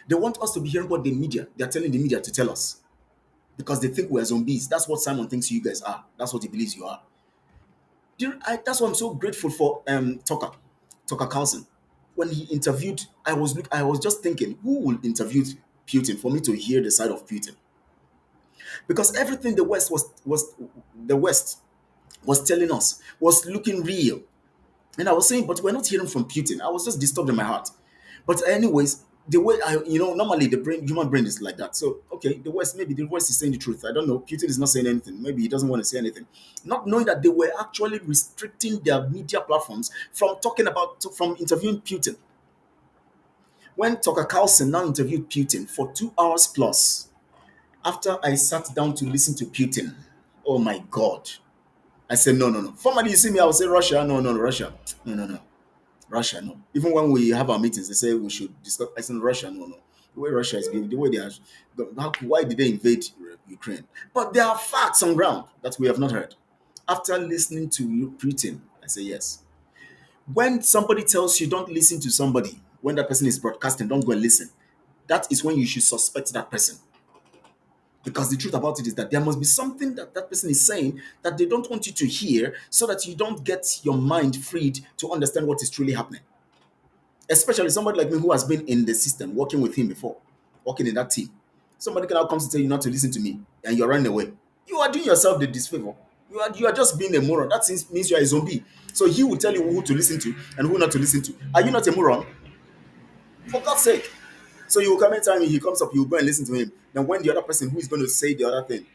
They want us to be hearing what they're telling the media to tell us because they think we're zombies. That's what Simon thinks you guys are. That's what he believes you are. That's why I'm so grateful for Tucker Carlson. When he interviewed, I was just thinking, who will interview Putin for me to hear the side of Putin? Because everything the West was telling us was looking real. And I was saying, but we're not hearing from Putin. I was just disturbed in my heart. But anyways, the way normally human brain is like that. So okay, maybe the West is saying the truth. I don't know. Putin is not saying anything. Maybe he doesn't want to say anything. Not knowing that they were actually restricting their media platforms from interviewing Putin. When Tucker Carlson now interviewed Putin for 2 hours plus, after I sat down to listen to Putin, oh my God. I said, no, no, no. Formerly, you see me, I would say Russia. No, no, no, Russia. No, no, no. Russia, no. Even when we have our meetings, they say we should discuss. I said, Russia, no, no. The way Russia is behaving, the way they are, why did they invade Ukraine? But there are facts on ground that we have not heard. After listening to Putin, I say yes. When somebody tells you don't listen to somebody, when that person is broadcasting, don't go and listen. That is when you should suspect that person. Because the truth about it is that there must be something that that person is saying that they don't want you to hear so that you don't get your mind freed to understand what is truly happening. Especially somebody like me who has been in the system, working with him before, working in that team. Somebody can now come to tell you not to listen to me and you're running away. You are doing yourself the disfavor. You are just being a moron. That means you are a zombie. So he will tell you who to listen to and who not to listen to. Are you not a moron? For God's sake. So you will come anytime he comes up, you will go and listen to him. Then when the other person who is going to say the other thing,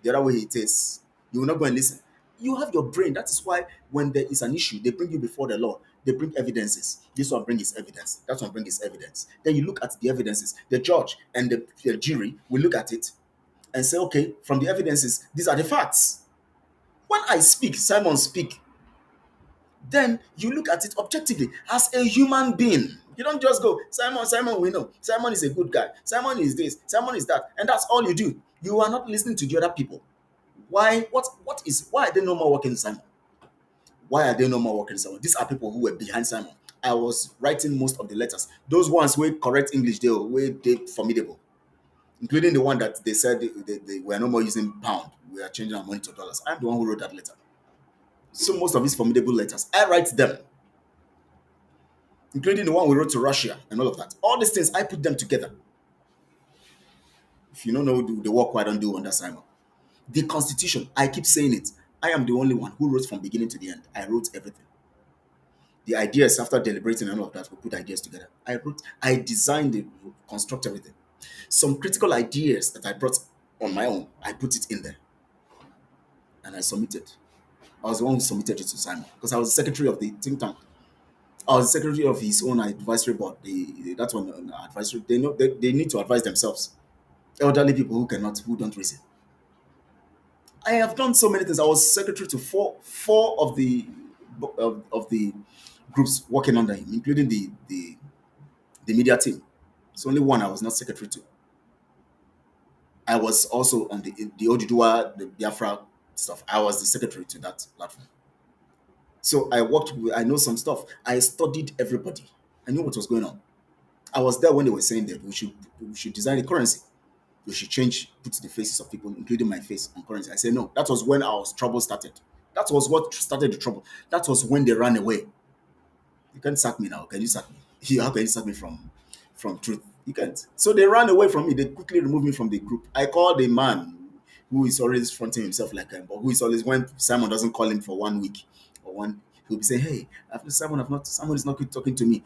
the other way it is, you will not go and listen. You have your brain. That is why when there is an issue, they bring you before the law. They bring evidences. This one brings evidence. That one brings evidence. Then you look at the evidences. The judge and the jury will look at it and say, okay, from the evidences, these are the facts. When I speak, Simon speak, then you look at it objectively as a human being. You don't just go, Simon, we know. Simon is a good guy. Simon is this, Simon is that. And that's all you do. You are not listening to the other people. Why? Why are they no more working with Simon? Why are they no more working with Simon? These are people who were behind Simon. I was writing most of the letters. Those ones were correct English, they formidable. Including the one that they said they were no more using pound. We are changing our money to dollars. I'm the one who wrote that letter. So most of these formidable letters, I write them, including the one we wrote to Russia and all of that. All these things, I put them together. If you don't know the work I don't do under Simon. The Constitution, I keep saying it. I am the only one who wrote from beginning to the end. I wrote everything. The ideas, after deliberating and all of that, we put ideas together. I designed it, construct everything. Some critical ideas that I brought on my own, I put it in there. And I submitted. I was the one who submitted it to Simon because I was the secretary of the think tank. I was the secretary of his own advisory board. That one advisory. They know they need to advise themselves. Elderly people who don't reason. I have done so many things. I was secretary to four of the groups working under him, including the media team. It's only one I was not secretary to. I was also on the Odudua, the BIAFRA stuff. I was the secretary to that platform. So I know some stuff. I studied everybody. I knew what was going on. I was there when they were saying that we should design a currency. We should put the faces of people, including my face, on currency. I said no. That was when our trouble started. That was what started the trouble. That was when they ran away. You can't sack me now. Can you sack me? How can you sack me from truth? You can't. So they ran away from me. They quickly removed me from the group. I called a man who is always fronting himself like him, but who is always, when Simon doesn't call him for 1 week or one, he'll be saying, "Hey, Simon is not talking to me."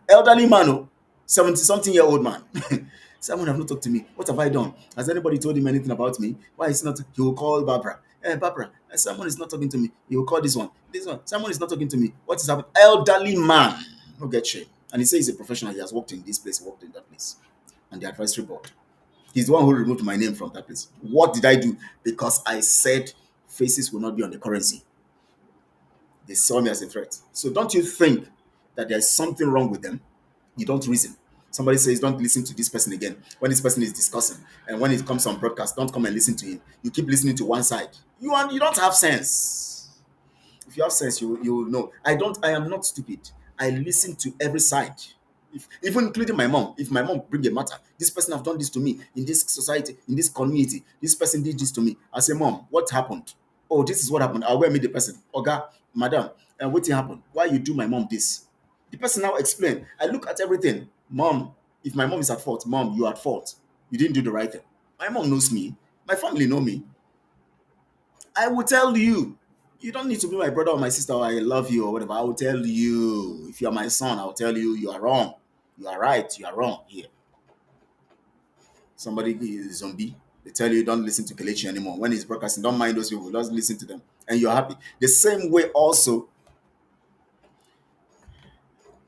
Elderly man, 70-something-year-old man. Simon have not talked to me. What have I done? Has anybody told him anything about me? Why is he not? He will call Barbara. Hey, Barbara, Simon is not talking to me. He will call this one. This one. Simon is not talking to me. What is happening? Elderly man. No get shame. And he says he's a professional. He has worked in this place, worked in that place, and the advisory board. He's the one who removed my name from that place. What did I do? Because I said faces will not be on the currency. They saw me as a threat. So don't you think that there's something wrong with them? You don't reason. Somebody says, don't listen to this person again when this person is discussing. And when it comes on broadcast, don't come and listen to him. You keep listening to one side. You don't have sense. If you have sense, you will know. I am not stupid. I listen to every side. even including my mom. If my mom bring a matter, this person have done this to me in this society, in this community. This person did this to me. I say, Mom, what happened? Oh, this is what happened. I'll meet the person. Oga, madam, and what happened? Why you do my mom this? The person now explain. I look at everything. Mom, if my mom is at fault, Mom, you are at fault. You didn't do the right thing. My mom knows me. My family know me. I will tell you. You don't need to be my brother or my sister or I love you or whatever. I will tell you. If you are my son, I will tell you you are wrong. You are right. You are wrong here. Somebody is a zombie. They tell you don't listen to Kelechi anymore. When he's broadcasting, don't mind those people. Just listen to them. And you're happy. The same way also,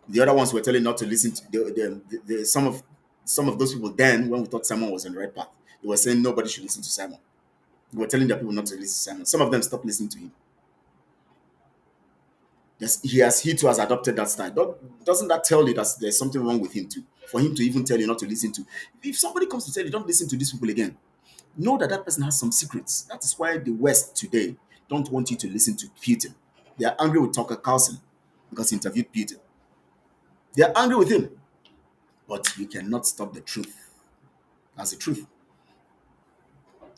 the other ones were telling not to listen to some of those people then when we thought Simon was on the right path. They were saying nobody should listen to Simon. They were telling their people not to listen to Simon. Some of them stopped listening to him. Yes, he too has adopted that style. Doesn't that tell you that there's something wrong with him too? For him to even tell you not to listen to. If somebody comes to tell you don't listen to these people again, know that that person has some secrets. That is why the West today don't want you to listen to Putin. They are angry with Tucker Carlson because he interviewed Putin. They are angry with him, but you cannot stop the truth. That's the truth.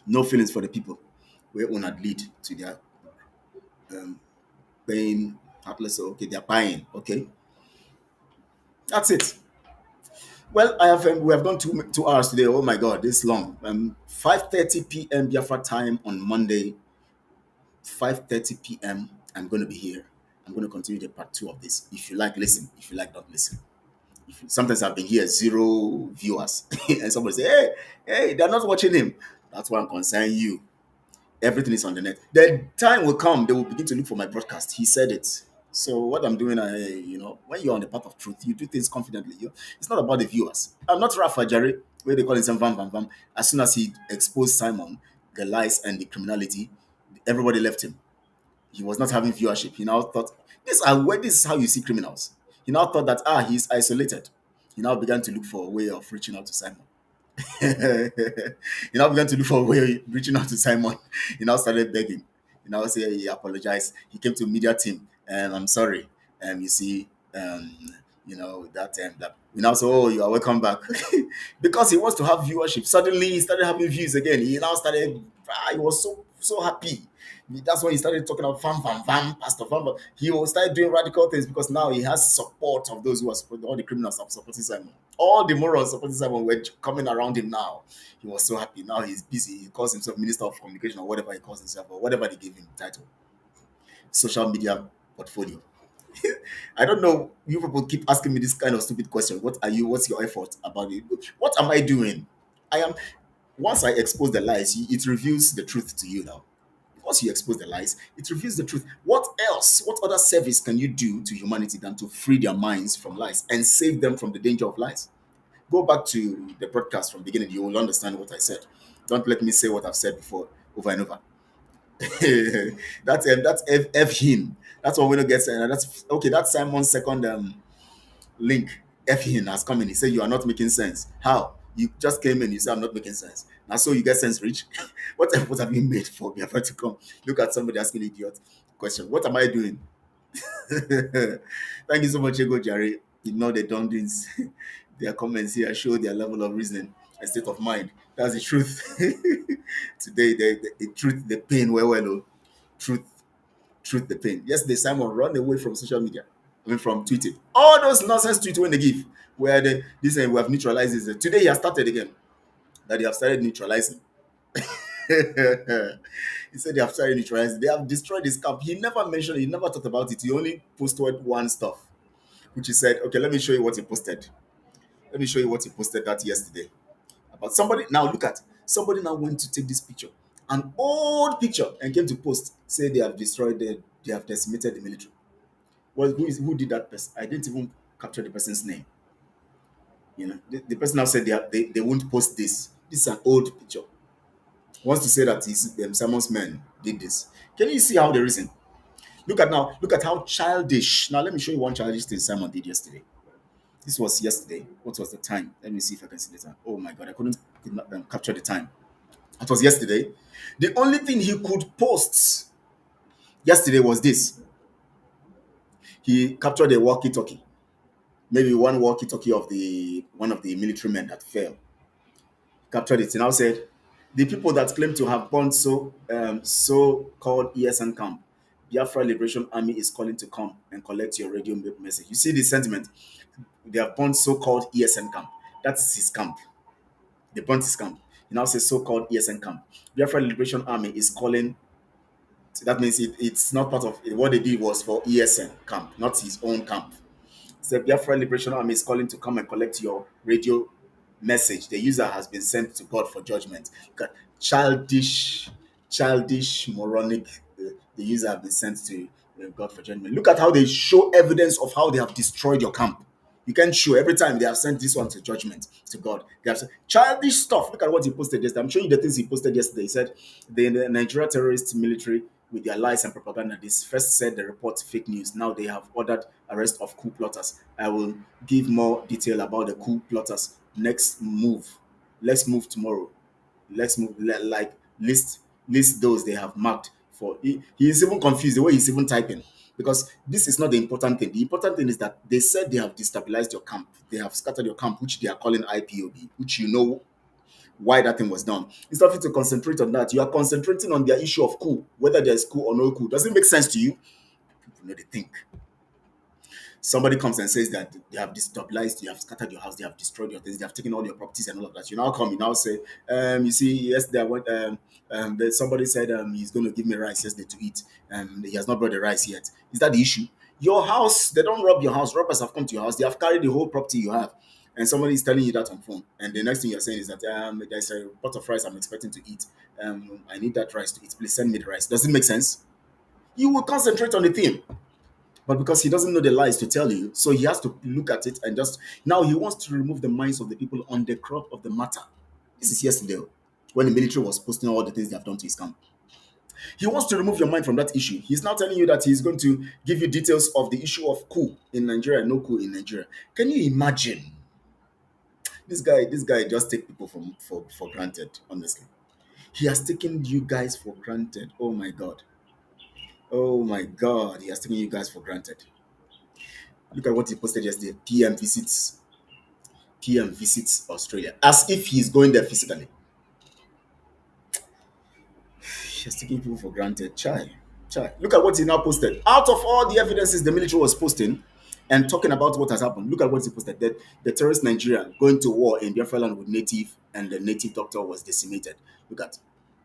No feelings for the people. Where one had lead to their paying. Heartless. Okay, they're buying. Okay, that's it. Well, we have gone 2 hours today. Oh my God, this long. 5:30 p.m. Biafra time on Monday. 5:30 p.m. I'm going to be here. I'm going to continue the part 2 of this. If you like, listen. If you like, don't listen. Sometimes I've been here 0 viewers, and somebody say, "Hey, they're not watching him." That's why I'm concerning you. Everything is on the net. The time will come, they will begin to look for my broadcast. He said it. So what I'm doing, when you're on the path of truth, you do things confidently. It's not about the viewers. I'm not Rafa Jerry, where they call him Vam Vam Vam. As soon as he exposed Simon, the lies and the criminality, everybody left him. He was not having viewership. He now thought, this is how you see criminals. He now thought that, he's isolated. He now began to look for a way of reaching out to Simon. He now began to look for a way of reaching out to Simon. He now started begging. He now said he apologized. He came to media team and I'm sorry. You see, that we now say, oh, you are welcome back. Because he wants to have viewership. Suddenly he started having views again. He now started, he was so happy. That's when he started talking about Pastor Fam. He will start doing radical things because now he has support of those who are supporting, all the criminals are supporting Simon. All the morons supporting Simon were coming around him now. He was so happy. Now he's busy. He calls himself Minister of Communication or whatever he calls himself, or whatever they gave him the title. Social media portfolio. I don't know. You people keep asking me this kind of stupid question. What are you? What's your effort about it? What am I doing? Once I expose the lies, it reveals the truth to you now. Once you expose the lies, it reveals the truth. What else? What other service can you do to humanity than to free their minds from lies and save them from the danger of lies? Go back to the broadcast from the beginning. You will understand what I said. Don't let me say what I've said before over and over. That's F him. That's what we don't get. That's okay. That's Simon's second link. F him has come in. He said you are not making sense. How? You just came in. You said I'm not making sense. Now so you get sense rich. What effort have you made for me to come? Look at somebody asking idiot question. What am I doing? Thank you so much, Ego Jerry. You know they don't do their comments here show their level of reasoning and state of mind. That's the truth. Today, the truth, the pain, well, truth, the pain. Yesterday, Simon run away from social media. I mean, from tweeting. All those nonsense tweets when they give, where we have neutralized this. Today, he has started again. That they have started neutralizing. He said they have started neutralizing. They have destroyed his camp. He never mentioned it. He never thought about it. He only posted one stuff, which he said, okay, let me show you what he posted. Let me show you what he posted that yesterday. About somebody, now look at, somebody now went to take this picture, an old picture, and came to post, say they have destroyed, they have decimated the military. Well, who did that person? I didn't even capture the person's name. The person now said they won't post this. This is an old picture. Wants to say that Simon's men did this. Can you see how they reason? Look at how childish. Now let me show you one childish thing Simon did yesterday. This was yesterday. What was the time? Let me see if I can see the time. Oh my God, I could not capture the time. It was yesterday. The only thing he could post yesterday was this. He captured a walkie-talkie. maybe one walkie-talkie of the one of the military men that fell, captured it. And now said, the people that claim to have bombed so-called ESN camp, Biafra Liberation Army is calling to come and collect your radio message. You see the sentiment. They have burnt so-called ESN camp. That's his camp. They burnt his camp. He now says so-called ESN camp. Biafra Liberation Army is calling. So that means it's not part of what they did was for ESN camp, not his own camp. The Biafra Liberation Army is calling to come and collect your radio message. The user has been sent to God for judgment. Look at childish, moronic. The user has been sent to God for judgment. Look at how they show evidence of how they have destroyed your camp. You can show every time they have sent this one to judgment to God. They have childish stuff. Look at what he posted yesterday. I'm showing you the things he posted yesterday. He said the Nigeria terrorist military with their lies and propaganda. This first said the report fake news. Now they have ordered arrest of coup plotters. I will give more detail about the coup plotters. Next move. Let's move tomorrow. Let's move like list those they have marked for. He is even confused the way he's even typing because this is not the important thing. The important thing is that they said they have destabilized your camp. They have scattered your camp, which they are calling IPOB, which you know why that thing was done. Instead of you to concentrate on that, you are concentrating on their issue of coup, whether there's coup or no coup. Does it make sense to you? People know they think. Somebody comes and says that they have destabilized, you have scattered your house, they have destroyed your things, they have taken all your properties and all of that. You now come, you now say, you see, yesterday I went, somebody said he's going to give me rice yesterday to eat. He has not brought the rice yet. Is that the issue? Your house, they don't rob your house. Robbers have come to your house. They have carried the whole property you have. And somebody is telling you that on phone. And the next thing you're saying is that there's a pot of rice I'm expecting to eat. I need that rice to eat. Please send me the rice. Does it make sense? You will concentrate on the theme. But because he doesn't know the lies to tell you, so he has to look at it and just now he wants to remove the minds of the people on the crop of the matter. This is yesterday when the military was posting all the things they have done to his camp. He wants to remove your mind from that issue. He's now telling you that he's going to give you details of the issue of coup in Nigeria, no coup in Nigeria. Can you imagine? This guy just take people for granted, honestly. He has taken you guys for granted. Oh my god. Oh my god, he has taken you guys for granted. Look at what he posted yesterday. PM visits Australia. As if he's going there physically. He's taking people for granted. Chai. Chai. Look at what he now posted. Out of all the evidences the military was posting and talking about what has happened, look at what he posted. That the terrorist Nigerian going to war in Biafra land with native and the native doctor was decimated. Look at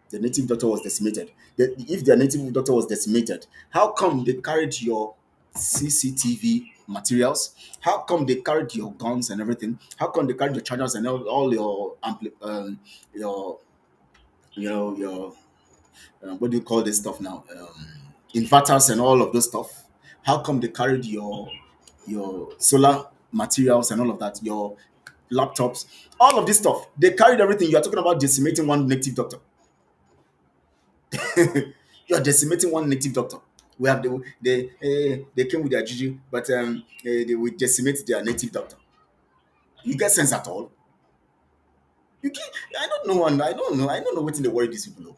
the native doctor was decimated. If their native doctor was decimated, how come they carried your CCTV materials? How come they carried your guns and everything? How come they carried your chargers and all your your your what do you call this stuff now? Inverters and all of those stuff. How come they carried your solar materials and all of that? Your laptops, all of this stuff. They carried everything. You are talking about decimating one native doctor. You are decimating one native doctor. We have they came with their juju, but they will decimate their native doctor. You get sense at all? You can I don't know, and I don't know what in the worry these people. Know.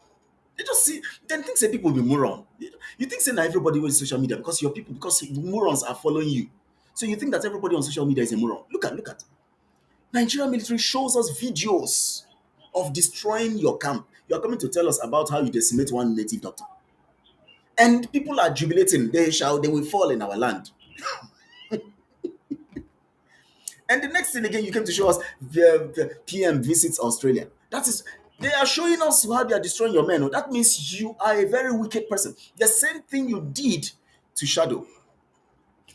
They just see then think say people be moron. You think say now everybody on social media because your people because morons are following you. So you think that everybody on social media is a moron. Look at Nigerian military shows us videos of destroying your camp. You are coming to tell us about how you decimate one native doctor. And people are jubilating. They will fall in our land. And the next thing again, you came to show us the PM visits Australia. That is, they are showing us how they are destroying your men. That means you are a very wicked person. The same thing you did to Shadow.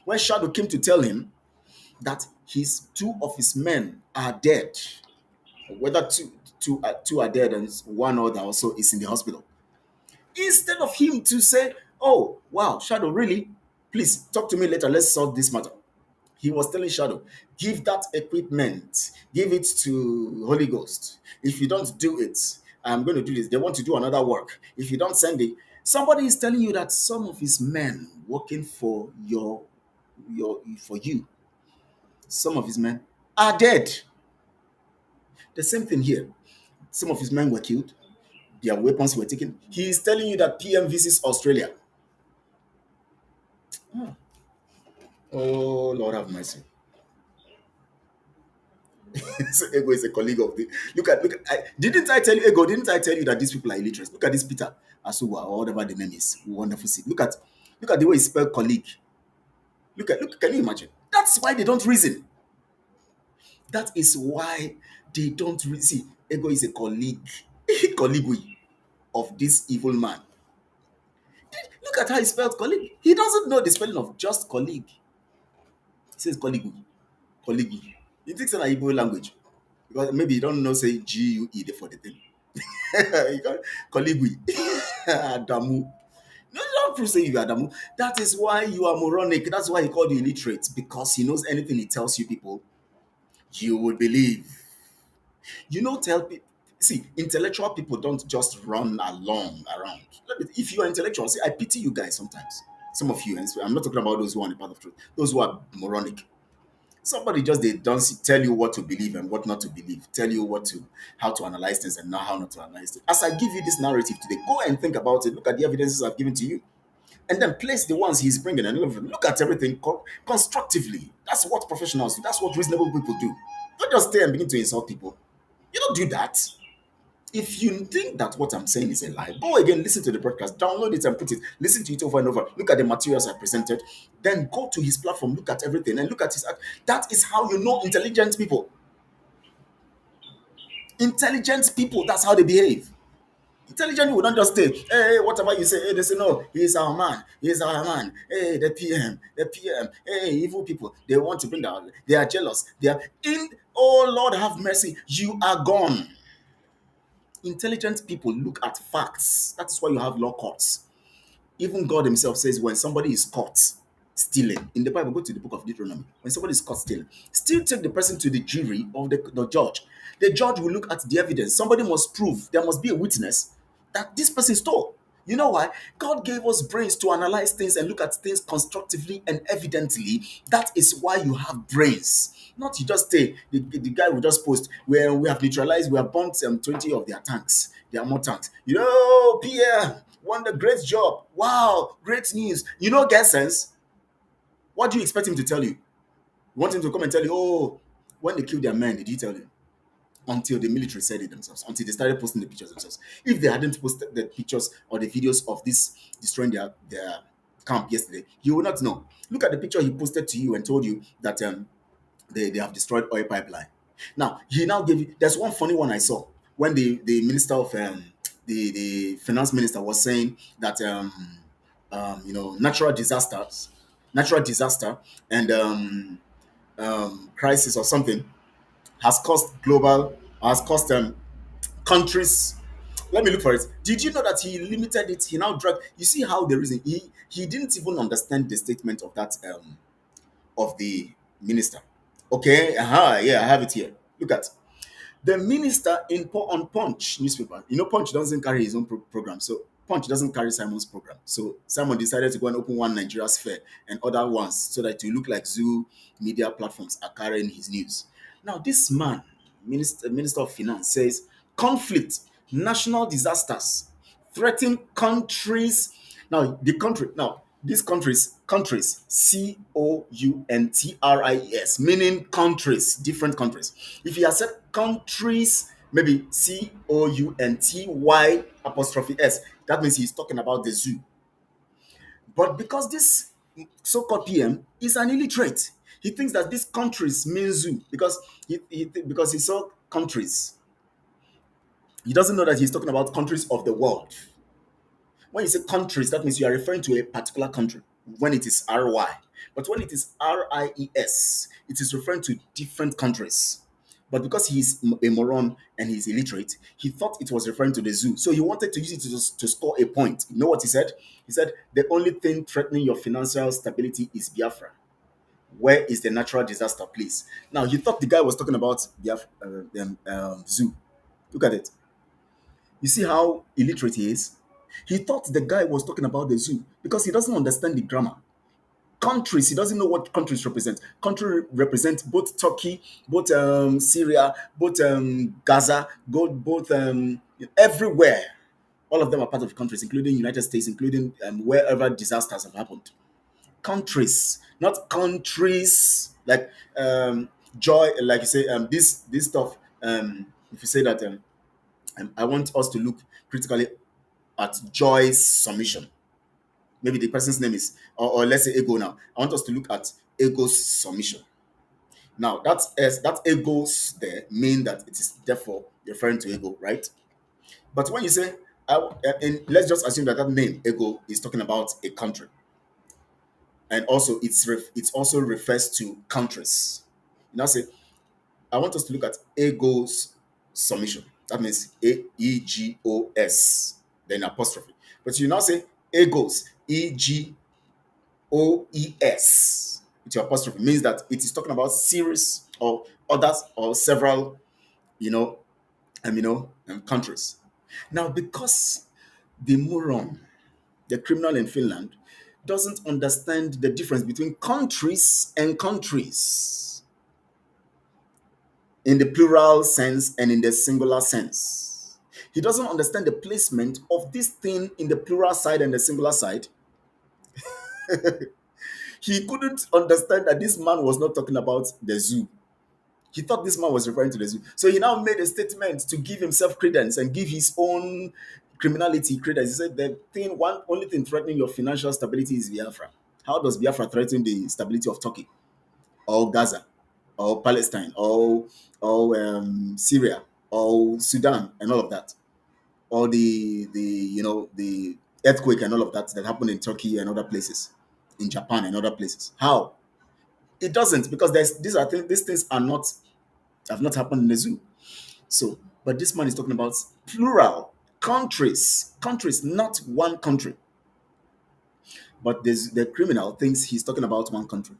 When Shadow came to tell him that two of his men are dead, whether two are dead and one other also is in the hospital. Instead of him to say, "Oh wow, Shadow, really? Please talk to me later. Let's solve this matter." He was telling Shadow, give that equipment, give it to Holy Ghost. If you don't do it, I'm going to do this. They want to do another work. If you don't send it, somebody is telling you that some of his men working for you, some of his men are dead. The same thing here. Some of his men were killed. Their weapons were taken. He is telling you that PM visits Australia. Oh, Lord have mercy. So Ego is a colleague of the. Didn't I tell you, Ego? Didn't I tell you that these people are illiterate? Look at this Peter Asuwa or whatever the name is. Wonderful. See, look at the way he spelled colleague. Look. Can you imagine? That's why they don't reason. That is why they don't reason. See, Ego is a colleague, colleague of this evil man. Look at how he spelled colleague. He doesn't know the spelling of just colleague. He says colleague, colleague. He thinks it's an Igbo language because maybe you don't know say GUE for the thing. You got colleague, Adamu. No, don't prove say you are Adamu. That is why you are moronic. That's why he called you illiterate, because he knows anything he tells you people, you would believe. Tell people. See, intellectual people don't just run along around. If you are intellectual, see, I pity you guys sometimes. Some of you, and so I'm not talking about those who are on the path of truth. Those who are moronic. Somebody just they don't tell you what to believe and what not to believe. Tell you how to analyze things and not how not to analyze it. As I give you this narrative today, go and think about it. Look at the evidences I've given to you, and then place the ones he's bringing and look at everything constructively. That's what professionals do. That's what reasonable people do. Don't just stay and begin to insult people. You don't do that. If you think that what I'm saying is a lie, go again, listen to the broadcast, download it and put it, listen to it over and over. Look at the materials I presented, then go to his platform, look at everything, and look at his act. That is how you know intelligent people. Intelligent people, that's how they behave. Intelligent people don't just stay, hey, whatever you say, hey, they say, no, he's our man, he's our man. Hey, the PM, hey, evil people, they want to bring down, they are jealous, they are in, oh Lord, have mercy, you are gone. Intelligent people look at facts. That's why you have law courts. Even God himself says when somebody is caught stealing, in the Bible, go to the book of Deuteronomy. When somebody is caught stealing, still take the person to the jury of the judge. The judge will look at the evidence. Somebody must prove, there must be a witness that this person stole. You know why? God gave us brains to analyze things and look at things constructively and evidently. That is why you have brains. Not you just stay. The guy will just post where we have neutralized, we have bombed 20 of their tanks, their more tanks. Pierre won the great job. Wow, great news. Get sense. What do you expect him to tell you? You want him to come and tell you, oh, when they killed their men, did he tell you? Until the military said it themselves, until they started posting the pictures themselves. If they hadn't posted the pictures or the videos of this destroying their camp yesterday, you will not know. Look at the picture he posted to you and told you that they have destroyed oil pipeline. Now, he now gave you, there's one funny one I saw when the minister of, the finance minister was saying that, natural disaster and crisis or something has cost countries. Let me look for it. Did you know that he limited it? He now dragged. You see how the reason he didn't even understand the statement of that of the minister. Okay, yeah, I have it here. Look at the minister on Punch newspaper. Punch doesn't carry his own program, so Punch doesn't carry Simon's program. So Simon decided to go and open one Nigeria's fair and other ones so that it look like Zoo media platforms are carrying his news. Now, this man, Minister of Finance, says conflict, national disasters, threaten countries. Now, these countries, countries, meaning countries, different countries. If you have said countries, maybe county_s, that means he's talking about the zoo. But because this so-called PM is an illiterate, he thinks that these countries mean zoo because because he saw countries. He doesn't know that he's talking about countries of the world. When you say countries, that means you are referring to a particular country when it is RY. But when it is RIES, it is referring to different countries. But because he's a moron and he's illiterate, he thought it was referring to the zoo. So he wanted to use it to score a point. You know what he said? He said, the only thing threatening your financial stability is Biafra. Where is the natural disaster, please? Now, he thought the guy was talking about Biafra, zoo. Look at it. You see how illiterate he is? He thought the guy was talking about the zoo because he doesn't understand the grammar. Countries, he doesn't know what countries represent. Country represents both Turkey, both Syria, both Gaza, both everywhere. All of them are part of countries, including United States, including wherever disasters have happened. Countries, not countries. Like Joy, like you say, this stuff. If you say that, I want us to look critically at Joy's submission. Maybe the person's name is, or let's say ego now. I want us to look at ego's submission. Now, that's as that egos there mean that it is therefore referring to ego, right? But when you say, and let's just assume that that name ego is talking about a country, and also it also refers to countries. You now say, I want us to look at ego's submission. That means Egos, then apostrophe. But you now say egos, Egoes, with your apostrophe, means that it is talking about series or others or several, you know, countries. Now, because the moron, the criminal in Finland, doesn't understand the difference between countries and countries in the plural sense and in the singular sense. He doesn't understand the placement of this thing in the plural side and the singular side. He couldn't understand that this man was not talking about the zoo. He thought this man was referring to the zoo. So he now made a statement to give himself credence and give his own criminality credence. He said the thing, one only thing threatening your financial stability is Biafra. How does Biafra threaten the stability of Turkey or Gaza or Palestine or Syria or Sudan and all of that? Or the earthquake and all of that happened in Turkey and other places, in Japan and other places. How? It doesn't, because these things are not have not happened in the zoo. So, but this man is talking about plural countries, not one country. But the criminal thinks he's talking about one country.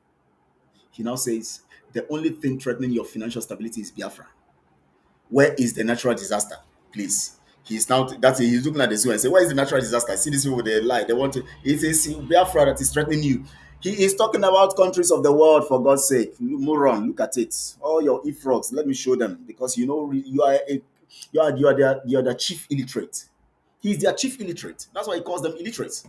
He now says the only thing threatening your financial stability is Biafra. Where is the natural disaster? Please. He's looking at the zoo and say, where is the natural disaster? See these people, they lie. They want to. He says Biafra that is threatening you. He is talking about countries of the world, for God's sake. Moron, look at it. All your ifrogs, let me show them, because you are the chief illiterate. He's their chief illiterate. That's why he calls them illiterates.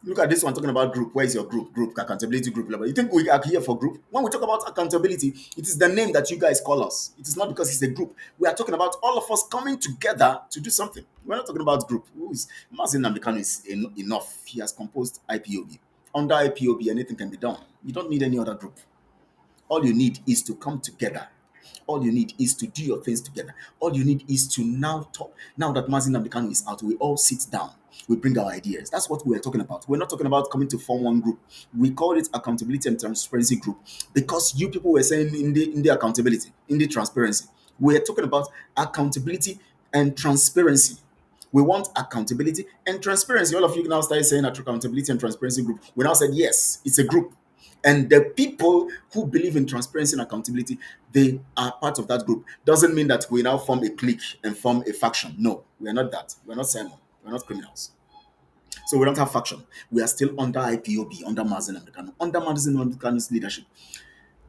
Look at this one talking about group. Where is your group? Group accountability group level. You think we are here for group? When we talk about accountability, it is the name that you guys call us. It is not because it's a group. We are talking about all of us coming together to do something. We're not talking about group. Mazin Namdekan is enough. He has composed IPOB. Under IPOB, anything can be done. You don't need any other group. All you need is to come together. All you need is to do your things together. All you need is to now talk. Now that Mazin Namdekan is out, we all sit down. We bring our ideas. That's what we're talking about. We're not talking about coming to form one group. We call it accountability and transparency group, because you people were saying in the accountability, in the transparency. We're talking about accountability and transparency. We want accountability and transparency. All of you now started saying that accountability and transparency group. We now said yes, it's a group. And the people who believe in transparency and accountability, they are part of that group. Doesn't mean that we now form a clique and form a faction. No, we are not that. We're not Simon. We're not criminals. So we don't have faction. We are still under IPOB, under Mazin Americano, under Mazin Americano's leadership.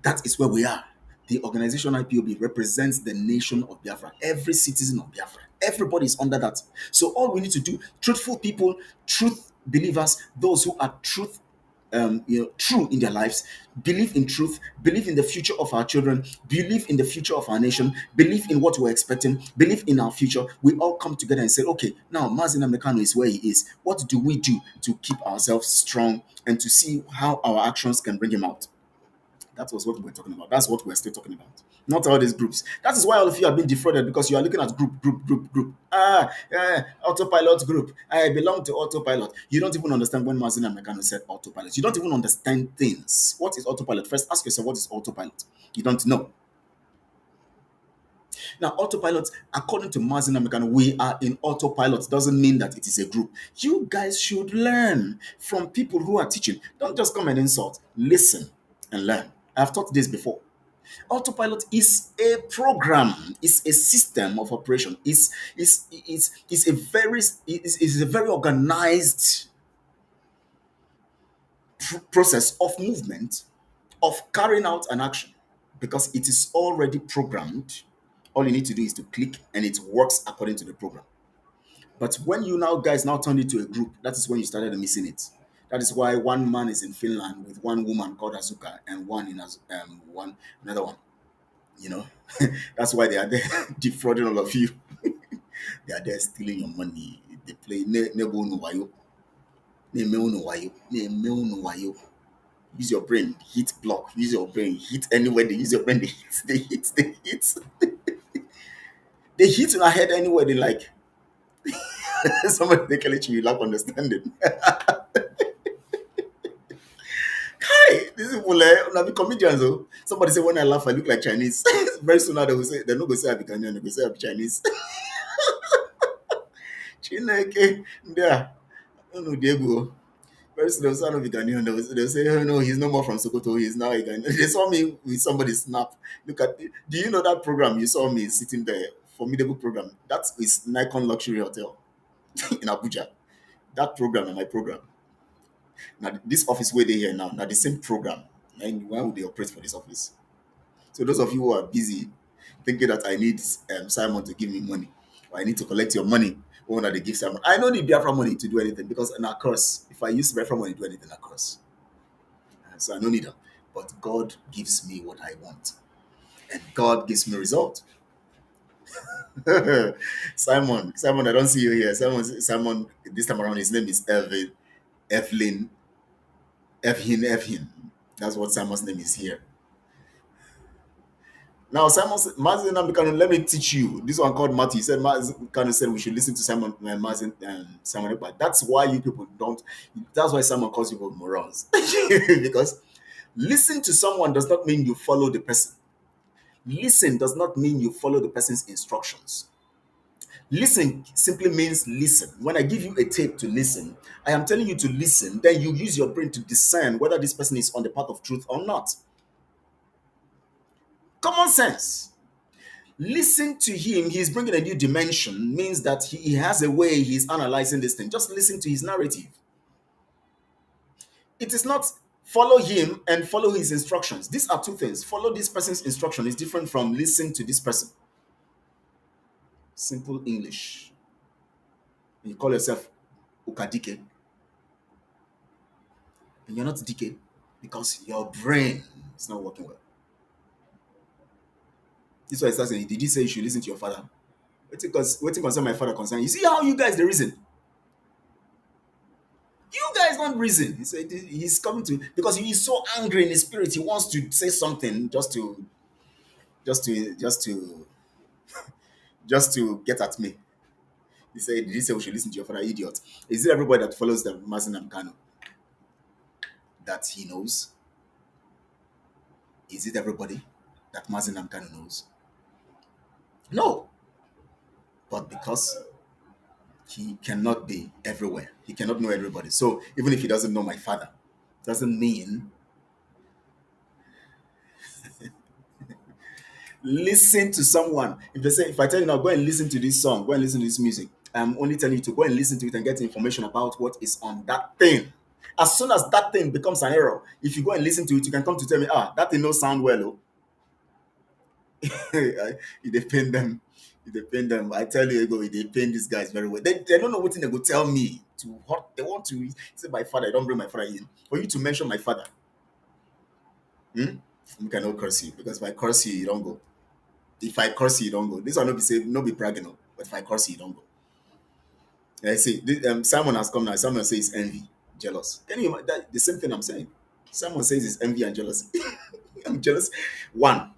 That is where we are. The organization IPOB represents the nation of Biafra, every citizen of Biafra. Everybody is under that. So all we need to do, truthful people, truth believers, those who are true in their lives, believe in truth, believe in the future of our children, believe in the future of our nation, believe in what we're expecting, believe in our future. We all come together and say, okay, now Mazin Mekano is where he is. What do we do to keep ourselves strong and to see how our actions can bring him out? That was what we were talking about. That's what we're still talking about. Not all these groups. That is why all of you have been defrauded, because you are looking at group. Autopilot group. I belong to autopilot. You don't even understand when Mazin Mekano said autopilot. You don't even understand things. What is autopilot? First, ask yourself, what is autopilot? You don't know. Now, autopilot, according to Mazin Mekano, we are in autopilot. Doesn't mean that it is a group. You guys should learn from people who are teaching. Don't just come and insult. Listen and learn. I've taught this before. Autopilot is a program, it's a system of operation, it's a very organized process of movement, of carrying out an action, because it is already programmed. All you need to do is to click and it works according to the program. But when you now guys now turn it to a group, that is when you started missing it. That is why one man is in Finland with one woman called Azuka and one in one another one. You know, that's why they are there defrauding all of you. They are there stealing your money. They play nebo no wayo, neme no wayo, neme no wayo. Use your brain, hit block. Use your brain, hit anywhere. They use your brain. They hit. They hit. They hit. They hit in our head anywhere they like. Somebody they can let you lack understanding. Hey, this is will be comedians. Oh. Somebody say when I laugh, I look like Chinese. Very soon now they will say they're not going to say I be Ghanaian. They will say I be Chinese. Chineke, yeah. I don't know, Diego. Very soon they'll say I don't be Ghanaian. They'll say, oh no, he's no more from Sokoto. He's now a Ghanaian. They saw me with somebody snap. Look at. Do you know that program? You saw me sitting there. Formidable program. That is Nikon Luxury Hotel in Abuja. That program and my program. Now this office where they here now the same program. And why would they operate for this office? So those of you who are busy thinking that I need Simon to give me money, or I need to collect your money, or that they give Simon, I don't need Biafra money to do anything because in our course, if I use Biafra money to do anything, of course, so I don't need them. But God gives me what I want, and God gives me result. Simon, I don't see you here. Simon. This time around, his name is Evelyn, Evhin. That's what Simon's name is here. Now, Mazin Namikano, let me teach you. This one called Matthew. He said, Mazin said we should listen to Simon Ekpa. That's why you people don't. That's why Simon calls you morons. Because listen to someone does not mean you follow the person. Listen does not mean you follow the person's instructions. Listen simply means listen. When I give you a tape to listen, I am telling you to listen. Then you use your brain to discern whether this person is on the path of truth or not. Common sense. Listen to him. He's bringing a new dimension, means that he has a way he's analyzing this thing. Just listen to his narrative. It is not follow him and follow his instructions. These are two things. Follow this person's instruction is different from listen to this person. Simple English. You call yourself Ukadike, and you're not DK because your brain is not working well. This is why it starts saying, did you say you should listen to your father? Waiting concern my father concern. You see how you guys the reason? You guys don't reason. He said he's coming to because he is so angry in his spirit. He wants to say something just to just to just to get at me. He said, "Did you say we should listen to your father, idiot?" Is it everybody that follows the Mazin Amkano that he knows? Is it everybody that Mazin Amkano knows? No, but because he cannot be everywhere, he cannot know everybody. So even if he doesn't know my father, doesn't mean listen to someone. If I tell you now, go and listen to this song, go and listen to this music, I'm only telling you to go and listen to it and get information about what is on that thing. As soon as that thing becomes an error, if you go and listen to it, you can come to tell me, that thing no sound well. Oh. You depend them. You depend them. I tell you, they depend these guys very well. They don't know what thing they go tell me to what they want to say. My father, I don't bring my father in. For you to mention my father, I cannot curse you because if I curse you, you don't go. If I curse you, you don't go. This one not be say no be bragging, no. But if I curse you, you don't go. And I say Simon has come now. Simon says envy, jealous. Can you imagine that the same thing I'm saying? Simon says it's envy and jealousy. I'm jealous. One,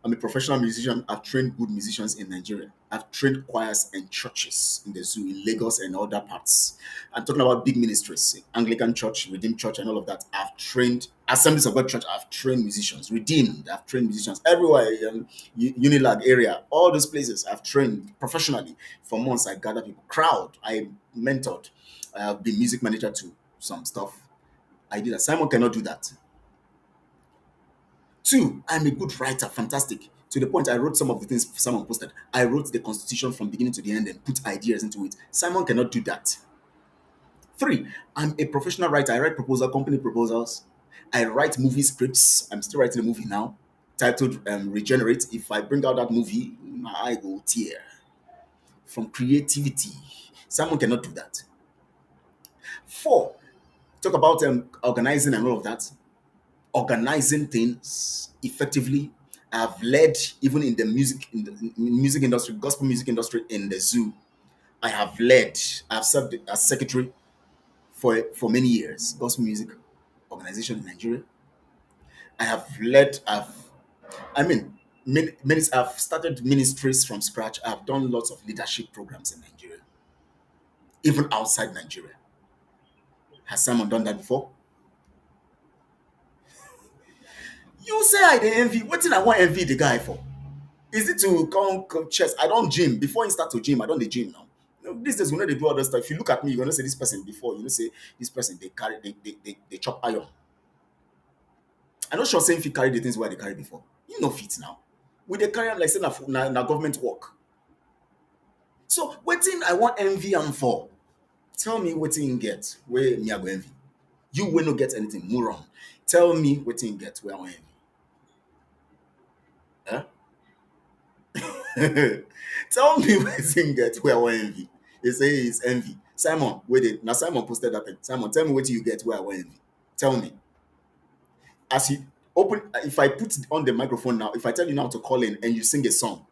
I'm a professional musician. I've trained good musicians in Nigeria. I've trained choirs and churches in the zoo in Lagos and other parts. I'm talking about big ministries, Anglican Church, Redeemed Church, and all of that. I've trained Assemblies of God Church. I've trained musicians. Redeemed. I've trained musicians everywhere. Unilag area, all those places. I've trained professionally for months. I gather people, crowd. I mentored. I have been music manager to some stuff. I did that. Simon cannot do that. Two, I'm a good writer, fantastic. To the point I wrote some of the things Simon posted. I wrote the constitution from beginning to the end and put ideas into it. Simon cannot do that. Three, I'm a professional writer. I write company proposals. I write movie scripts. I'm still writing a movie now titled Regenerate. If I bring out that movie, I go tear from creativity. Simon cannot do that. Four, Talk about organizing and all of that. Organizing things effectively. I've led even in the music industry, gospel music industry in the zoo. I have led. I've served as secretary for many years. Gospel music organization in Nigeria. I have led. I mean, I've started ministries from scratch. I've done lots of leadership programs in Nigeria, even outside Nigeria. Has Simon done that before? You say I dey envy. What thing I want envy the guy for? Is it to come chess? I don't gym. Before you start to gym, I don't the gym now. These days, when they do other stuff, if you look at me, you're gonna say this person before. You know, say this person they carry they chop iron. I'm not sure saying if you carry the things where they carry before. You know fit now. We they carry am like say na government work. So what thing I want envy am for? Tell me what you get where me I go envy. You will not get anything. Move wrong. Tell me what you get where I want envy. Huh? Tell me what you get where I want envy. They say it's envy. Simon, wait it. Now Simon posted that thing. Simon, tell me what you get where I want envy. Tell me. As you open, if I put on the microphone now, if I tell you now to call in and you sing a song,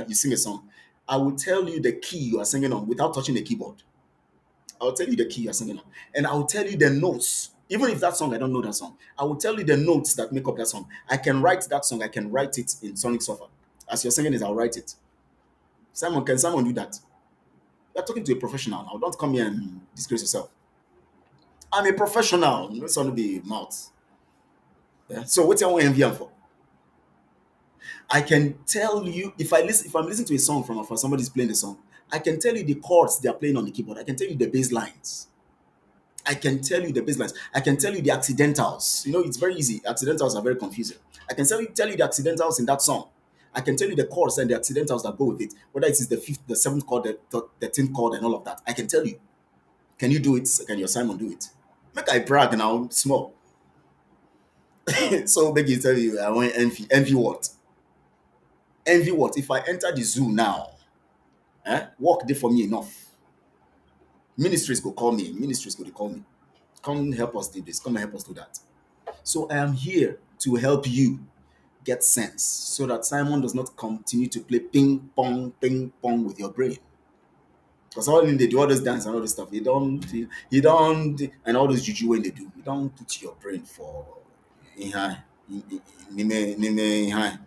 you sing a song, I will tell you the key you are singing on without touching the keyboard. I'll tell you the key you're singing on. And I'll tell you the notes. Even if that song, I don't know that song, I will tell you the notes that make up that song. I can write that song. I can write it in sonic software. As you're singing it, I'll write it. Simon, can someone do that? You're talking to a professional now. Don't come here and disgrace yourself. I'm a professional. You don't want to be mouth. Yeah? So what's your envy for? I can tell you if I'm listening to a song from somebody's playing the song, I can tell you the chords they are playing on the keyboard. I can tell you the bass lines. I can tell you the baselines. I can tell you the accidentals. You know, it's very easy. Accidentals are very confusing. I can tell you the accidentals in that song. I can tell you the chords and the accidentals that go with it. Whether it is the fifth, the seventh chord, the tenth chord, and all of that. I can tell you. Can you do it? Can your Simon do it? Make I brag now, small. So make you tell you, I want envy. Envy what? Envy what? If I enter the zoo now, work there for me enough. Ministries go call me. Ministries go they call me. Come help us do this. Come and help us do that. So I am here to help you get sense so that Simon does not continue to play ping pong with your brain. Because all in they do all this dance and all this stuff, you don't, and all those juju when they do, you don't put your brain for in high. In high.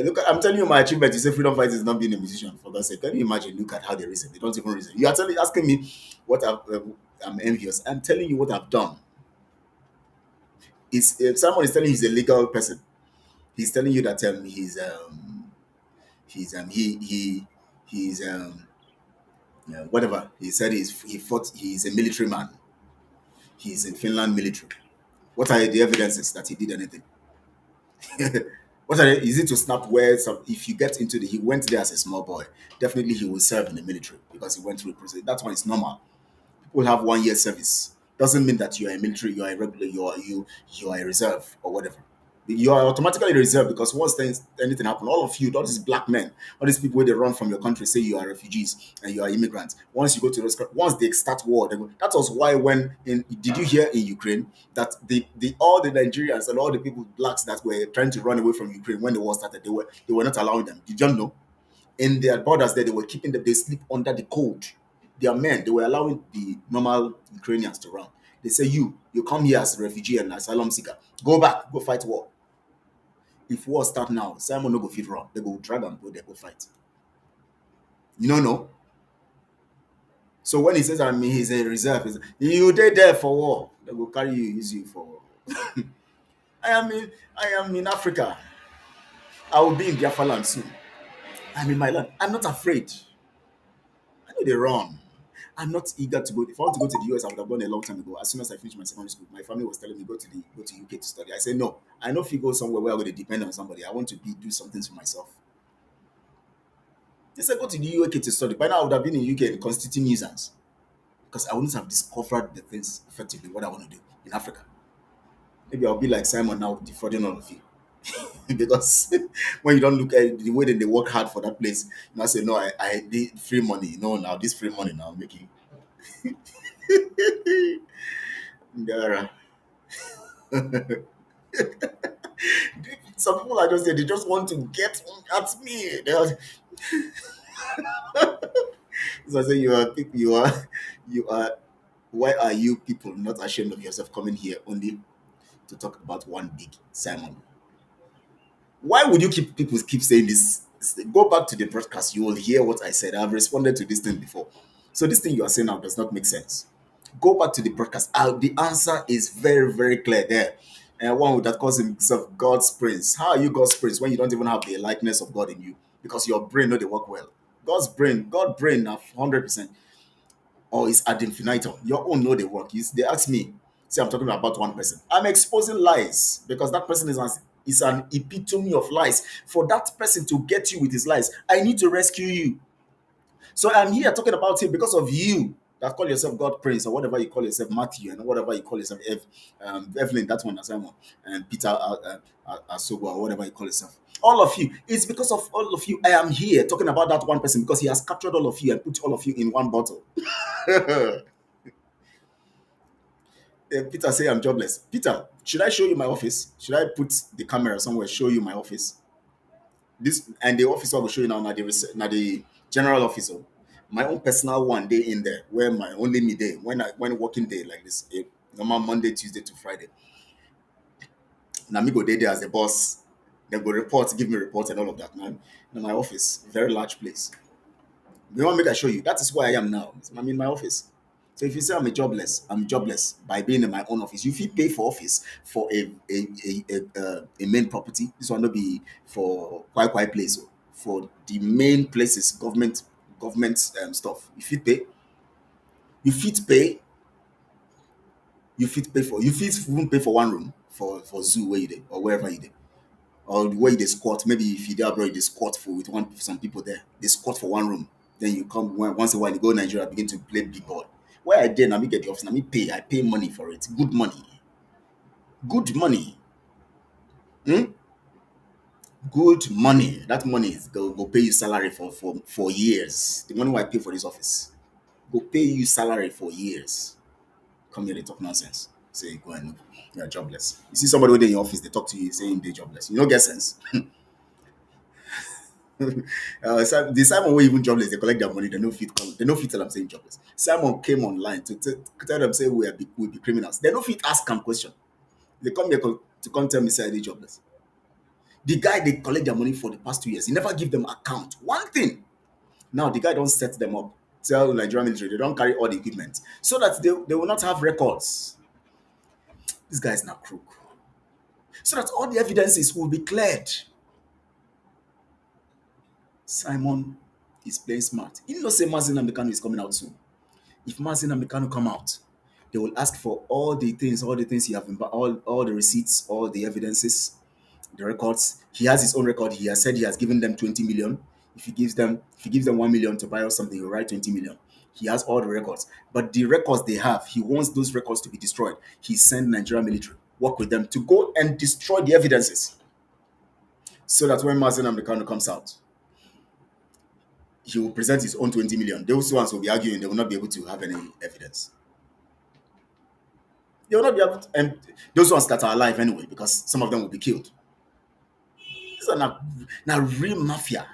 Look, I'm telling you, my achievement is say freedom fight is not being a musician. For God's sake, can you imagine? Look at how they reason. They don't even reason. You are asking me what I'm envious. I'm telling you what I've done. Is someone is telling you he's a legal person. He's telling you that he's whatever he said he's a military man. He's in Finland military. What are the evidences that he did anything? What are they, is it to snap words? If you get into he went there as a small boy, definitely he will serve in the military because he went through a process. That one is normal. People have 1 year service. Doesn't mean that you are a military, you are a regular, you are a reserve or whatever. You are automatically a reserve because once anything happen, all of you, all these black men, all these people where they run from your country, say you are refugees and you are immigrants. Once you go to those, once they start war, that was why did you hear in Ukraine that all the Nigerians and all the people blacks that were trying to run away from Ukraine when the war started, they were not allowing them. Did you know? In their borders there, they were keeping them, they sleep under the cold. Their men, they were allowing the normal Ukrainians to run. They say, you come here as a refugee and asylum seeker. Go back, go fight war. If war start now, Simon no go fit run. They go drag and go, they go fight. You don't know? So when he says he's a reserve, you there for war. They will carry you, use you for war. I am in Africa. I will be in Biafra land soon. I'm in my land. I'm not afraid. I know they run. I'm not eager to go. If I want to go to the US, I would have gone a long time ago. As soon as I finished my secondary school, my family was telling me go to UK to study. I said no. I know if you go somewhere where I'm going to depend on somebody, I want to do something for myself. They said go to the UK to study. By now I would have been in UK constituting nuisance because I wouldn't have discovered the things effectively what I want to do in Africa. Maybe I'll be like Simon now, defrauding all of you. because when you don't look at the way that they work hard for that place, you know, say, no, I did free money. No, now this free money now I'm making. There are some people are just there, they just want to get at me. So I say you are why are you people not ashamed of yourself coming here only to talk about one big Simon? Why would you keep saying this thing? Go back to the broadcast, you will hear what I said. I've responded to this thing before. So this thing you are saying now does not make sense. Go back to the broadcast. The answer is very, very clear there. And one that calls himself God's prince. How are you God's prince when you don't even have the likeness of God in you? Because your brain know they work well. God brain now 100%, or is ad infinitum. Your own know they work. They ask me, say I'm talking about one person. I'm exposing lies because that person is an epitome of lies. For that person to get you with his lies, I need to rescue you. So I'm here talking about him because of you that call yourself God Prince or whatever you call yourself, Matthew, and whatever you call yourself, Evelyn, that one, Simon, and Peter Asogo, or whatever you call yourself. All of you. It's because of all of you I am here talking about that one person because he has captured all of you and put all of you in one bottle. Peter say I'm jobless. Peter, should I show you my office? Should I put the camera somewhere, show you my office? This and the office I will show you now, now the general officer. My own personal one day in there, where my only me day, when working day like this, normal Monday, Tuesday to Friday. Now me go there as the boss. They go report, give me report and all of that, man. Now my office, very large place. You want me to show you? That is where I am now. I'm in my office. So if you say I'm jobless by being in my own office. You feel pay for office for a main property. This one will be for quite place. Oh. For the main places, government stuff. You fit pay, you fit even pay for one room for zoo where you dey or wherever you dey. Or the way they squat. Maybe if you there abroad, they squat for with some people there. They squat for one room. Then you come once in a while, you go to Nigeria, begin to play big ball. Where I did, now me get the office, now me pay. I pay money for it. Good money. Good money. Hmm? Good money. That money is go pay you salary for years. The money why I pay for this office. Go pay you salary for years. Come here, they talk nonsense. Say go and you're jobless. You see somebody within your office, they talk to you saying they're jobless. You don't get sense. The Simon were even jobless. They collect their money. They no fit come. They no fit tell them saying jobless. Simon came online to tell them say we be criminals. They no fit ask them question. They come here to come tell me say they jobless. The guy they collect their money for the past 2 years. He never give them account. One thing. Now the guy don't set them up. Tell Nigerian military they don't carry all the equipment so that they will not have records. This guy is not crook. So that all the evidences will be cleared. Simon is playing smart. You know, say Mazin Amekano is coming out soon. If Mazin Amekano come out, they will ask for all the things you have, all the receipts, all the evidences, the records. He has his own record. He has said he has given them 20 million. If he gives them 1 million to buy or something, he'll write 20 million. He has all the records. But the records they have, he wants those records to be destroyed. He sent Nigerian military, work with them to go and destroy the evidences. So that when Mazin Amekano comes out, he will present his own 20 million. Those ones will be arguing, they will not be able to have any evidence. They will not be able to, and those ones that are alive anyway, because some of them will be killed. These are now real mafia.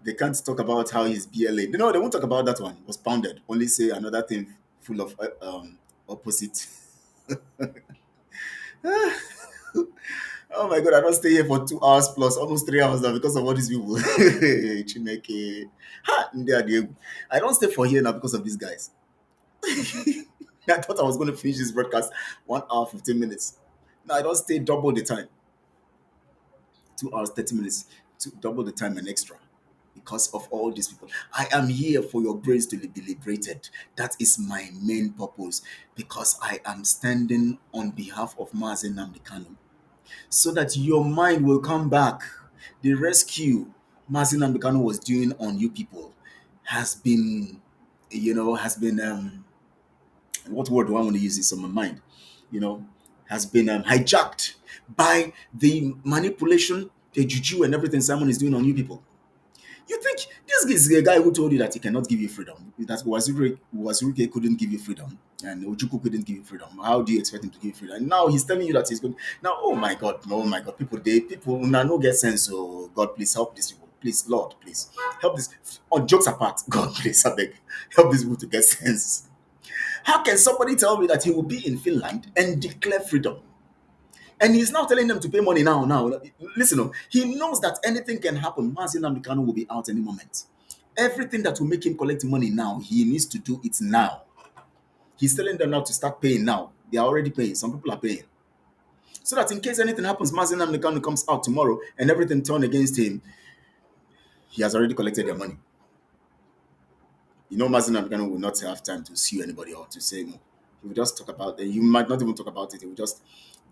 They can't talk about how his BLA. No, they won't talk about that one. It was pounded. Only say another thing full of opposite. Oh my god, I don't stay here for 2 hours plus, almost 3 hours now because of all these people. Chineke. Ha! I don't stay for here now because of these guys. I thought I was going to finish this broadcast 1 hour, 15 minutes. No, I don't stay double the time. 2 hours, 30 minutes, to double the time and extra. Because of all these people. I am here for your brains to be liberated. That is my main purpose. Because I am standing on behalf of Mazen Namdekanu. So that your mind will come back. The rescue Mazen Namdekanu was doing on you people has been what word do I want to use? Is on my mind, you know, has been hijacked by the manipulation, the juju, and everything Simon is doing on you people. You think this is the guy who told you that he cannot give you freedom, that Waziruke couldn't give you freedom, and Ojuku couldn't give you freedom. How do you expect him to give you freedom? And now he's telling you that he's good. Now, oh my God, people now no get sense. Oh God, please help these people. Please, Lord, please help this. On jokes apart, God, please, I beg, help these people to get sense. How can somebody tell me that he will be in Finland and declare freedom? And he's now telling them to pay money now. Listen, he knows that anything can happen. Mazin Namikano will be out any moment. Everything that will make him collect money now, he needs to do it now. He's telling them now to start paying now. They are already paying. Some people are paying. So that in case anything happens, Mazin Namikano comes out tomorrow and everything turned against him, he has already collected their money. You know, Mazin Namikano will not have time to sue anybody or to say no. He will just talk about it. You might not even talk about it. He will just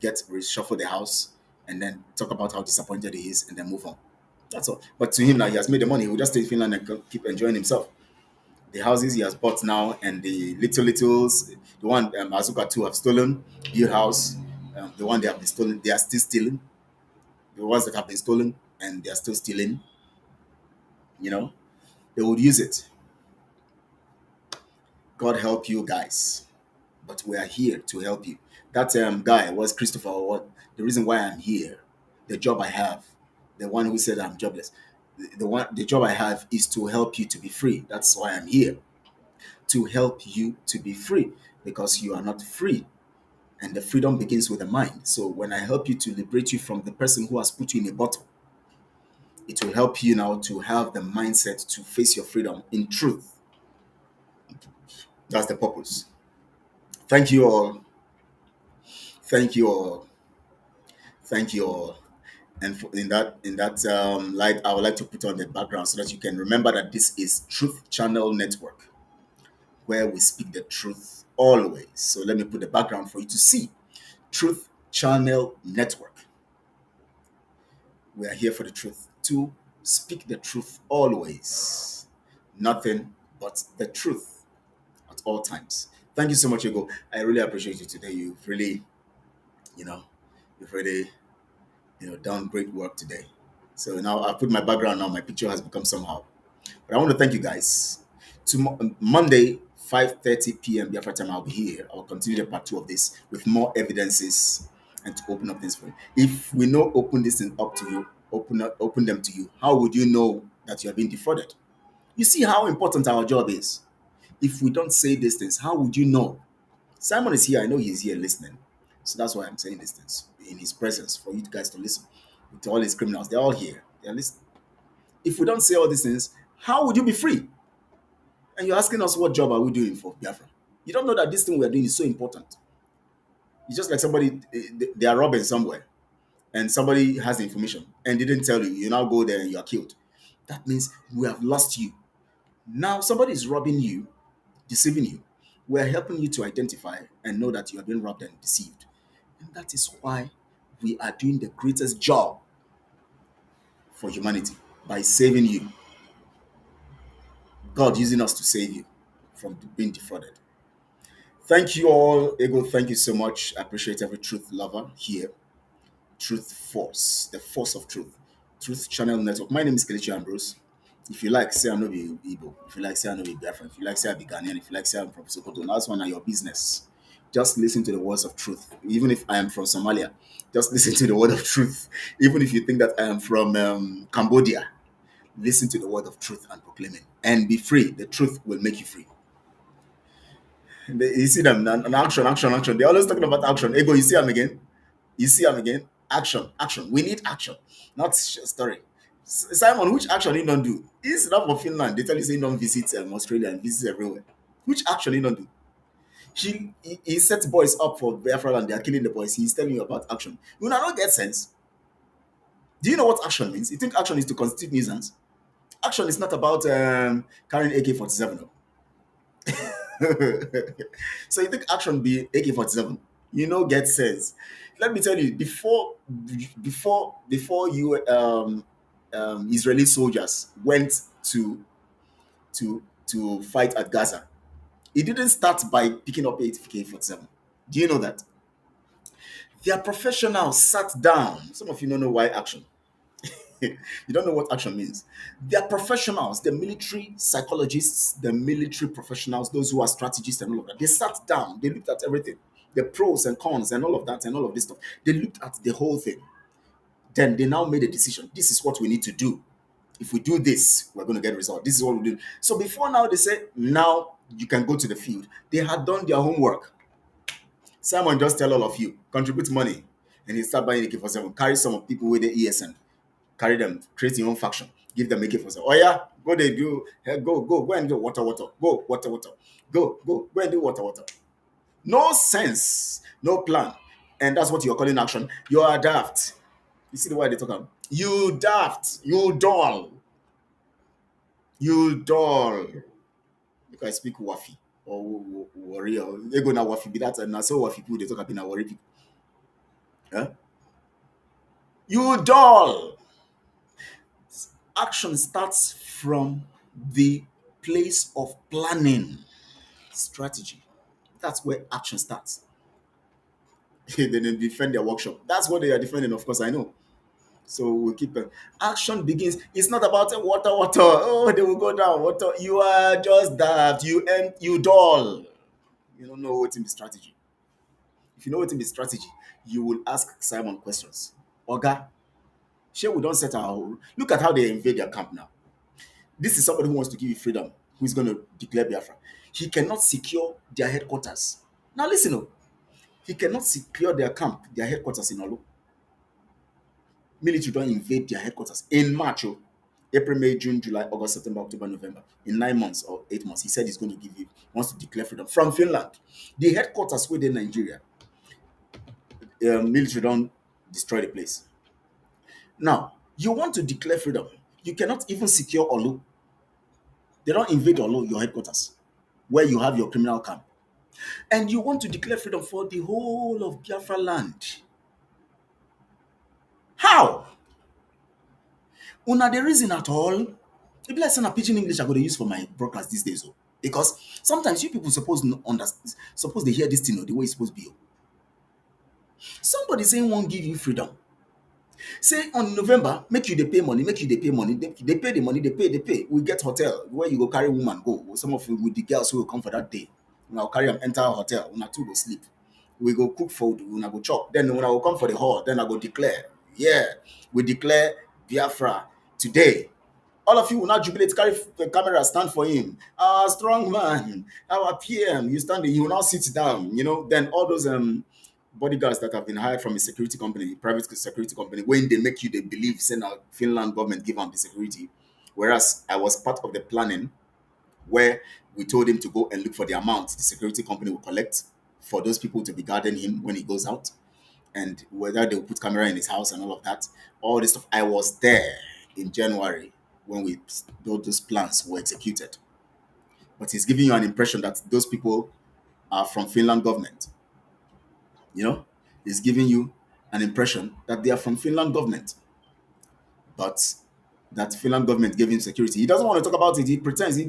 reshuffle the house and then talk about how disappointed he is and then move on. That's all. But to him now, he has made the money. He will just stay in Finland and keep enjoying himself. The houses he has bought now and the littles, the one Azuka 2 have stolen, build house, the one they have been stolen, they are still stealing. The ones that have been stolen and they are still stealing, they would use it. God help you guys. But we are here to help you. That guy was Christopher. What the reason why I'm here, the job I have, the one who said I'm jobless, the job I have is to help you to be free. That's why I'm here, to help you to be free, because you are not free, and the freedom begins with the mind. So when I help you to liberate you from the person who has put you in a bottle, it will help you now to have the mindset to face your freedom in truth. That's the purpose. Thank you all. Thank you all. Thank you all. And in that light, I would like to put on the background so that you can remember that this is Truth Channel Network, where we speak the truth always. So let me put the background for you to see. Truth Channel Network. We are here for the truth, to speak the truth always. Nothing but the truth at all times. Thank you so much, Ego. I really appreciate you today. You know, you've really done great work today. So now I put my background now. My picture has become somehow. But I want to thank you guys. Monday, 5:30 p.m. Biafra time, I'll be here. I'll continue the part 2 of this with more evidences and to open up things for you. If we know open this thing up to you, open them to you, how would you know that you have been defrauded? You see how important our job is. If we don't say these things, how would you know? Simon is here. I know he's here listening. So that's why I'm saying these things in his presence for you guys to listen. To all these criminals, they're all here. They're listening. If we don't say all these things, how would you be free? And you're asking us what job are we doing for Biafra? You don't know that this thing we're doing is so important. It's just like somebody, they are robbing somewhere and somebody has the information and didn't tell you. You now go there and you are killed. That means we have lost you. Now somebody is robbing you, deceiving you. We're helping you to identify and know that you have been robbed and deceived. And that is why we are doing the greatest job for humanity, by saving you. God using us to save you from being defrauded. Thank you all. Ego, thank you so much. I appreciate every truth lover here. Truth Force, the force of truth. Truth Channel Network. My name is Kelechi Ambrose. If you like, say I know be Igbo. If you like, say I know be Biafran. If you like, say I be Ghanaian. If you like, say I'm from Sokoto. Now that's one of your business. Just listen to the words of truth. Even if I am from Somalia, just listen to the word of truth. Even if you think that I am from Cambodia, listen to the word of truth and proclaim it. And be free. The truth will make you free. You see them, action, action, action. They're always talking about action. Ego, you see them again? You see them again? Action, action. We need action, not story. Simon, which action he don't do? He's not for Finland. They tell you say he don't visit Australia and visit everywhere. Which action he don't do? He sets boys up for Biafra and they are killing the boys. He's telling you about action. You now don't get sense. Do you know what action means? You think action is to constitute nuisance? Action is not about carrying AK-47. No. So you think action be AK-47? You know, get sense. Let me tell you, before you Israeli soldiers went to fight at Gaza, It didn't start by picking up AK-47. Do you know that? Their professionals sat down. Some of you don't know why action. You don't know what action means. They're professionals, the military psychologists, the military professionals, those who are strategists and all of that. They sat down, they looked at everything, the pros and cons and all of that and all of this stuff. They looked at the whole thing. Then they now made a decision. This is what we need to do. If we do this, we're going to get a result. This is what we do. So before now, they say, now you can go to the field. They had done their homework. Simon just tell all of you, contribute money. And he start buying AK-47. Carry some of people with the ESN. Carry them, create your own faction, give them AK-47. Oh yeah, go they do, go and do water. Go, water. Go and do water. No sense, no plan. And that's what you're calling action. You are daft. You see the way they talk about? You daft, you dull. Because I speak Wafi or warrior. They go now Wafi be that and now so Wafi people they talk about now worry people. Huh? You dull. Action starts from the place of planning, strategy. That's where action starts. They didn't defend their workshop. That's what they are defending, of course, I know. So we'll keep it. Action begins. It's not about water. Oh, they will go down. Water. You are just that. You dull. You don't know what in the strategy. If you know what in the strategy, you will ask Simon questions. Oga, share we don't set our. Look at how they invade their camp now. This is somebody who wants to give you freedom, who is going to declare Biafra. He cannot secure their headquarters. Now listen, he cannot secure their camp, their headquarters in Olu. Military don't invade their headquarters in March, April, May, June, July, August, September, October, November. In 9 months or 8 months, he said he's going to give you, wants to declare freedom from Finland. The headquarters within Nigeria, military don't destroy the place. Now, you want to declare freedom. You cannot even secure Olu. They don't invade Olu, your headquarters, where you have your criminal camp. And you want to declare freedom for the whole of Biafra land. How? Una the reason at all? It be like saying a pidgin English I go to use for my broadcast these days. Because sometimes you people suppose no understand, suppose they hear this thing the way it's supposed to be. Somebody saying won't give you freedom. Say on November, make you they pay money, They pay the money, they pay. We get hotel where you go carry woman go. Some of you with the girls who will come for that day. Una will carry them enter a hotel. Una two go sleep. We go cook food. Una go chop. Then when I will come for the hall, then I go declare. Yeah, we declare Biafra today. All of you will not jubilate, carry the camera, stand for him. Our strong man, our PM, you stand there, you will now sit down, Then all those bodyguards that have been hired from a security company, private security company, when they make you, they believe, say now Finland government give them the security. Whereas I was part of the planning where we told him to go and look for the amount the security company will collect for those people to be guarding him when he goes out, and whether they will put camera in his house and all of that. All this stuff. I was there in January when those plans were executed. But he's giving you an impression that those people are from Finland government. He's giving you an impression that they are from Finland government. But that Finland government gave him security. He doesn't want to talk about it. He pretends. He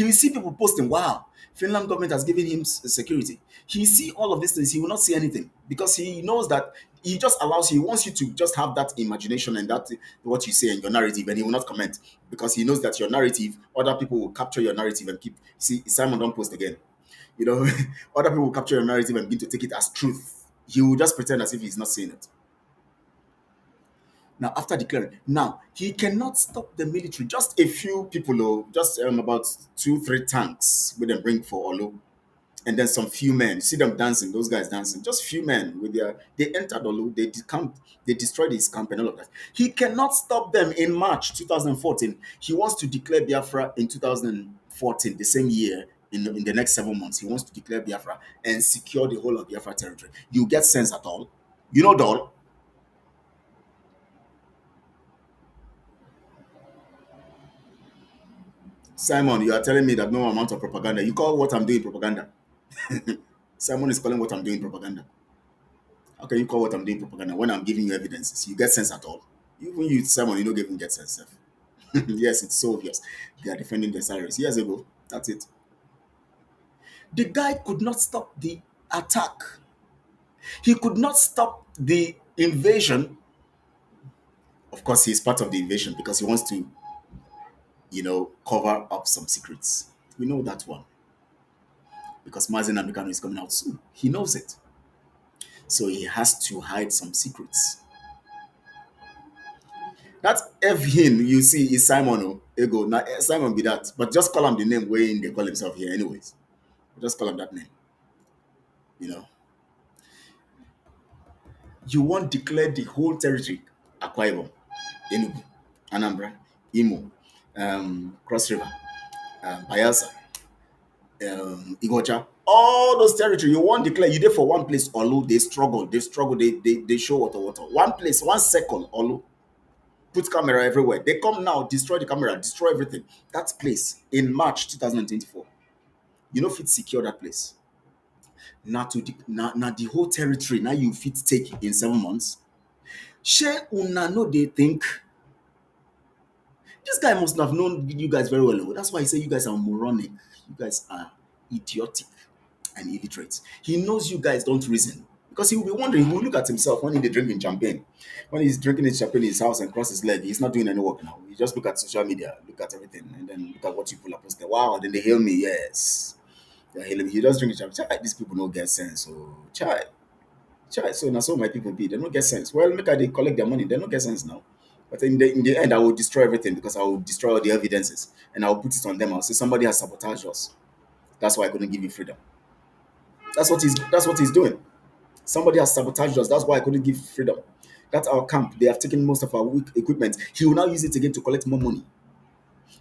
will see people posting, wow, Finland government has given him security. He see all of these things. He will not see anything because he knows that he just allows you. He wants you to just have that imagination and that what you say in your narrative, and he will not comment because he knows that your narrative, other people will capture your narrative and keep. See, Simon don't post again. Other people will capture your narrative and begin to take it as truth. He will just pretend as if he's not saying it. Now, after declaring, now he cannot stop the military. Just a few people, just about 2-3 tanks with them bring for Olu, and then some few men. You see them dancing, those guys dancing. Just few men with they entered Olu, they decamped, they destroyed his camp and all of that. He cannot stop them in March 2014. He wants to declare Biafra in 2014, the same year. In the next 7 months, he wants to declare Biafra and secure the whole of Biafra territory. You get sense at all? You know, doll. Simon, you are telling me that no amount of propaganda. You call what I'm doing propaganda. Simon is calling what I'm doing propaganda. How can you call what I'm doing propaganda when I'm giving you evidences? You get sense at all? Even you, Simon, you don't even get sense. Yes, it's so obvious. They are defending their salaries. Years ago, that's it. The guy could not stop the attack. He could not stop the invasion. Of course, he's part of the invasion because he wants to, cover up some secrets. We know that one because Mazen Amicano is coming out soon. He knows it. So he has to hide some secrets. That F him you see is Simon Ego. Now Simon be that, but just call him the name wherein they call himself here, anyways. Just call him that name. You know, you won't declare the whole territory: Akwa Ibom, Enugu, Anambra, Imo, Cross River, Bayelsa, Igocha. All those territory you won't declare. You did for one place. Olu, they struggle, they show water. One place, one second. Olu, put camera everywhere. They come now, destroy the camera, destroy everything. That place in March 2024. You know, fit secure that place. Now now the whole territory. Now you fit take in 7 months. Share una no they think this guy must have known you guys very well. That's why I say you guys are moronic. You guys are idiotic and illiterate. He knows you guys don't reason. Because he will be wondering, he will look at himself when he's drinking champagne. When he's drinking his champagne in his house and cross his leg, he's not doing any work now. He just look at social media, look at everything, and then look at what people are posting. Wow, then they hail me, yes. They hail me. He just drink champagne. Chai, these people don't get sense. So, chai. So now so my people be. They don't get sense. Well, look at they collect their money. They don't get sense now. But in the end, I will destroy everything because I will destroy all the evidences and I will put it on them. I'll say somebody has sabotaged us. That's why I couldn't give you freedom. That's what he's doing. Somebody has sabotaged us. That's why I couldn't give freedom. That's our camp. They have taken most of our weak equipment. He will now use it again to collect more money.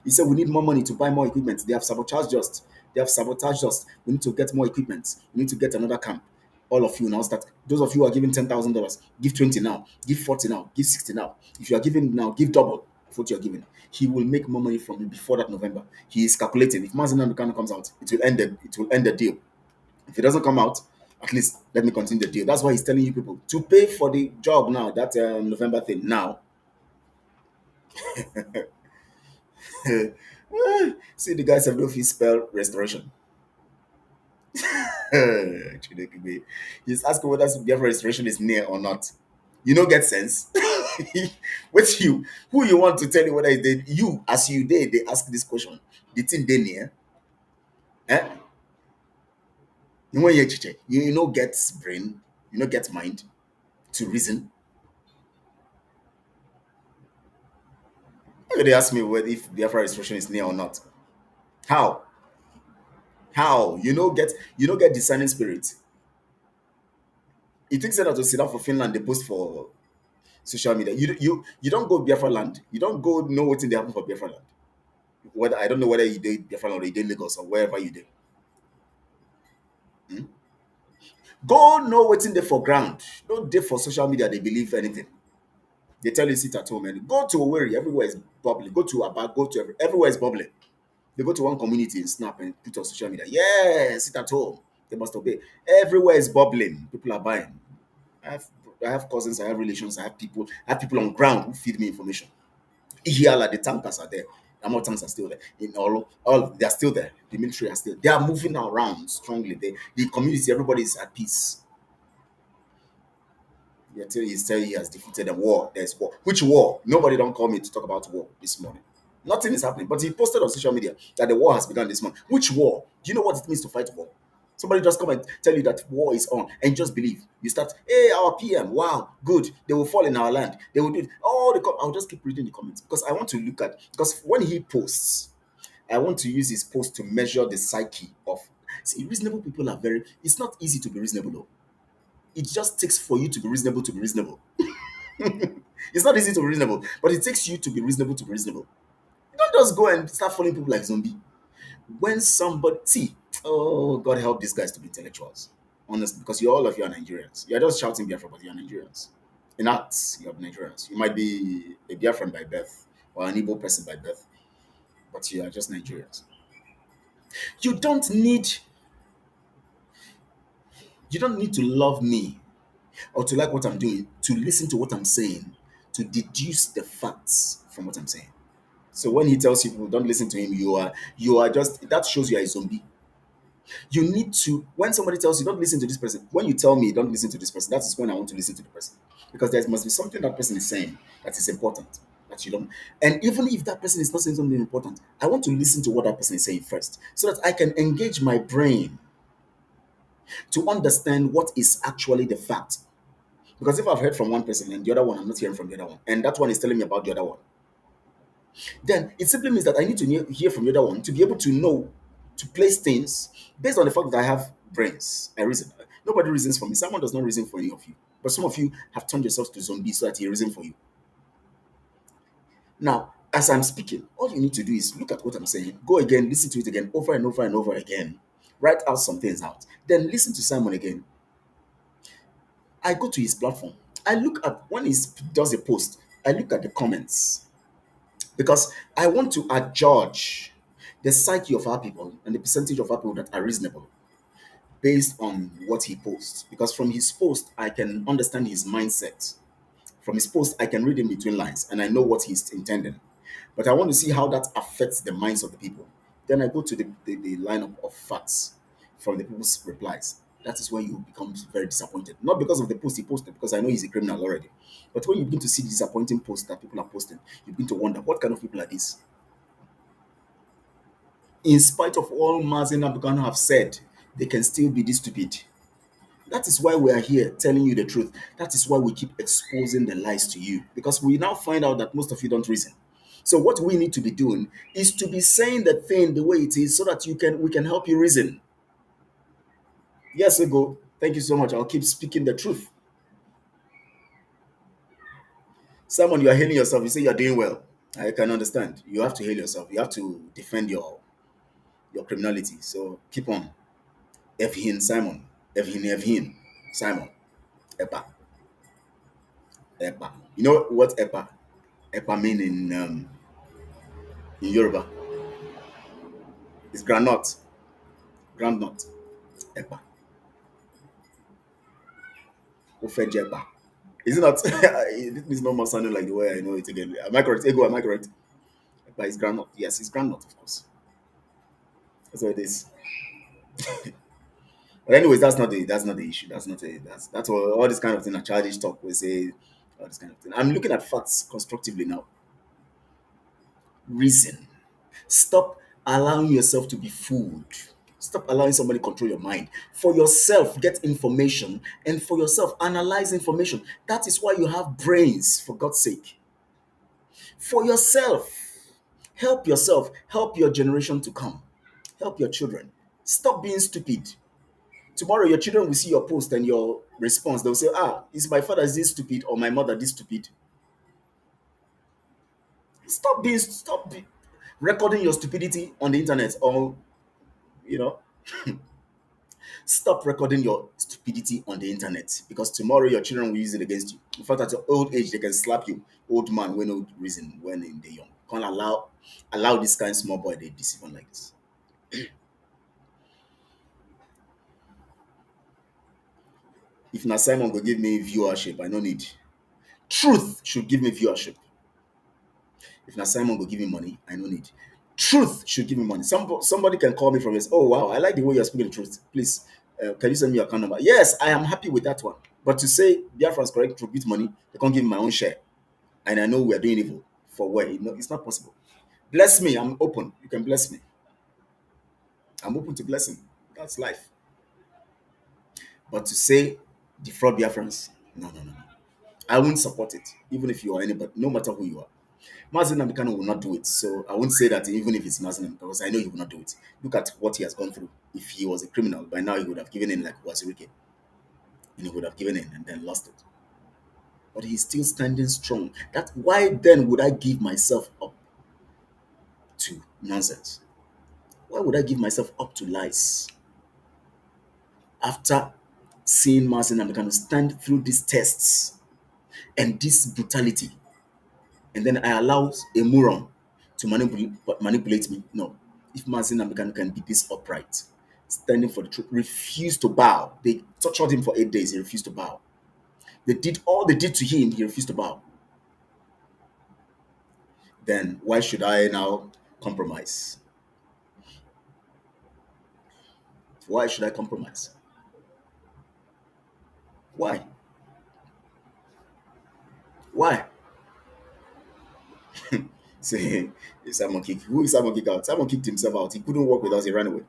He said we need more money to buy more equipment. They have sabotaged us. They have sabotaged us. We need to get more equipment. We need to get another camp. All of you now start. Those of you who are giving $10,000, give 20 now, give 40 now, give 60 now. If you are giving now, give double of what you are giving. He will make more money from you before that November. He is calculating. If Mazen Amicano comes out, it will end the deal. If it doesn't come out, at least let me continue the deal. That's why he's telling you people to pay for the job now. That November thing now. See, the guys have no fee spell restoration. He's asking whether Biafra restoration is near or not. You don't get sense. Wait, who you want to tell you whether it's dead? You, as you did, they ask this question. The thing they near. Eh? You want your chiche. You know get brain, you know get mind to reason. They ask me whether if Biafra restoration is near or not. How? How? You know get discerning spirit. It takes that to sit down for Finland, they post for social media. You don't go Biafra land. You don't go know what's in the happen for Biafra land. Whether I don't know whether you did Biafra land or you did Lagos or wherever you did. Go know what's in there for ground. Don't dey for social media, they believe anything. They tell you sit at home and go to Owerri, everywhere is bubbling. Go to Aba, go to everywhere is bubbling. They go to one community and snap and put on social media. Yeah, sit at home. They must obey. Everywhere is bubbling. People are buying. I have, I have cousins, I have relations, I have people on ground who feed me information. Ihiala, the tankers are there. The more tanks are still there. In all they are still there. The military are still. They are moving around strongly. The community, everybody is at peace. He has defeated a war. There's war. Which war? Nobody don't call me to talk about war this morning. Nothing is happening. But he posted on social media that the war has begun this month. Which war? Do you know what it means to fight war? Somebody just come and tell you that war is on and just believe. You start, hey, our PM, wow, good. They will fall in our land. They will do it. I'll just keep reading the comments because I want to look at, because when he posts, I want to use his post to measure the psyche of, see, reasonable people are it's not easy to be reasonable though. It just takes for you to be reasonable to be reasonable. It's not easy to be reasonable, but it takes you to be reasonable to be reasonable. You don't just go and start following people like zombie. When somebody see, oh God help these guys to be intellectuals. Honestly, because all of you are Nigerians. You're just shouting Biafra, but you're Nigerians. In acts, you're Nigerians. You might be a Biafran by birth or an Igbo person by birth, but you are just Nigerians. You don't need to love me or to like what I'm doing, to listen to what I'm saying, to deduce the facts from what I'm saying. So when he tells people don't listen to him, you are just, that shows you are a zombie. You need to, when somebody tells you, don't listen to this person, when you tell me, don't listen to this person, that is when I want to listen to the person. Because there must be something that person is saying that is important, that you don't. And even if that person is not saying something important, I want to listen to what that person is saying first so that I can engage my brain to understand what is actually the fact. Because if I've heard from one person and the other one, I'm not hearing from the other one, and that one is telling me about the other one, then it simply means that I need to hear from the other one to be able to know, to place things based on the fact that I have brains. I reason. Nobody reasons for me. Someone does not reason for any of you. But some of you have turned yourselves to zombies so that he reason for you. Now, as I'm speaking, all you need to do is look at what I'm saying, go again, listen to it again, over and over and over again, write out some things out, then listen to Simon again. I go to his platform. I look at when he does a post, I look at the comments because I want to adjudge the psyche of our people and the percentage of our people that are reasonable based on what he posts. Because from his post, I can understand his mindset. From his post, I can read in between lines and I know what he's intending. But I want to see how that affects the minds of the people. Then I go to the lineup of facts from the people's replies. That is when you become very disappointed. Not because of the post he posted, because I know he's a criminal already. But when you begin to see disappointing posts that people are posting, you begin to wonder, what kind of people are these? In spite of all Mazen and Abdullah have said, they can still be this stupid. That is why we are here telling you the truth. That is why we keep exposing the lies to you. Because we now find out that most of you don't reason. So what we need to be doing is to be saying the thing the way it is so that we can help you reason. Yes, Ego. Thank you so much. I'll keep speaking the truth. Simon, you are hailing yourself. You say you're doing well. I can understand. You have to hail yourself. You have to defend your criminality. So keep on. Evhin Simon. Evhin Simon. Epa. Epa. You know what Epa? Epa mean in Yoruba? It's granite. Groundnut. Epa. Ofejepa. Is it not? It is not more sounding like the way I know it again. Am I correct? Ego, am I correct? Epa is groundnut. Yes, it's groundnut, of course. That's what it is. But anyways, that's not the issue. That's all this kind of thing. A childish talk we say all this kind of thing. I'm looking at facts constructively now. Reason. Stop allowing yourself to be fooled. Stop allowing somebody control your mind. For yourself, get information, and for yourself, analyze information. That is why you have brains, for God's sake. For yourself, help your generation to come, help your children. Stop being stupid. Tomorrow, your children will see your post and your response. They'll say, ah, is my father this stupid or my mother this stupid? Stop recording your stupidity on the internet, or you know stop recording your stupidity on the internet, because tomorrow your children will use it against you. In fact, at your old age, they can slap you. Old man, when no reason, when in the young. Can't allow this kind of small boy they deceive one like this. If na Simon go give me viewership, I no need. Truth should give me viewership. If na Simon go give me money, I no need. Truth should give me money. Somebody can call me from this. Oh wow, I like the way you're speaking the truth. Please, can you send me your account number? Yes, I am happy with that one. But to say Biafra is correct to beat money, they can't give me my own share, and I know we are doing evil for where? It's not possible. Bless me. I'm open. You can bless me. I'm open to blessing. That's life. But to say defraud Biafrans, no, no, no, no. I won't support it, even if you are anybody, no matter who you are. Mazin Namikano will not do it. So I won't say that even if it's Mazin, because I know he will not do it. Look at what he has gone through. If he was a criminal, by now he would have given in like Wazirike. And he would have given in and then lost it. But he's still standing strong. That why then would I give myself up to nonsense? Why would I give myself up to lies? After seeing Mazin Namikano stand through these tests and this brutality, and then I allow a moron to manipulate me. No. If Mazin Namdekan can be this upright, standing for the truth, refused to bow. They tortured him for 8 days, he refused to bow. They did all they did to him, he refused to bow. Then why should I now compromise? Why should I compromise? Why? Why? Say, Simon kick. Who is Simon kick out? Simon kicked himself out. He couldn't work with us. He ran away.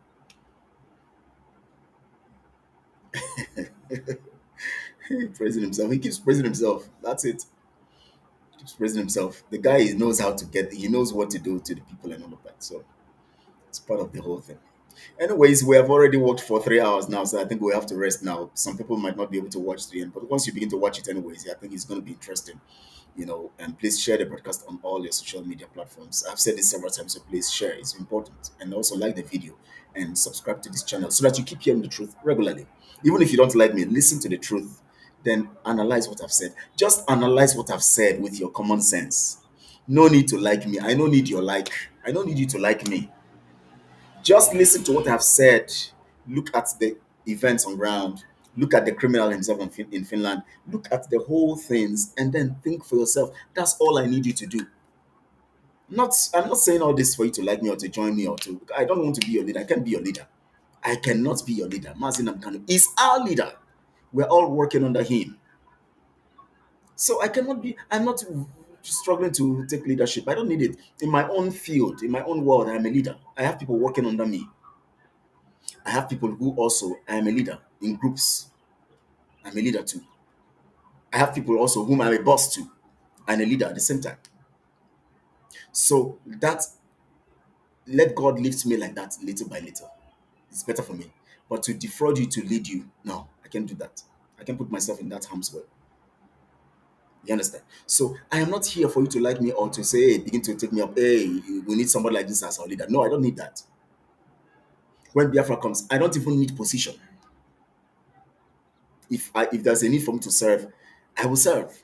He praising himself. He keeps praising himself. That's it. He keeps praising himself. The guy he knows how to get. He knows what to do to the people and all of that. So it's part of the whole thing. Anyways, we have already worked for 3 hours now, so I think we have to rest now. Some people might not be able to watch the end, but once you begin to watch it anyways, I think it's going to be interesting. And please share the podcast on all your social media platforms. I've said this several times, so please share. It's important. And also like the video and subscribe to this channel so that you keep hearing the truth regularly. Even if you don't like me, listen to the truth. Then analyze what I've said. Just analyze what I've said with your common sense. No need to like me. I don't need your like. I don't need you to like me. Just listen to what I've said. Look at the events on ground. Look at the criminal himself in Finland. Look at the whole things and then think for yourself. That's all I need you to do. I'm not saying all this for you to like me or to join me or to. I don't want to be your leader. I can't be your leader. I cannot be your leader. Mazin Amkanu is our leader. We're all working under him. So I cannot be. I'm not struggling to take leadership. I don't need it. In my own field, in my own world, I'm a leader. I have people working under me. I have people who also I am a leader in groups. I'm a leader too. I have people also whom I'm a boss to and a leader at the same time. So that let God lift me like that little by little. It's better for me. But to defraud you, to lead you, no, I can't do that. I can put myself in that harm's way. You understand? So I am not here for you to like me or to say, hey, begin to take me up. Hey, we need somebody like this as our leader. No, I don't need that. When Biafra comes, I don't even need position. If there's a need for me to serve, I will serve.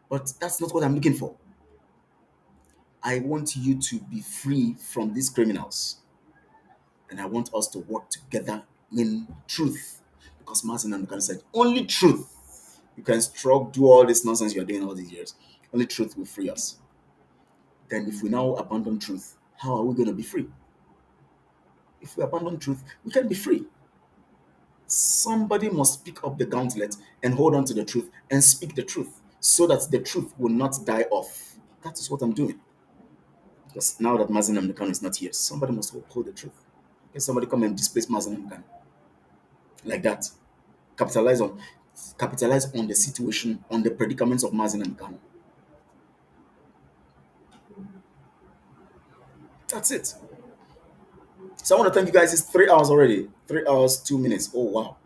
But that's not what I'm looking for. I want you to be free from these criminals. And I want us to work together in truth. Because Martin and said, only truth. You can struggle, do all this nonsense you're doing all these years. Only truth will free us. Then if we now abandon truth, how are we going to be free? If we abandon truth, we can't be free. Somebody must pick up the gauntlet and hold on to the truth and speak the truth so that the truth will not die off. That is what I'm doing. Because now that Mazen Namdekan is not here, somebody must hold the truth. Can somebody come and displace Mazen Namdekan? Like that. Capitalize on capitalize on the situation, on the predicaments of Mazen Namdekan. That's it. So I want to thank you guys. It's 3 hours already. 3 hours, 2 minutes. Oh wow.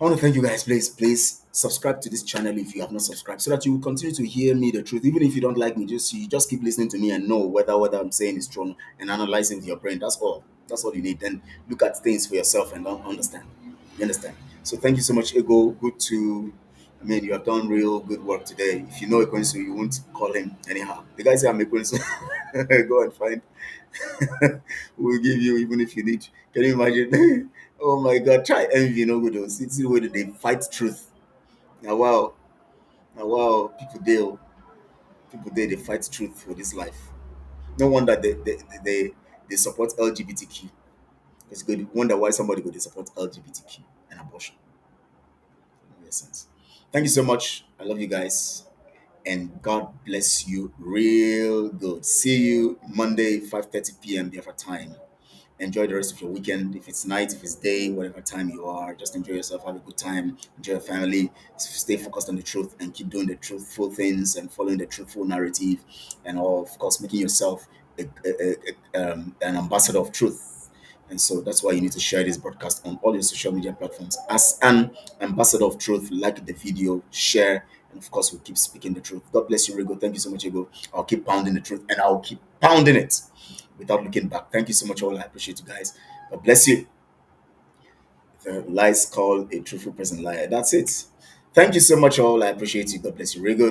I want to thank you guys. Please subscribe to this channel if you have not subscribed, so that you will continue to hear me the truth. Even if you don't like me, you just keep listening to me and know whether what I'm saying is true and analyzing with your brain. That's all. That's all you need. Then look at things for yourself and don't understand. You understand? So thank you so much, Ego. Good to. I mean, you have done real good work today. If you know Ekwensu, you won't call him anyhow. The guy say I'm Ekwensu. Go and find. We'll give you even if you need. Can you imagine? Oh my God! Try envy, no good. See the way that they fight truth. Now wow, now wow, they fight truth for this life. No wonder they support LGBTQ. It's good. Wonder why somebody would support LGBTQ and abortion. No makes sense. Thank you so much. I love you guys. And God bless you real good. See you Monday, 5:30 p.m. Biafra time. Enjoy the rest of your weekend. If it's night, if it's day, whatever time you are, just enjoy yourself, have a good time, enjoy your family, stay focused on the truth, and keep doing the truthful things and following the truthful narrative, and all, of course, making yourself an ambassador of truth. And so that's why you need to share this broadcast on all your social media platforms as an ambassador of truth. Like the video, share, and of course, we'll keep speaking the truth. God bless you, Rigo. Thank you so much, Rigo. I'll keep pounding the truth, and I'll keep pounding it without looking back. Thank you so much, all. I appreciate you guys. God bless you. The lies called a truthful person liar. That's it. Thank you so much, all. I appreciate you. God bless you. Very good.